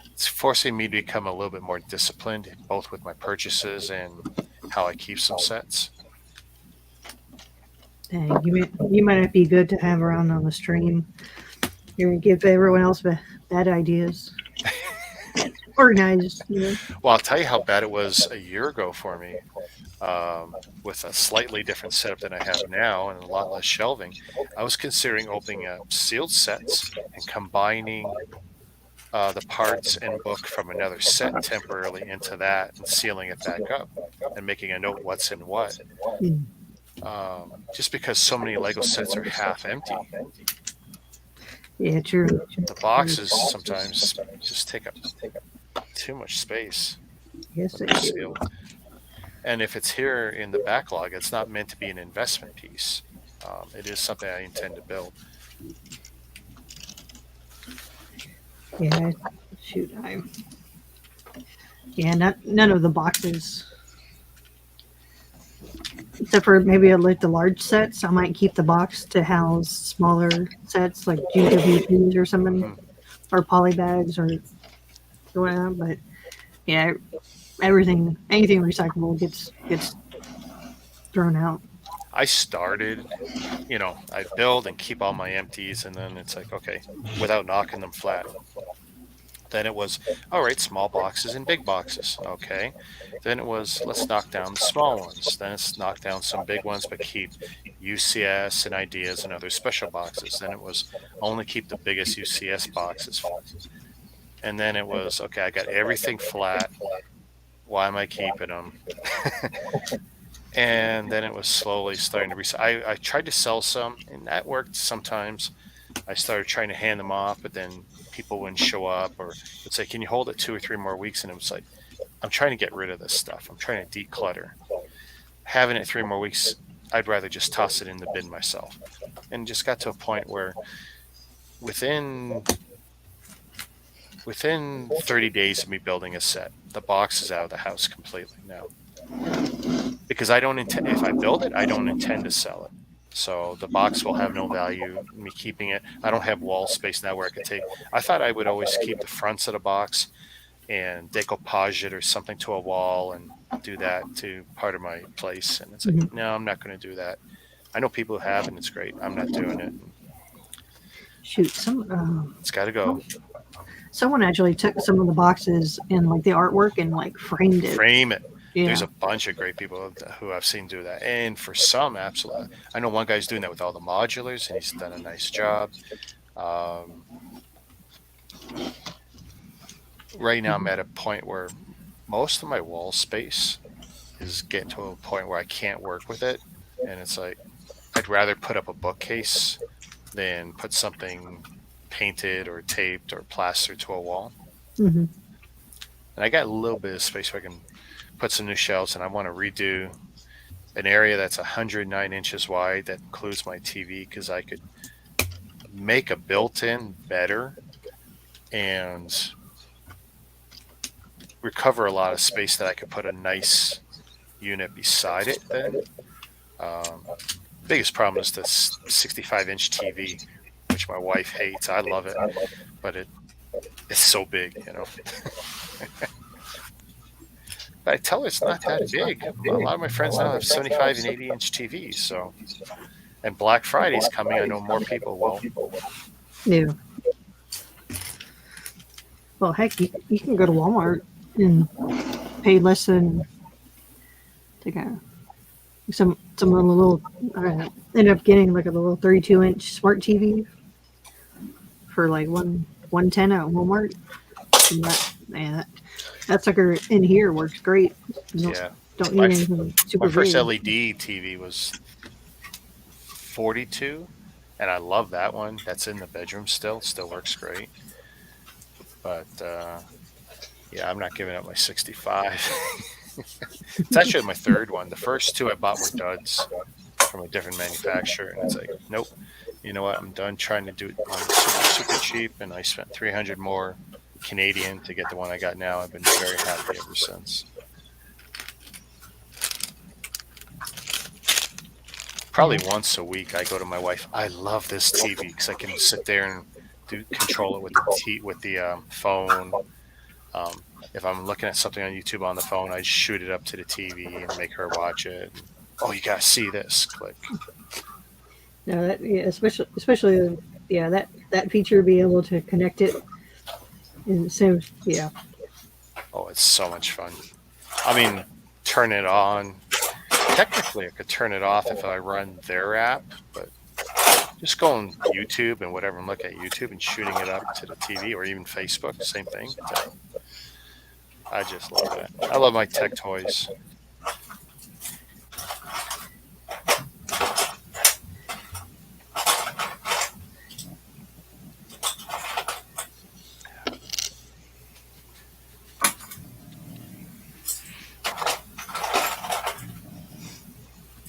it's forcing me to become a little bit more disciplined, both with my purchases and how I keep some sets. Dang, you might not be good to have around on the stream. You're going to give everyone else bad ideas. Organized, you know. Well, I'll tell you how bad it was a year ago for me, with a slightly different setup than I have now and a lot less shelving. I was considering opening up sealed sets and combining the parts and book from another set temporarily into that and sealing it back up and making a note what's in what. Just because so many Lego sets are half empty. Yeah, true. The boxes sometimes just take up too much space. Yes, they do. And if it's here in the backlog, it's not meant to be an investment piece. It is something I intend to build. Yeah, shoot, none of the boxes except for maybe like the large sets. I might keep the box to house smaller sets like GWPs or something, or polybags or whatever. But yeah, anything recyclable gets thrown out. I started, I build and keep all my empties, and then it's like, okay, without knocking them flat. Then it was, all right, small boxes and big boxes. Okay. Then it was, let's knock down the small ones. Then it's knock down some big ones, but keep UCS and ideas and other special boxes. Then it was only keep the biggest UCS boxes. And then it was, okay, I got everything flat. Why am I keeping them? And then it was slowly starting to recycle. I tried to sell some, and that worked sometimes. I started trying to hand them off, but then people wouldn't show up, or would say, can you hold it 2 or 3 more weeks? And it was like, I'm trying to get rid of this stuff. I'm trying to declutter. Having it 3 more weeks, I'd rather just toss it in the bin myself. And just got to a point where within 30 days of me building a set, the box is out of the house completely now. Because I don't intend, if I build it, I don't intend to sell it. So the box will have no value, me keeping it. I don't have wall space now where I could take. I thought I would always keep the fronts of the box and decoupage it or something to a wall and do that to part of my place. And it's like, no, I'm not going to do that. I know people who have, and it's great. I'm not doing it. Shoot, it's got to go. Someone actually took some of the boxes and like the artwork and like framed it. Frame it. Yeah. There's a bunch of great people who I've seen do that. And for some, absolutely. I know one guy's doing that with all the modulars, and he's done a nice job. Right now, I'm at a point where most of my wall space is getting to a point where I can't work with it. And it's like, I'd rather put up a bookcase than put something painted or taped or plastered to a wall. Mm-hmm. And I got a little bit of space where I can put some new shelves, and I want to redo an area that's 109 inches wide that includes my TV, because I could make a built-in better and recover a lot of space that I could put a nice unit beside it then. Biggest problem is this 65-inch TV, which my wife hates. I love it, but it's so big, But I tell her it's not that big. A lot of my friends now have 75 and 80-inch TVs. So, and Black Friday's coming. I know more people will. Yeah. Well, heck, you can go to Walmart and pay less than some of the little. End up getting like a little 32-inch smart TV for like $110 at Walmart. And that sucker in here works great. Don't need anything super My first big. LED TV was 42, and I love that one. That's in the bedroom still works great. But I'm not giving up my 65. It's actually my third one. The first two I bought were duds from a different manufacturer, and it's like, nope. You know what? I'm done trying to do it on super cheap, and I spent $300 more Canadian to get the one I got now. I've been very happy ever since. Probably once a week I go to my wife. I love this TV because I can sit there and control it with the phone. If I'm looking at something on YouTube on the phone, I shoot it up to the TV and make her watch it. Oh, you gotta see this! Click. No, especially that feature, be able to connect it. And so, yeah. Oh, it's so much fun. I mean, turn it on. Technically, I could turn it off if I run their app, but just go on YouTube and whatever and look at YouTube and shooting it up to the TV or even Facebook, same thing. I just love it. I love my tech toys.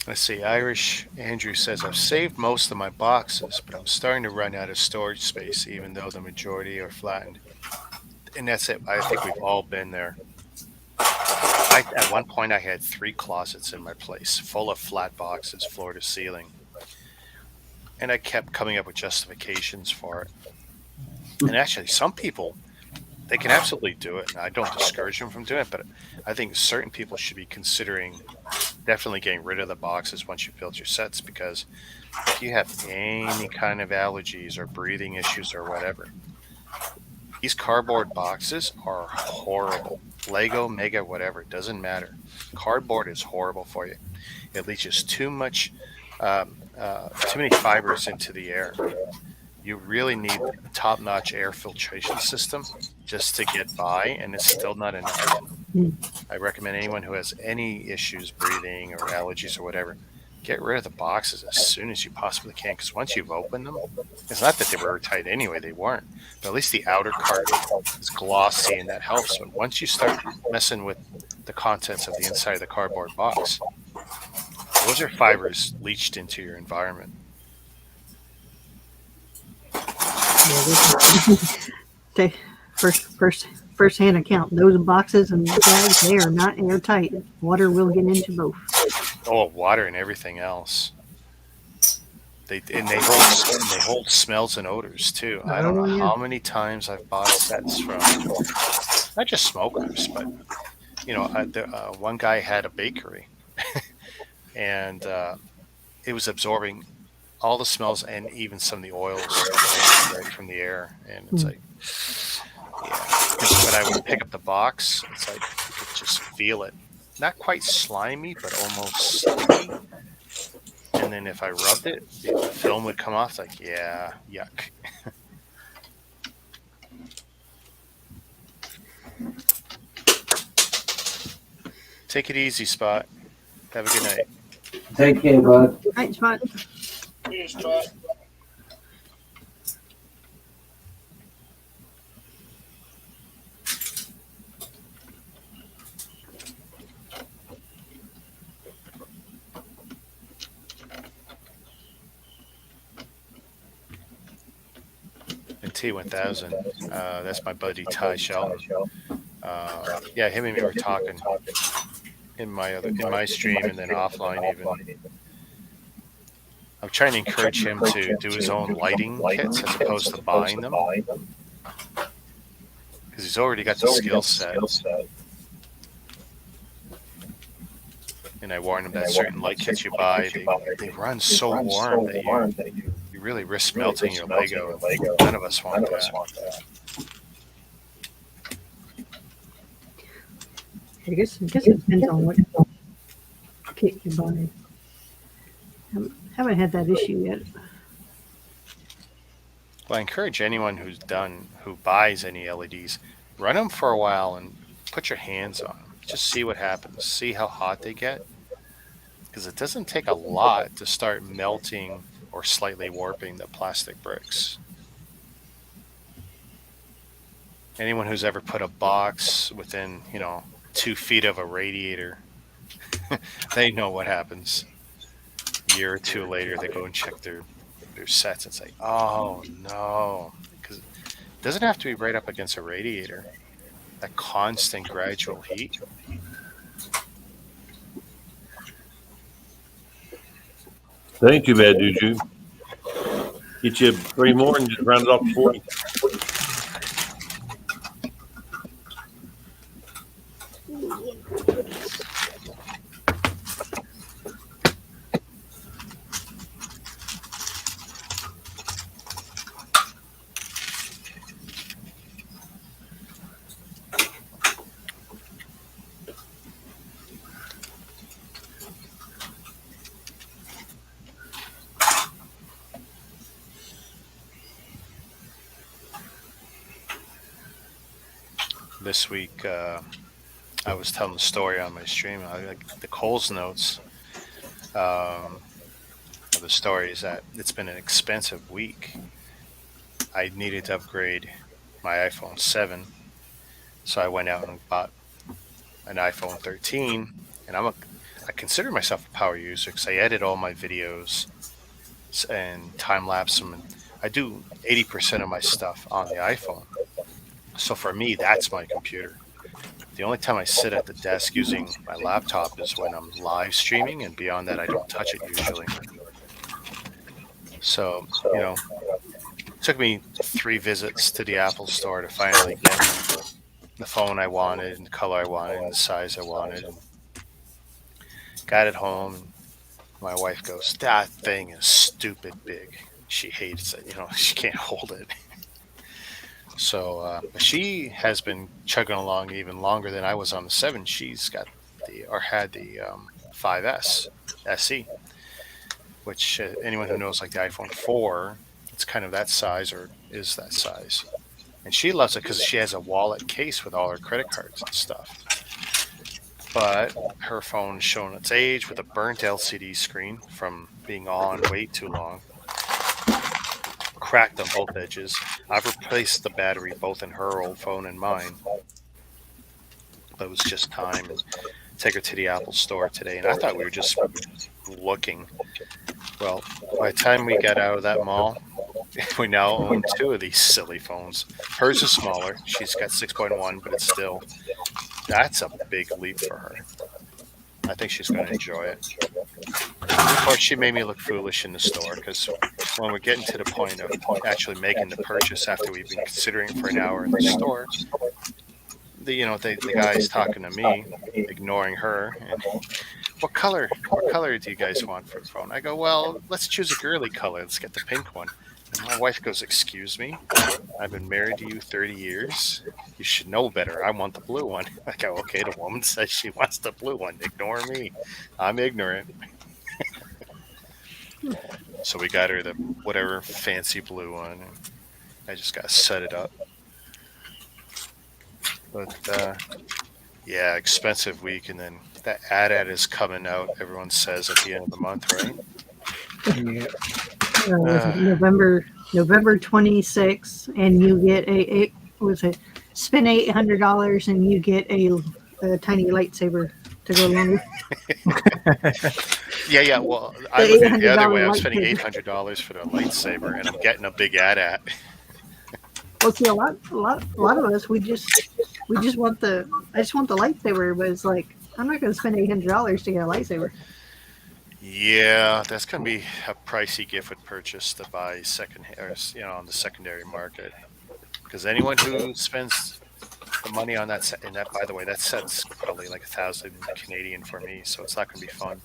Let's see, Irish Andrew says, I've saved most of my boxes, but I'm starting to run out of storage space, even though the majority are flattened. And that's it. I think we've all been there. I at one point I had 3 closets in my place full of flat boxes, floor to ceiling, and I kept coming up with justifications for it. And actually, some people, they can absolutely do it, and I don't discourage them from doing it, but I think certain people should be considering definitely getting rid of the boxes once you've built your sets, because if you have any kind of allergies or breathing issues or whatever, these cardboard boxes are horrible. Lego, Mega, whatever, it doesn't matter. Cardboard is horrible for you. It leaches too many fibers into the air. You really need a top-notch air filtration system just to get by, and it's still not enough. I recommend anyone who has any issues breathing or allergies or whatever, get rid of the boxes as soon as you possibly can, because once you've opened them, it's not that they were tight anyway, they weren't, but at least the outer carton is glossy and that helps. But once you start messing with the contents of the inside of the cardboard box, those are fibers leached into your environment. Okay, first-hand account. Those boxes and bags, they are not airtight. Water will get into both. Oh, water and everything else. They hold smells and odors too. I don't know how many times I've bought sets from not just smokers, but one guy had a bakery, and it was absorbing all the smells and even some of the oils right from the air. And it's like, yeah. When I would pick up the box, it's like you could just feel it. Not quite slimy, but almost sticky. And then if I rubbed it, the film would come off. Like, yeah, yuck. Take it easy, Spot. Have a good night. Take care, bud. Right, Spot. Cheers, Spot. And T1000, that's my buddy Ty Shell. Yeah, him and me were talking in my stream and then offline even. I'm trying to encourage him to do his own lighting kits as opposed to buying them, because he's already got the skill set. And I warned him that certain light kits you buy, they run so warm that you really risk melting your Lego. None of us want that. I guess it depends on what kit you buy. Haven't had that issue yet. Well, I encourage anyone who buys any LEDs, run them for a while and put your hands on them. Just see what happens. See how hot they get. Because it doesn't take a lot to start melting or slightly warping the plastic bricks. Anyone who's ever put a box within, 2 feet of a radiator, they know what happens. A year or two later, they go and check their sets and say, oh no. Because it doesn't have to be right up against a radiator. That constant gradual heat. That ain't too bad, Juju. Get you 3 more and just round it off to 40. This week, I was telling the story on my stream. The Coles notes of the story is that it's been an expensive week. I needed to upgrade my iPhone 7, so I went out and bought an iPhone 13. And I consider myself a power user because I edit all my videos and time lapse them. And I do 80% of my stuff on the iPhone. So for me, that's my computer. The only time I sit at the desk using my laptop is when I'm live streaming, and beyond that, I don't touch it usually. So, you know, it took me 3 visits to the Apple Store to finally get the phone I wanted, and the color I wanted, and the size I wanted. And got it home. And my wife goes, "That thing is stupid big." She hates it. You know, she can't hold it. So she has been chugging along even longer than I was on the 7. She's got had the 5S SE, which anyone who knows like the iPhone 4, it's kind of that size or is that size. And she loves it because she has a wallet case with all her credit cards and stuff. But her phone's showing its age with a burnt LCD screen from being on way too long. Cracked on both edges. I've replaced the battery both in her old phone and mine. But it was just time. And take her to the Apple Store today, and I thought we were just looking. Well, by the time we got out of that mall, we now own 2 of these silly phones. Hers is smaller. She's got 6.1, but it's still, that's a big leap for her. I think she's going to enjoy it. Of course, she made me look foolish in the store because when we're getting to the point of actually making the purchase after we've been considering it for an hour in the store, the guy's talking to me, ignoring her. And what color do you guys want for the phone? I go, well, let's choose a girly color. Let's get the pink one. And my wife goes, excuse me? I've been married to you 30 years. You should know better. I want the blue one. I go, okay, the woman says she wants the blue one. Ignore me. I'm ignorant. So we got her the whatever fancy blue one. And I just got to set it up. But, yeah, expensive week. And then that ad is coming out, everyone says, at the end of the month, right? Yeah. November 26th, and you get spend $800 and you get a tiny lightsaber to go along with. Yeah. Well, I look at it the other way. I'm spending $800 for the lightsaber, and I'm getting a big ad. Well, see, a lot of us, we just want the lightsaber, but it's like, I'm not going to spend $800 to get a lightsaber. Yeah, that's going to be a pricey gift with purchase to buy on the secondary market. Because anyone who spends the money on that set, and that, by the way, that set's probably like 1,000 Canadian for me, so it's not going to be fun.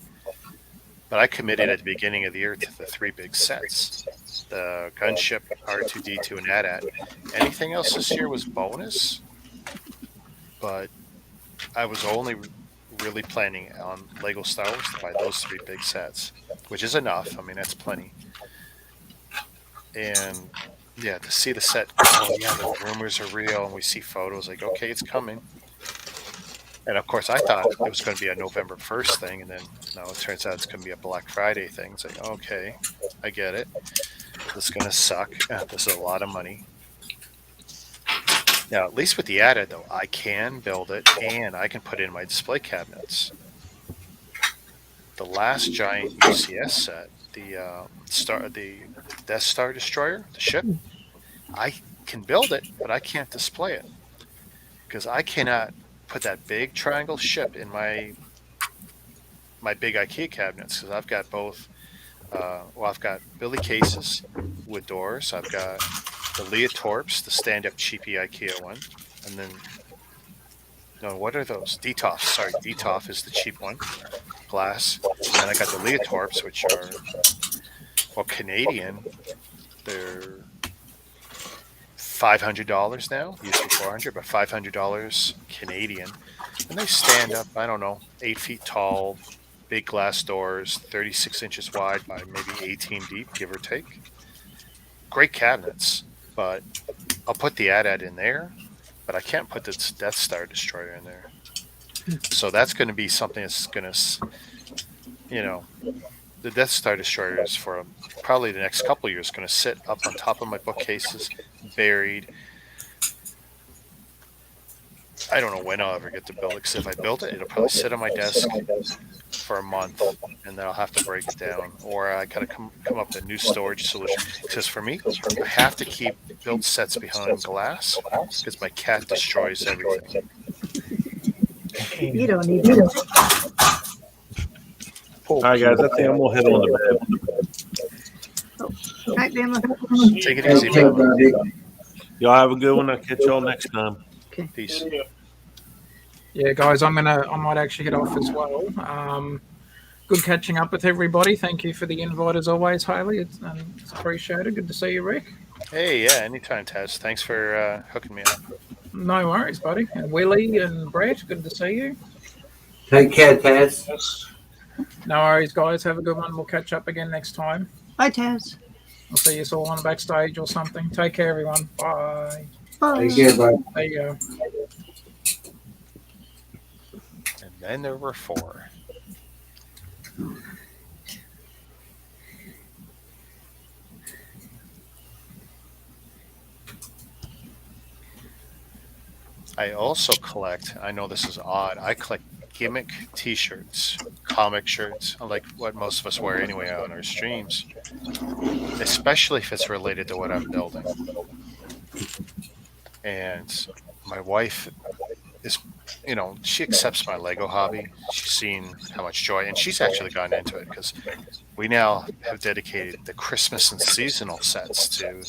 But I committed at the beginning of the year to the 3 big sets: the Gunship, R2D2, and AT-AT. Anything else this year was bonus, but I was only really planning on Lego Star Wars to buy those 3 big sets, which is enough. I mean, that's plenty. And yeah, to see the set, oh yeah, the rumors are real, and we see photos, like, okay, it's coming. And of course, I thought it was going to be a November 1st thing, and then no, it turns out it's going to be a Black Friday thing. It's like, okay, I get it. This is going to suck. This is a lot of money. Now, at least with the AT-AT, though, I can build it, and I can put it in my display cabinets. The last giant UCS set, the Death Star Destroyer, the ship, I can build it, but I can't display it because I cannot put that big triangle ship in my big IKEA cabinets, because I've got both. I've got Billy cases with doors. I've got the Leah Torps, the stand-up cheapy IKEA one, and then what are those? Detolf. Sorry, Detolf is the cheap one, glass. And then I got the Leah Torps, which are Canadian. They're $500 now. Used to be $400, but $500 Canadian, and they stand up. I don't know, 8 feet tall, big glass doors, 36 inches wide by maybe 18 deep, give or take. Great cabinets, but I'll put the AT-AT in there, but I can't put the Death Star Destroyer in there. So that's going to be something that's going to, the Death Star Destroyer is for probably the next couple of years going to sit up on top of my bookcases, buried. I don't know when I'll ever get to build it, because if I build it, it'll probably sit on my desk for a month, and then I'll have to break it down, or I gotta come up with a new storage solution. Because for me, I have to keep build sets behind glass, because my cat destroys everything. You don't need to. All right, guys. I think I'm gonna head on to bed. Night, Bama. Take it easy. Big. Y'all have a good one. I'll catch y'all next time. Peace. Yeah, guys, I might actually head off as well. Good catching up with everybody. Thank you for the invite as always, Haley. It's appreciated. Good to see you, Rick. Hey, yeah, anytime, Taz. Thanks for hooking me up. No worries, buddy. And Willie and Brett, good to see you. Take care, Taz. No worries, guys. Have a good one. We'll catch up again next time. Bye, Taz. I'll see you all on backstage or something. Take care, everyone. Bye. Bye. Take care, bye. There you go. And then there were 4. I also collect, I know this is odd, I collect gimmick t-shirts, comic shirts, like what most of us wear anyway on our streams, especially if it's related to what I'm building. And my wife is, you know, she accepts my Lego hobby. She's seen how much joy, and she's actually gotten into it because we now have dedicated the Christmas and seasonal sets to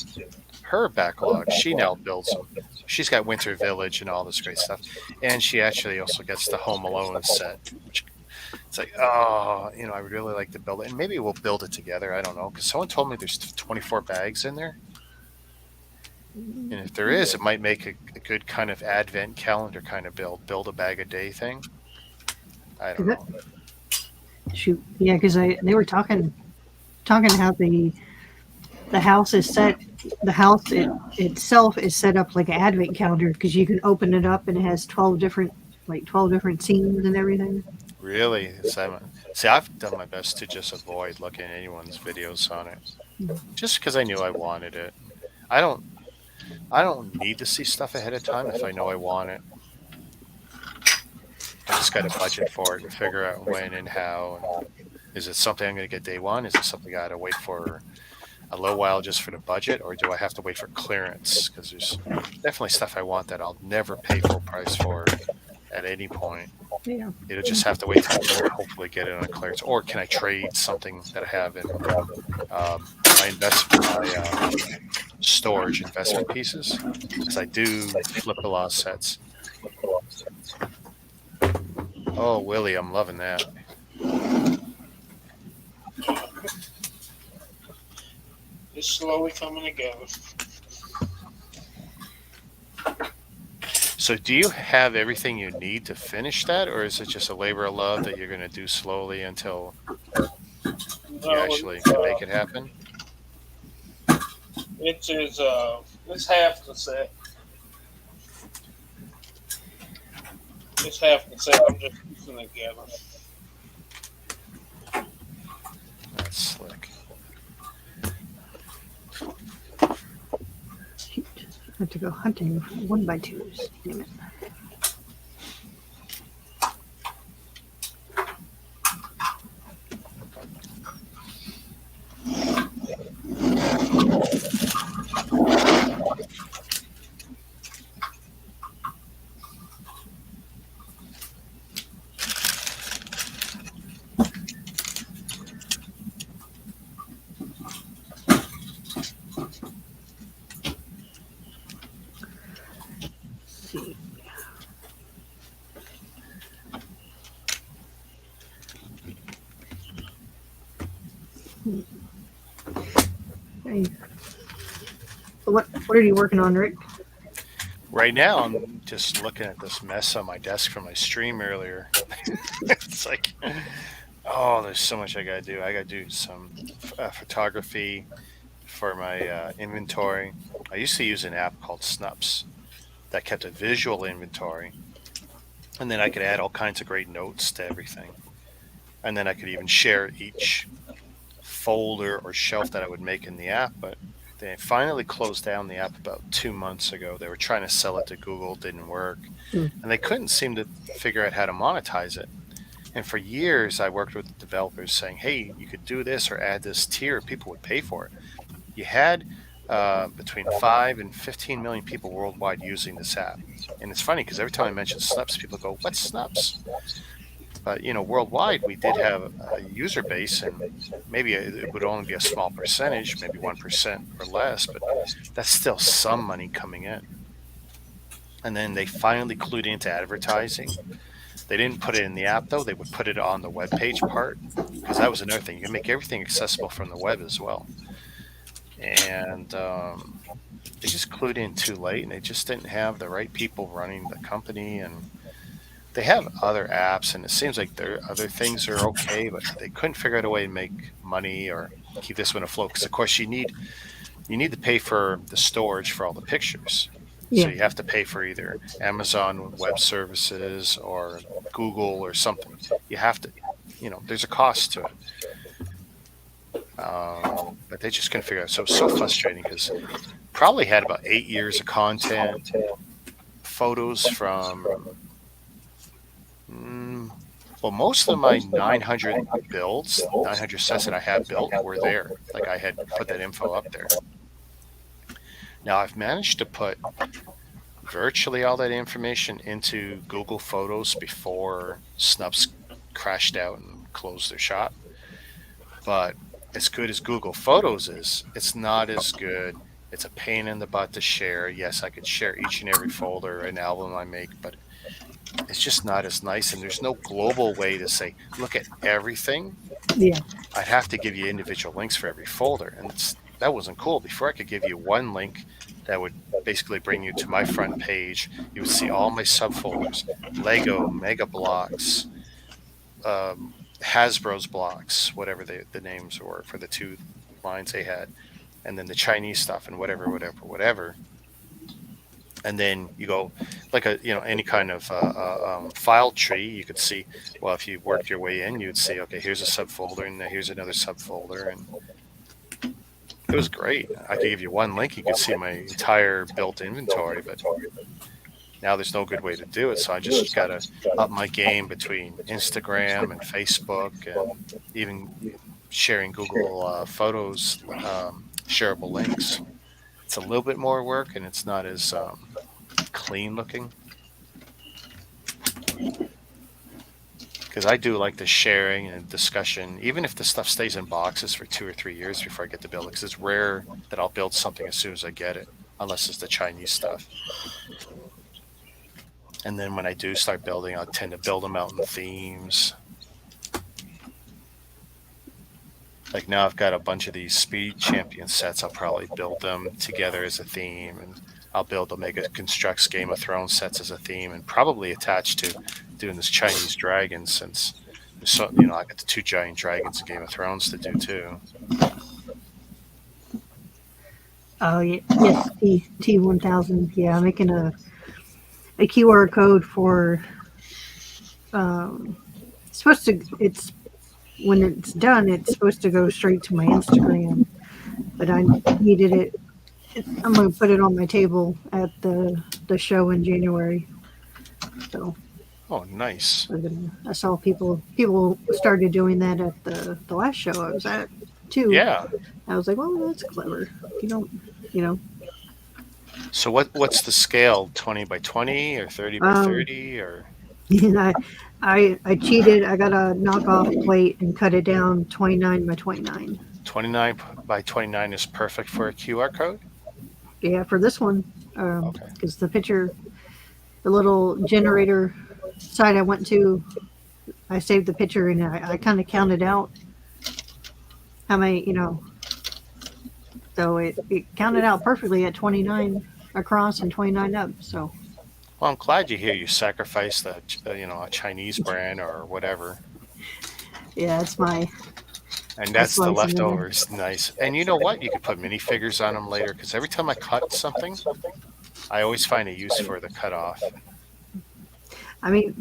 her backlog. She now builds them. She's got Winter Village and all this great stuff, and she actually also gets the Home Alone set. Which, it's like, oh, you know, I would really like to build it, and maybe we'll build it together. I don't know, because someone told me there's 24 bags in there, and if there is, it might make a good kind of advent calendar kind of build a bag a day thing. I don't know. Shoot, yeah, because they were talking how the house is set. The house itself is set up like an advent calendar because you can open it up and it has 12 different scenes and everything. Really? See, I've done my best to just avoid looking at anyone's videos on it, just because I knew I wanted it. I don't need to see stuff ahead of time if I know I want it. I just got to budget for it and figure out when and how. Is it something I'm going to get day one? Is it something I got to wait for a little while just for the budget, or do I have to wait for clearance? Because there's definitely stuff I want that I'll never pay full price for at any point. Yeah. It'll just have to wait till I hopefully get it on clearance. Or can I trade something that I have in my storage investment pieces? Because I do flip a lot of sets. Oh, Willie, I'm loving that. It's slowly coming together. So do you have everything you need to finish that, or is it just a labor of love that you're going to do slowly until you actually can make it happen? It is it's half the set. It's half the set. I'm just putting it together. That's slick. Shoot. I have to go hunting 1x2s. Damn it. Hey. So what are you working on, Rick? Right now, I'm just looking at this mess on my desk from my stream earlier. It's like, oh, there's so much I got to do. I got to do some photography for my inventory. I used to use an app called Snups that kept a visual inventory. And then I could add all kinds of great notes to everything. And then I could even share each folder or shelf that I would make in the app. But they finally closed down the app about 2 months ago. They were trying to sell it to Google, didn't work. And they couldn't seem to figure out how to monetize it. And for years, I worked with developers saying, hey, you could do this or add this tier. People would pay for it. You had between 5 and 15 million people worldwide using this app. And it's funny because every time I mention Snups, people go, "What's Snups?" But worldwide, we did have a user base, and maybe it would only be a small percentage, maybe 1% or less, but that's still some money coming in. And then they finally clued into advertising. They didn't put it in the app, though. They would put it on the web page part, because that was another thing. You can make everything accessible from the web as well. And they just clued in too late, and they just didn't have the right people running the company. And they have other apps, and it seems like their other things are okay, but they couldn't figure out a way to make money or keep this one afloat. Because of course you need to pay for the storage for all the pictures. Yeah. So you have to pay for either Amazon Web Services or Google or something. You have to, there's a cost to it. But they just couldn't figure it out. So it was so frustrating because probably had about 8 years of content, photos from, well, most of my 900 builds, 900 sets that I had built were there. Like I had put that info up there. Now I've managed to put virtually all that information into Google Photos before Snups crashed out and closed their shop. But as good as Google Photos is, it's not as good. It's a pain in the butt to share. Yes, I could share each and every folder, an album I make, but it's just not as nice. And there's no global way to say, look at everything. Yeah. I'd have to give you individual links for every folder. And that wasn't cool. Before I could give you one link that would basically bring you to my front page. You would see all my subfolders, Lego, Mega Blocks, Hasbro's blocks, whatever the names were for the two lines they had, and then the Chinese stuff and whatever. And then you go like any kind of file tree. You could see, well, if you worked your way in, you'd see, okay, here's a subfolder and here's another subfolder, and it was great. I could give you one link, you could see my entire built inventory, but now there's no good way to do it. So I just got to up my game between Instagram and Facebook and even sharing Google Photos, shareable links. It's a little bit more work and it's not as clean looking. Because I do like the sharing and discussion, even if the stuff stays in boxes for 2 or 3 years before I get to build it, because it's rare that I'll build something as soon as I get it, unless it's the Chinese stuff. And then when I do start building, I'll tend to build them out in themes. Like now I've got a bunch of these Speed Champion sets. I'll probably build them together as a theme, and I'll build Omega Constructs Game of Thrones sets as a theme, and probably attached to doing this Chinese dragon, since I got the 2 giant dragons in Game of Thrones to do too. Oh yeah, yes, T1000. Yeah, I'm making a QR code for. It's when it's done, it's supposed to go straight to my Instagram, but I needed it. I'm going to put it on my table at the show in January. So. Oh, nice. I saw people started doing that at the last show I was at too. Yeah. I was like, well, that's clever. You don't. So what's the scale? 20 by 20 or 30 by 30 or? I cheated. I got a knockoff plate and cut it down 29 by 29. 29 by 29 is perfect for a QR code? Yeah, for this one. Okay. Because the little generator site I went to, I saved the picture and I kind of counted out how many, so it counted out perfectly at 29 across and 29 up. So. Well, I'm glad you sacrificed a Chinese brand or whatever. Yeah, it's my. And that's the leftovers. Nice. And you know what? You could put minifigures on them later, because every time I cut something, I always find a use for the cutoff. I mean,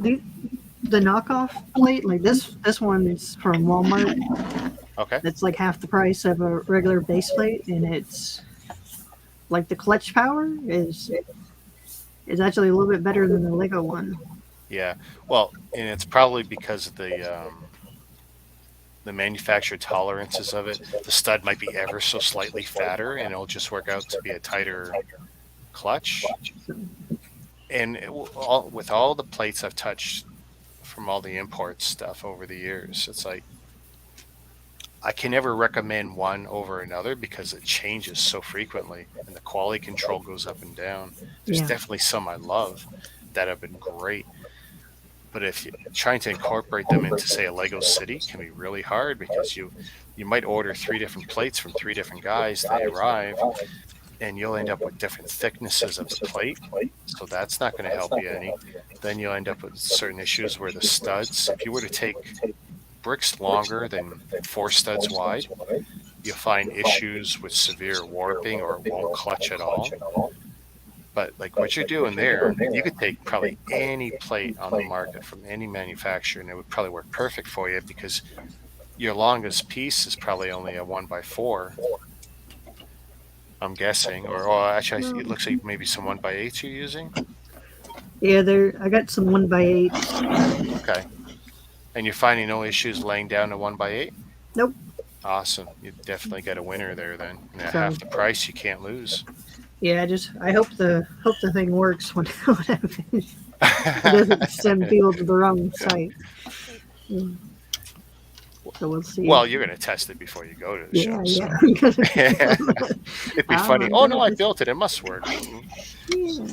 the knockoff plate, like this one is from Walmart. Okay. It's like half the price of a regular base plate, and it's like the clutch power is actually a little bit better than the Lego one. Yeah. Well, and it's probably because of the the manufacturer tolerances of it. The stud might be ever so slightly fatter, and it'll just work out to be a tighter clutch. And with all the plates I've touched from all the import stuff over the years, it's like I can never recommend one over another because it changes so frequently and the quality control goes up and down. There's definitely some I love that have been great. But if you're trying to incorporate them into, say, a Lego City, can be really hard because you might order 3 different plates from 3 different guys. They arrive, and you'll end up with different thicknesses of the plate. So that's not going to help you any. Then you'll end up with certain issues where the studs, if you were to take bricks longer than 4 studs wide, you'll find issues with severe warping or it won't clutch at all. But like what you're doing there, you could take probably any plate on the market from any manufacturer and it would probably work perfect for you because your longest piece is probably only a 1x4, I'm guessing. Or actually, it looks like maybe some 1x8s you're using. Yeah, I got some 1x8. Okay. And you're finding no issues laying down a 1x8? Nope. Awesome. You definitely got a winner there then. And at So- half the price, you can't lose. Yeah, I hope the thing works when I finish. It doesn't send people to the wrong site. Mm. So we'll see. Well, you're going to test it before you go to the show. So. Yeah. It'd be funny. Oh, no, I built it. It must work. Yeah.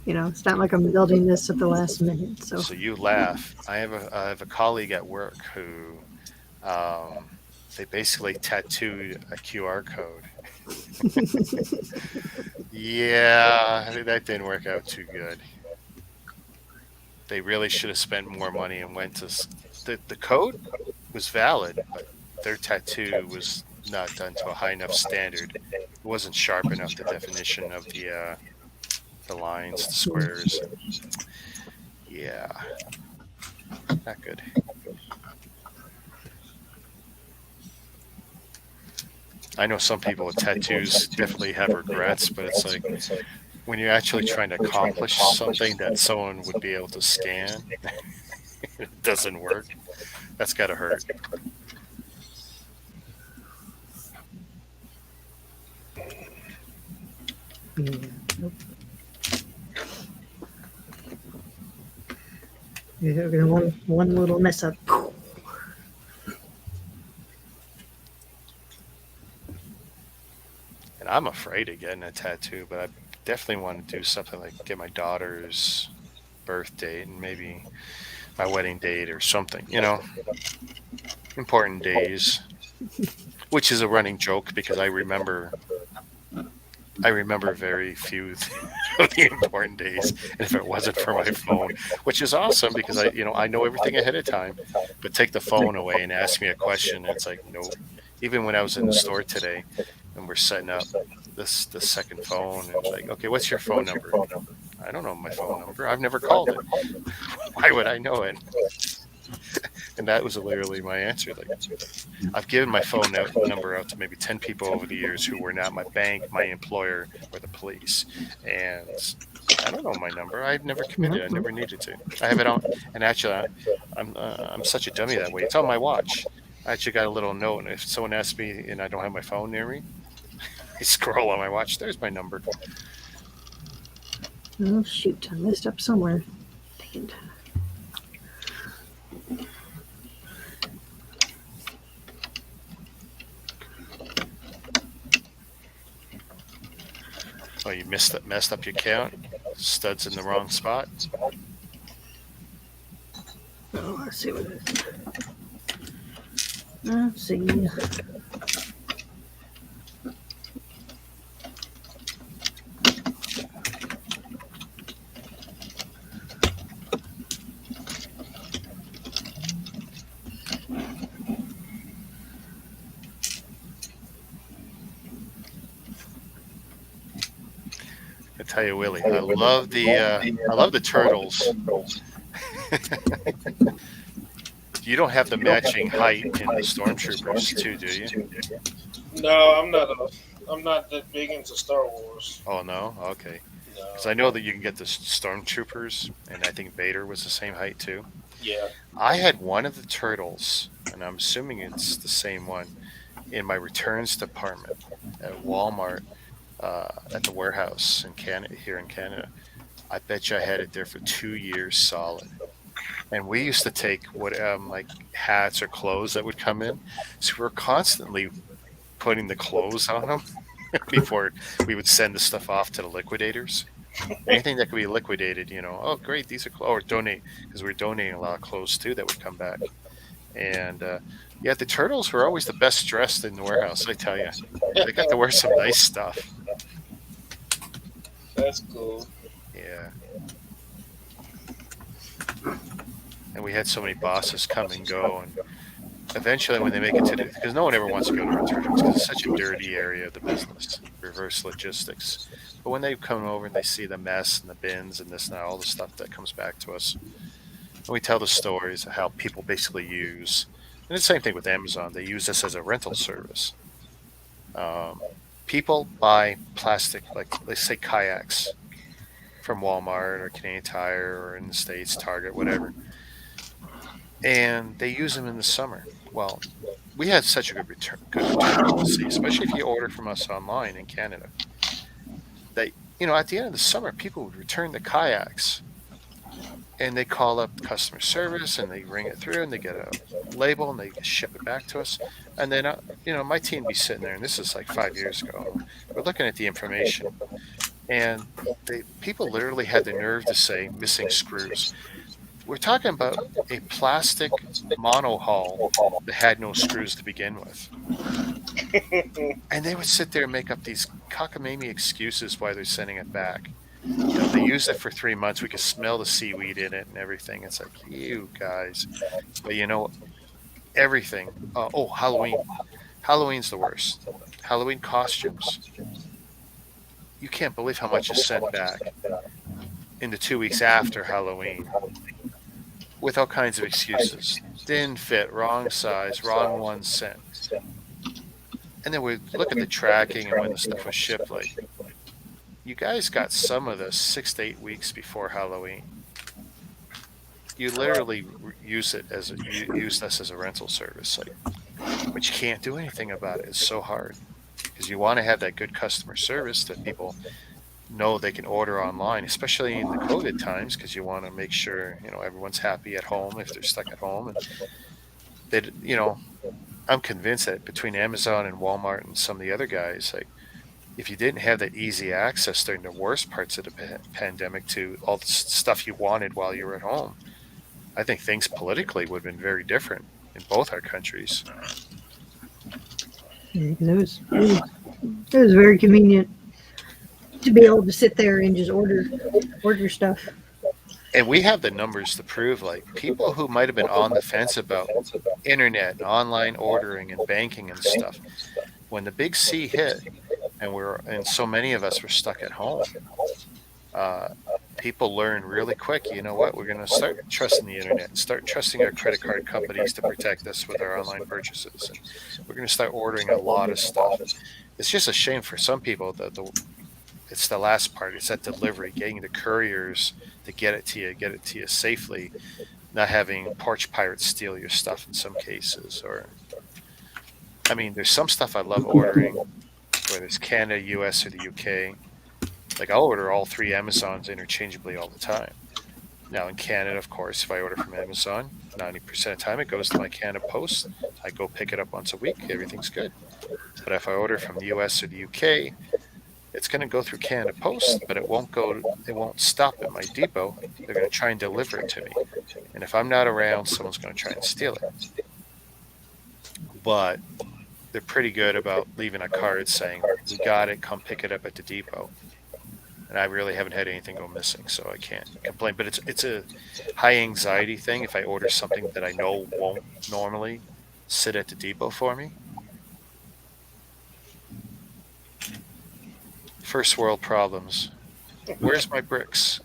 You know, it's not like I'm building this at the last minute. So You laugh. I have a colleague at work who they basically tattooed a QR code. Yeah, that didn't work out too good. They really should have spent more money and went to the code was valid, but their tattoo was not done to a high enough standard. It wasn't sharp enough, the definition of the lines, the squares. Yeah, not good. I know some people with tattoos definitely have regrets, but it's like when you're actually trying to accomplish something that someone would be able to scan, it doesn't work. That's got to hurt. Nope. Yeah, one little mess up. And I'm afraid of getting a tattoo, but I definitely want to do something like get my daughter's birth date and maybe my wedding date or something, important days, which is a running joke because I remember very few of the important days. And if it wasn't for my phone, which is awesome because I know everything ahead of time, but take the phone away and ask me a question. And it's like, no. Even when I was in the store today and we're setting up the second phone, and it's like, okay, what's your phone number? I don't know my phone number. I've never called it. Why would I know it? And that was literally my answer. Like, I've given my phone number out to maybe 10 people over the years who were not my bank, my employer, or the police. And I don't know my number. I've never committed. I never needed to. I have it on. And actually, I'm such a dummy that way. It's on my watch. I actually got a little note. And if someone asks me and I don't have my phone near me, I scroll on my watch. There's my number. Oh, shoot. I messed up somewhere. Dang it. Oh, you messed up your count? Studs in the wrong spot? Oh, let's see what it is. Let's see. I tell you, Willie, I love the turtles. You don't have the matching height in the stormtroopers, too, do you? No, I'm not that big into Star Wars. Oh no, okay. No. Because I know that you can get the stormtroopers, and I think Vader was the same height too. Yeah. I had one of the turtles and I'm assuming it's the same one, in my returns department at Walmart, at the warehouse in Canada, here in Canada. I bet you I had it there for 2 years solid. And we used to take what like hats or clothes that would come in, so we were constantly putting the clothes on them before we would send the stuff off to the liquidators. Anything that could be liquidated, oh great, these are clothes, or donate, because we were donating a lot of clothes too that would come back. And yeah, the turtles were always the best dressed in the warehouse, I tell you. They got to wear some nice stuff. That's cool. Yeah. And we had so many bosses come and go, and eventually when they make it to because no one ever wants to go to returns because it's such a dirty area of the business, reverse logistics. But when they come over and they see the mess and the bins and this and that, all the stuff that comes back to us, and we tell the stories of how people basically use, and it's the same thing with Amazon, they use this as a rental service. People buy plastic, like let's say kayaks from Walmart or Canadian Tire or in the States, Target, whatever. And they use them in the summer. Well, we had such a good return policy, especially if you order from us online in Canada. That, at the end of the summer, people would return the kayaks and they call up customer service and they ring it through and they get a label and they ship it back to us. And then, my team would be sitting there, and this is like 5 years ago. We're looking at the information, and people literally had the nerve to say missing screws. We're talking about a plastic monohull that had no screws to begin with. And they would sit there and make up these cockamamie excuses why they're sending it back. They used it for 3 months. We could smell the seaweed in it and everything. It's like, you guys. But everything. Halloween. Halloween's the worst. Halloween costumes. You can't believe how much is sent back in the 2 weeks after Halloween. With all kinds of excuses. Didn't fit, wrong size, wrong one sent. And then we look at the tracking and when the stuff was shipped, like, you guys got some of this 6 to 8 weeks before Halloween. You literally use us as a rental service, but you can't do anything about it. It's so hard because you want to have that good customer service that people know they can order online, especially in the COVID times, because you want to make sure everyone's happy at home if they're stuck at home. And they, I'm convinced that between Amazon and Walmart and some of the other guys, if you didn't have that easy access during the worst parts of the pandemic to all the stuff you wanted while you were at home, I think things politically would have been very different in both our countries. It was very convenient to be able to sit there and just order stuff. And we have the numbers to prove, people who might have been on the fence about internet and online ordering and banking and stuff, when the big C hit and so many of us were stuck at home, people learned really quick, you know what, we're going to start trusting the internet, start trusting our credit card companies to protect us with our online purchases. And we're going to start ordering a lot of stuff. It's just a shame for some people that it's the last part. It's that delivery, getting the couriers to get it to you safely, not having porch pirates steal your stuff in some cases. There's some stuff I love ordering, whether it's Canada, US, or the UK. I'll order all 3 Amazons interchangeably all the time. Now in Canada, of course, if I order from Amazon, 90% of the time it goes to my Canada Post. I go pick it up once a week. Everything's good. But if I order from the US or the UK, it's going to go through Canada Post, but it won't stop at my depot. They're going to try and deliver it to me. And if I'm not around, someone's going to try and steal it. But they're pretty good about leaving a card saying, we got it, come pick it up at the depot. And I really haven't had anything go missing, so I can't complain. But it's a high anxiety thing if I order something that I know won't normally sit at the depot for me. First world problems. Where's my bricks?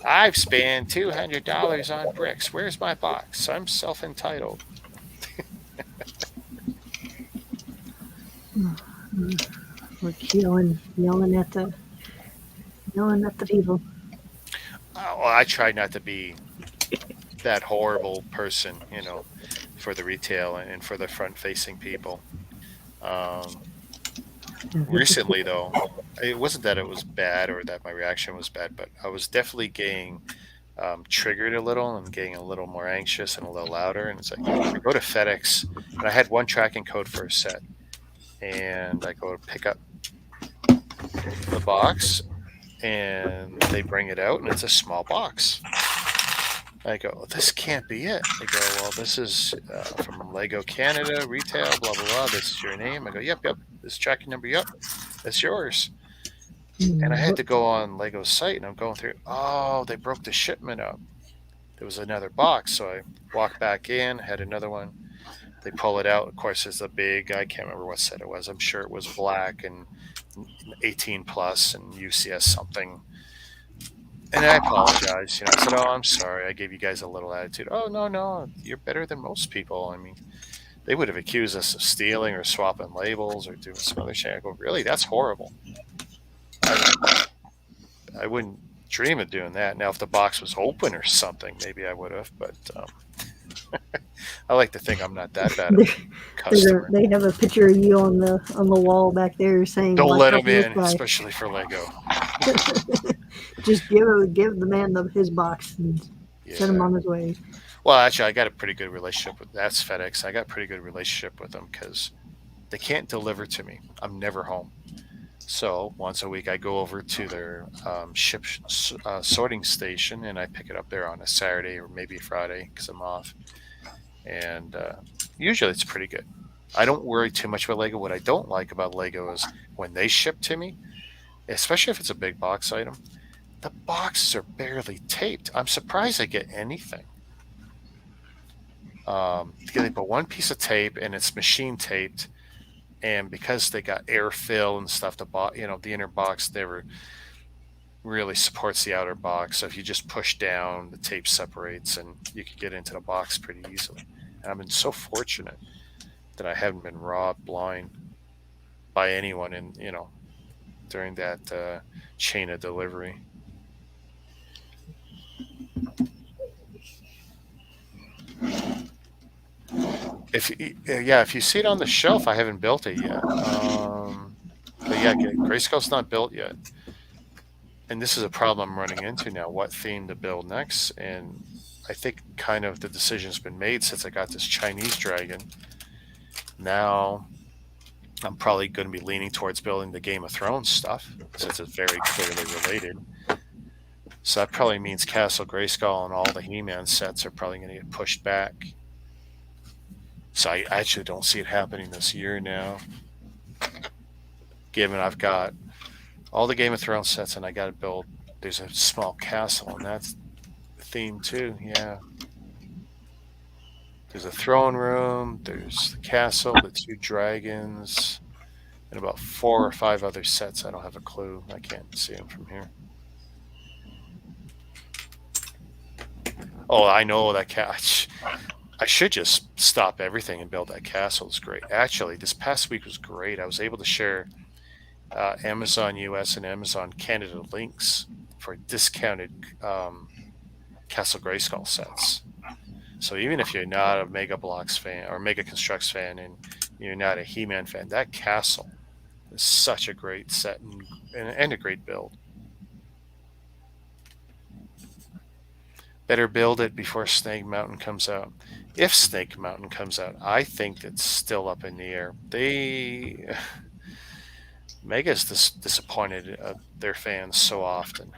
I've spent $200 on bricks. Where's my box? I'm self-entitled. We're yelling at the people. Well, I try not to be that horrible person, for the retail and for the front-facing people. Recently, though, it wasn't that it was bad or that my reaction was bad, but I was definitely getting triggered a little and getting a little more anxious and a little louder. And it's like, I go to FedEx, and I had one tracking code for a set, and I go to pick up the box, and they bring it out, and it's a small box. I go, this can't be it. They go, well, this is from Lego Canada, retail, blah, blah, blah. This is your name. I go, yep. This tracking number, yep. That's yours. And I had to go on Lego's site, and I'm going through, they broke the shipment up. There was another box. So I walked back in, had another one. They pull it out. Of course, it's a big, I can't remember what set it was. I'm sure it was black and 18 plus and UCS something. And I apologized. I said, I'm sorry. I gave you guys a little attitude. Oh, no. You're better than most people. I mean, they would have accused us of stealing or swapping labels or doing some other shit. I go, really? That's horrible. I wouldn't dream of doing that. Now, if the box was open or something, maybe I would have. But I like to think I'm not that bad of a customer. They have a picture of you on the wall back there saying, "Don't let him this in," guy. especially for Lego. Just give the man his box and send him on his way. Well, actually, I got a pretty good relationship with that's FedEx. I got a pretty good relationship with them because they can't deliver to me. I'm never home. So once a week, I go over to their ship sorting station, and I pick it up there on a Saturday or maybe Friday because I'm off. And usually it's pretty good. I don't worry too much about Lego. What I don't like about Lego is when they ship to me, especially if it's a big box item, the boxes are barely taped. I'm surprised I get anything. They put one piece of tape and it's machine taped, and because they got air fill and stuff, the inner box never really supports the outer box. So if you just push down, the tape separates and you can get into the box pretty easily. And I've been so fortunate that I haven't been robbed blind by anyone during that chain of delivery. If you see it on the shelf, I haven't built it yet. But yeah, Grayskull's not built yet. And this is a problem I'm running into now, what theme to build next. And I think kind of the decision's been made since I got this Chinese dragon. Now I'm probably going to be leaning towards building the Game of Thrones stuff, since it's very clearly related. So that probably means Castle Grayskull and all the He-Man sets are probably going to get pushed back. So I actually don't see it happening this year now, given I've got all the Game of Thrones sets and I got to build. There's a small castle, and that's the theme too. Yeah. There's a throne room, there's the castle, the 2 dragons, and about 4 or 5 other sets. I don't have a clue. I can't see them from here. Oh, I know that I should just stop everything and build that castle. It's great. Actually, this past week was great. I was able to share Amazon US and Amazon Canada links for discounted Castle Grayskull sets. So even if you're not a Mega Bloks fan or Mega Constructs fan and you're not a He-Man fan, that castle is such a great set and a great build. Better build it before Snake Mountain comes out. If Snake Mountain comes out, I think it's still up in the air. Mega's disappointed their fans so often.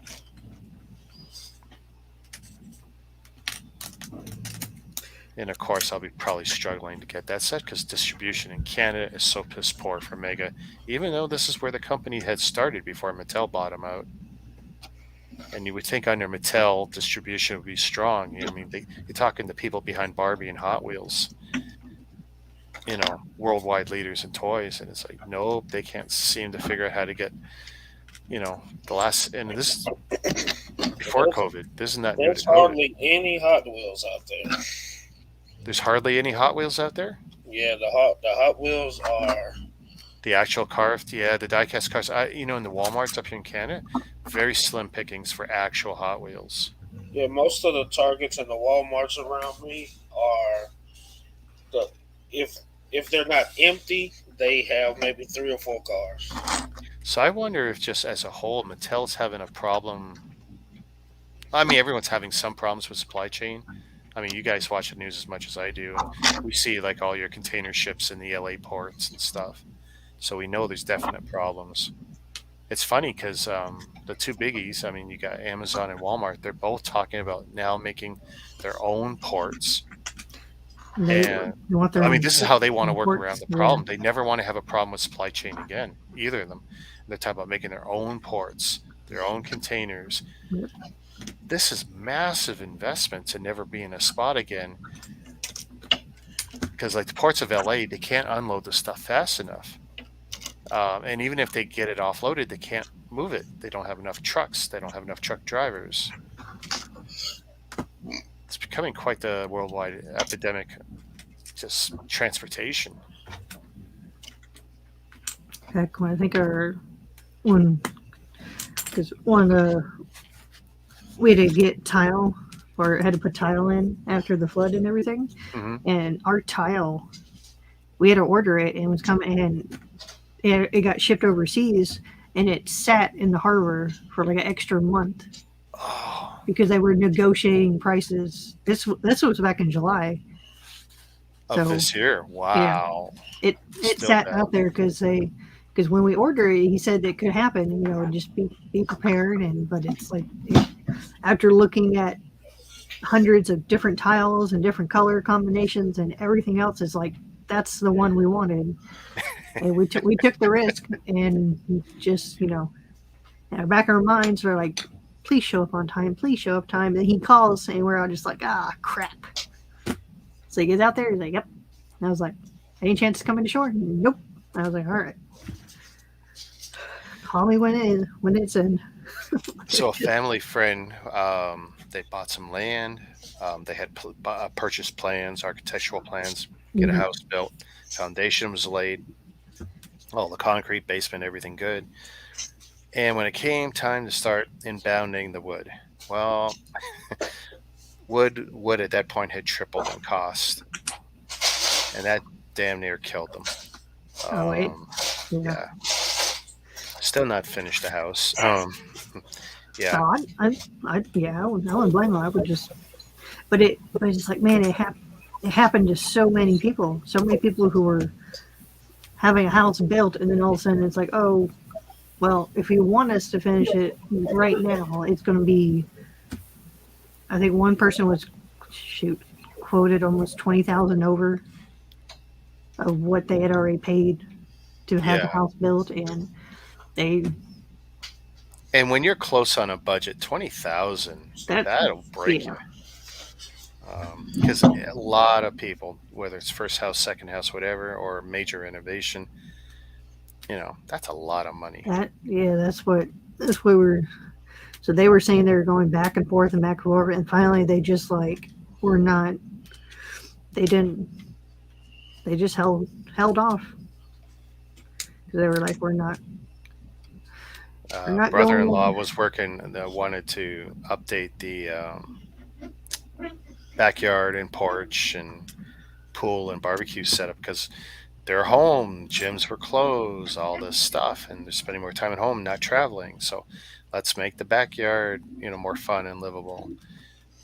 And of course, I'll be probably struggling to get that set because distribution in Canada is so piss poor for Mega, even though this is where the company had started before Mattel bought them out. And you would think under Mattel, distribution would be strong. I mean, you're talking to people behind Barbie and Hot Wheels, worldwide leaders in toys. And it's like, nope, they can't seem to figure out how to get, and this is before COVID. This is not new to There's COVID. hardly any Hot Wheels out there. There's hardly any Hot Wheels out there? Yeah, the Hot Wheels are... The actual car, the die-cast cars. In the Walmarts up here in Canada, very slim pickings for actual Hot Wheels. Yeah, most of the Targets and the WalMarts around me are the if if they're not empty, they have maybe 3 or 4 cars. So I wonder if just as a whole, Mattel's having a problem. I mean, everyone's having some problems with supply chain. I mean, you guys watch the news as much as I do, and we see like all your container ships in the LA ports and stuff. So we know there's definite problems. It's funny because the two biggies, I mean, you got Amazon and Walmart, they're both talking about now making their own ports. And They want their I own mean, this is how they want to work ports, around the yeah. problem. They never want to have a problem with supply chain again, either of them. They're talking about making their own ports, their own containers. Yep. This is massive investment to never be in a spot again. Because like the ports of LA, they can't unload the stuff fast enough. And even if they get it offloaded, they can't move it. They don't have enough trucks. They don't have enough truck drivers. It's becoming quite the worldwide epidemic, just transportation. Heck, when I think because we had to get tile, or had to put tile in after the flood and everything, and our tile, we had to order it, and it was coming, and it got shipped overseas, and it sat in the harbor for like an extra month because they were negotiating prices. This was back in July Of this year. Wow. It Still sat bad. out there because when we ordered it, he said it could happen. Just be prepared. But it's like after looking at hundreds of different tiles and different color combinations and everything else, is like that's the one we wanted, and we took the risk, and just in the back of our minds we're like, please show up on time, please show up time. And he calls, and we're all just like, crap. So he gets out there, he's like, yep. And I was like, any chance of coming to shore? Nope. I was like, all right. Call me when it's in. So a family friend, they bought some land. They had purchased plans, architectural plans, get a house built. Foundation was laid. All the concrete, basement, everything good. And when it came time to start inbounding the wood, well, wood at that point had tripled in cost, and that damn near killed them. Oh wait. Yeah. Still not finished the house. Yeah. So I wouldn't blame him. I would just, but it's just like, man, it happened to so many people who were having a house built, and then all of a sudden it's like, oh, well, if you want us to finish it right now, it's going to be, I think one person was quoted almost 20,000 over of what they had already paid to have the house built, and And when you're close on a budget, 20,000, that'll break you. Because a lot of people, whether it's first house, second house, whatever, or major renovation, that's a lot of money. That's what we're. So they were saying they were going back and forth, and finally they just were not. They didn't. They just held off. Because they were like, we're not. Brother-in-law was working, wanted to update the backyard and porch and pool and barbecue setup because they're home, gyms were closed, all this stuff, and they're spending more time at home, not traveling. So let's make the backyard, more fun and livable.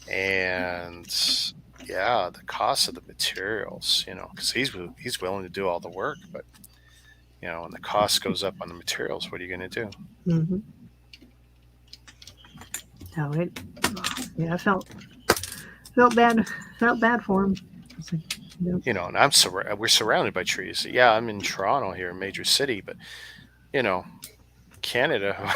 And the cost of the materials, because he's willing to do all the work, but when the cost goes up on the materials, what are you going to do? Mm-hmm. No, I felt bad for him. And we're surrounded by trees. Yeah, I'm in Toronto here, a major city, but Canada,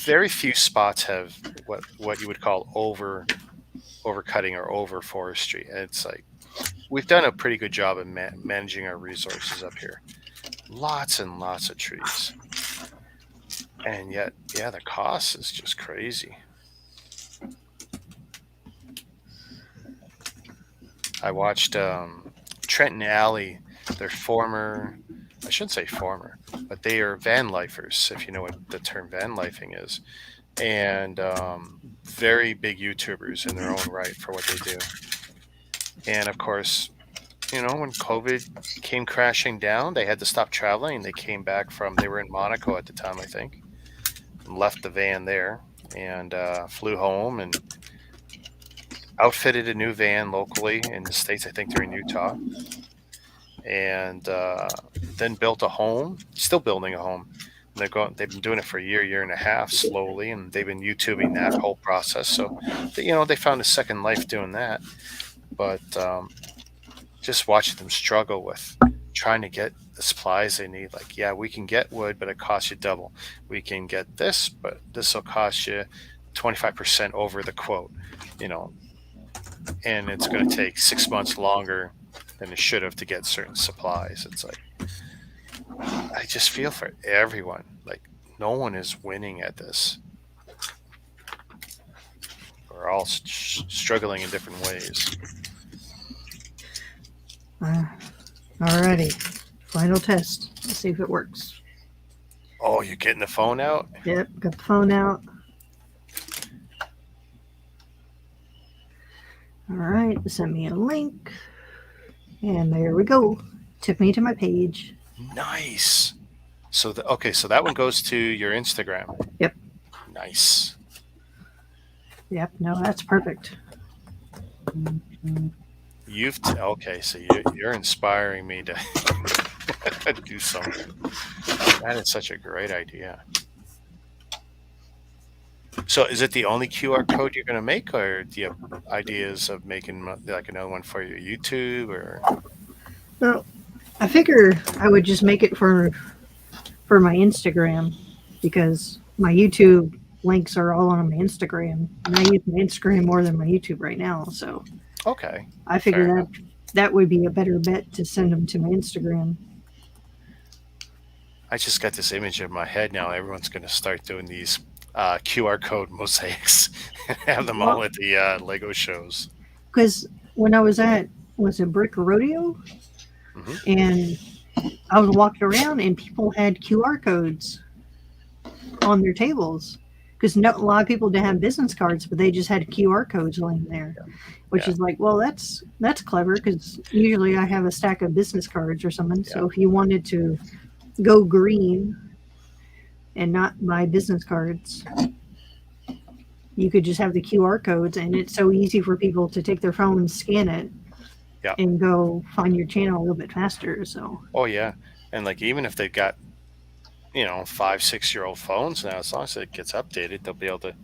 very few spots have what you would call overcutting or over forestry. And it's like we've done a pretty good job of managing our resources up here. Lots and lots of trees, and yet, the cost is just crazy. I watched Trenton Alley. They're I shouldn't say former, but they are van lifers, if you know what the term van lifing is. and very big YouTubers in their own right for what they do. And of course, you know, when COVID came crashing down, they had to stop traveling. They came back they were in Monaco at the time, I think, and left the van there and flew home and outfitted a new van locally in the States. I think they're in Utah. And then built a home, still building a home. And they've been doing it for a year and a half slowly, and they've been YouTubing that whole process. So, you know, they found a second life doing that. But just watching them struggle with trying to get the supplies they need. Like, yeah, we can get wood, but it costs you double. We can get this, but this will cost you 25% over the quote, you know, and it's going to take 6 months longer than it should have to get certain supplies. It's like, I just feel for everyone. Like, no one is winning at this. We're all struggling in different ways. Alrighty. Final test. Let's see if it works. Oh, you're getting the phone out? Yep, got the phone out. Alright, send me a link. And there we go. Took me to my page. Nice. So so that one goes to your Instagram. Yep. Nice. Yep, no, that's perfect. So you're inspiring me to do something. That is such a great idea. So is it the only QR code you're going to make, or do you have ideas of making like another one for your YouTube? Or Well, I figure I would just make it for my Instagram, because my YouTube links are all on my Instagram, and I use my Instagram more than my YouTube right now. So okay, I figure that would be a better bet to send them to my Instagram. I just got this image in my head now. Everyone's going to start doing these QR code mosaics and have them all at the Lego shows. Because when I was at Brick Rodeo, and I was walking around and people had QR codes on their tables, because a lot of people didn't have business cards, but they just had QR codes laying there, which is like, well, that's clever, because usually I have a stack of business cards or something. Yeah. So if you wanted to go green and not buy business cards, you could just have the QR codes, and it's so easy for people to take their phone and scan it and go find your channel a little bit faster. So and like, even if they've got 5-6-year-old phones now, as long as it gets updated, they'll be able to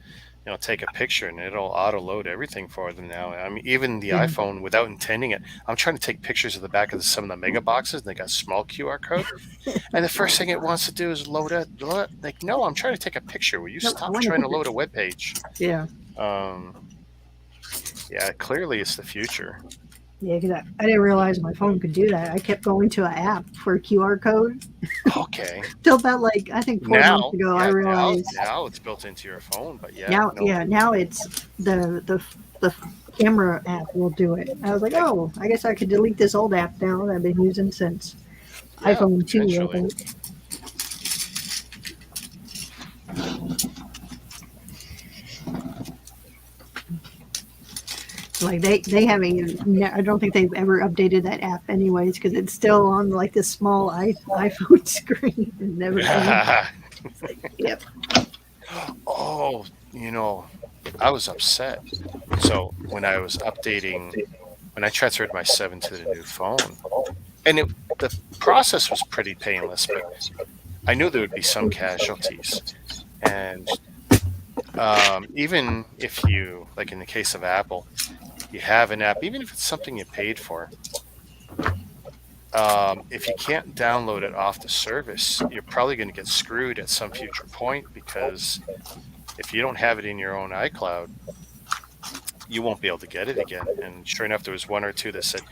take a picture and it'll auto load everything for them now. I mean, even the iPhone, without intending it, I'm trying to take pictures of the back of some of the mega boxes, and they got small QR code, and the first thing it wants to do is load it. Like, no, I'm trying to take a picture. Will you stop trying to load a web page? Clearly it's the future. Yeah, because I didn't realize my phone could do that. I kept going to an app for a QR code. Okay. Till about, I think 4 months ago, I realized. Now it's built into your phone, but now it's the camera app will do it. I was like, oh, I guess I could delete this old app now that I've been using since iPhone 2, I think. Like they haven't. I don't think they've ever updated that app, anyways, because it's still on this small iPhone screen and never. Yep. Oh, I was upset. So when I was when I transferred my 7 to the new phone, and the process was pretty painless, but I knew there would be some casualties, and even if you, like in the case of Apple, you have an app, even if it's something you paid for, if you can't download it off the service, you're probably going to get screwed at some future point, because if you don't have it in your own iCloud, you won't be able to get it again. And sure enough, there was 1 or 2 that said,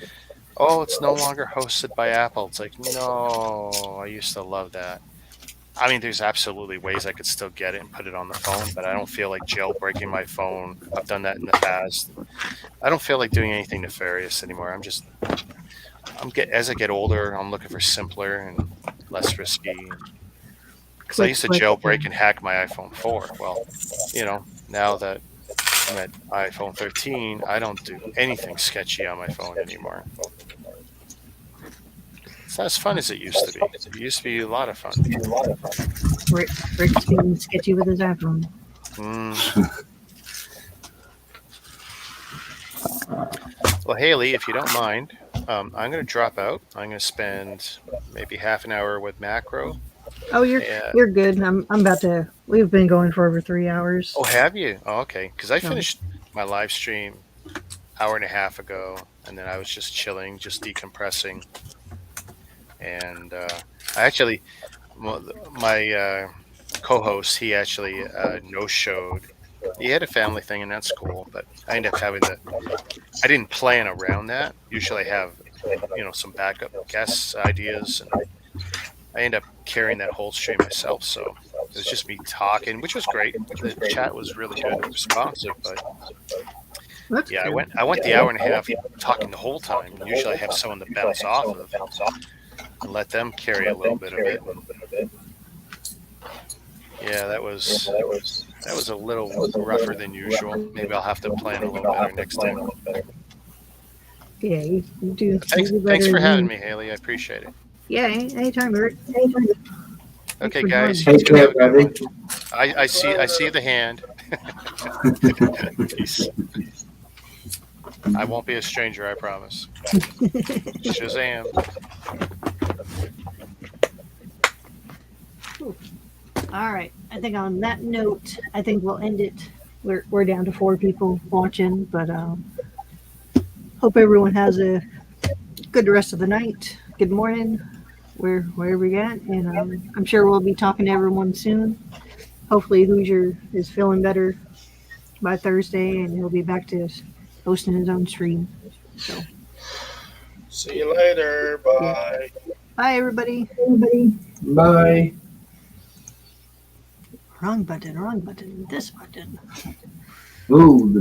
oh, it's no longer hosted by Apple. It's like, no, I used to love that. I mean, there's absolutely ways I could still get it and put it on the phone, but I don't feel like jailbreaking my phone. I've done that in the past. I don't feel like doing anything nefarious anymore. As I get older, I'm looking for simpler and less risky. Because I used to jailbreak and hack my iPhone 4. Well, you know, now that I'm at iPhone 13, I don't do anything sketchy on my phone anymore. It's not as fun as it used to be. It used to be a lot of fun. Rick's being sketchy with his iPhone. Well, Haley, if you don't mind, I'm going to drop out. I'm going to spend maybe half an hour with Macro. Oh, you're good. I'm about to. We've been going for over 3 hours. Oh, have you? Oh, okay. Because I No. finished my live stream hour and a half ago, and then I was just chilling, just decompressing. And I actually, my co-host, he actually no-showed. He had a family thing, and that's cool. But I ended up having I didn't plan around that. Usually, I have some backup guest ideas, and I end up carrying that whole stream myself. So it was just me talking, which was great. The chat was really good and responsive. But That's yeah, good. I went the hour and a half talking the whole time. Usually, I have someone to bounce off of and let them carry a little bit of it. Yeah, that was a little rougher than usual. Maybe I'll have to plan a little better next time. Yeah, you do. Thanks for having me, Haley. I appreciate it. Yeah, anytime, Rick. Okay, for guys. joining. You two have a good one. I see the hand. Peace. I won't be a stranger, I promise. Shazam. All right. I think on that note, I think we'll end it. We're down to 4 people watching, but hope everyone has a good rest of the night. Good morning, wherever you're at, and I'm sure we'll be talking to everyone soon. Hopefully, Hoosier is feeling better by Thursday, and he'll be back to hosting his own stream. So, See you later. Bye. bye, everybody. Bye. Wrong button. This button. Ooh, the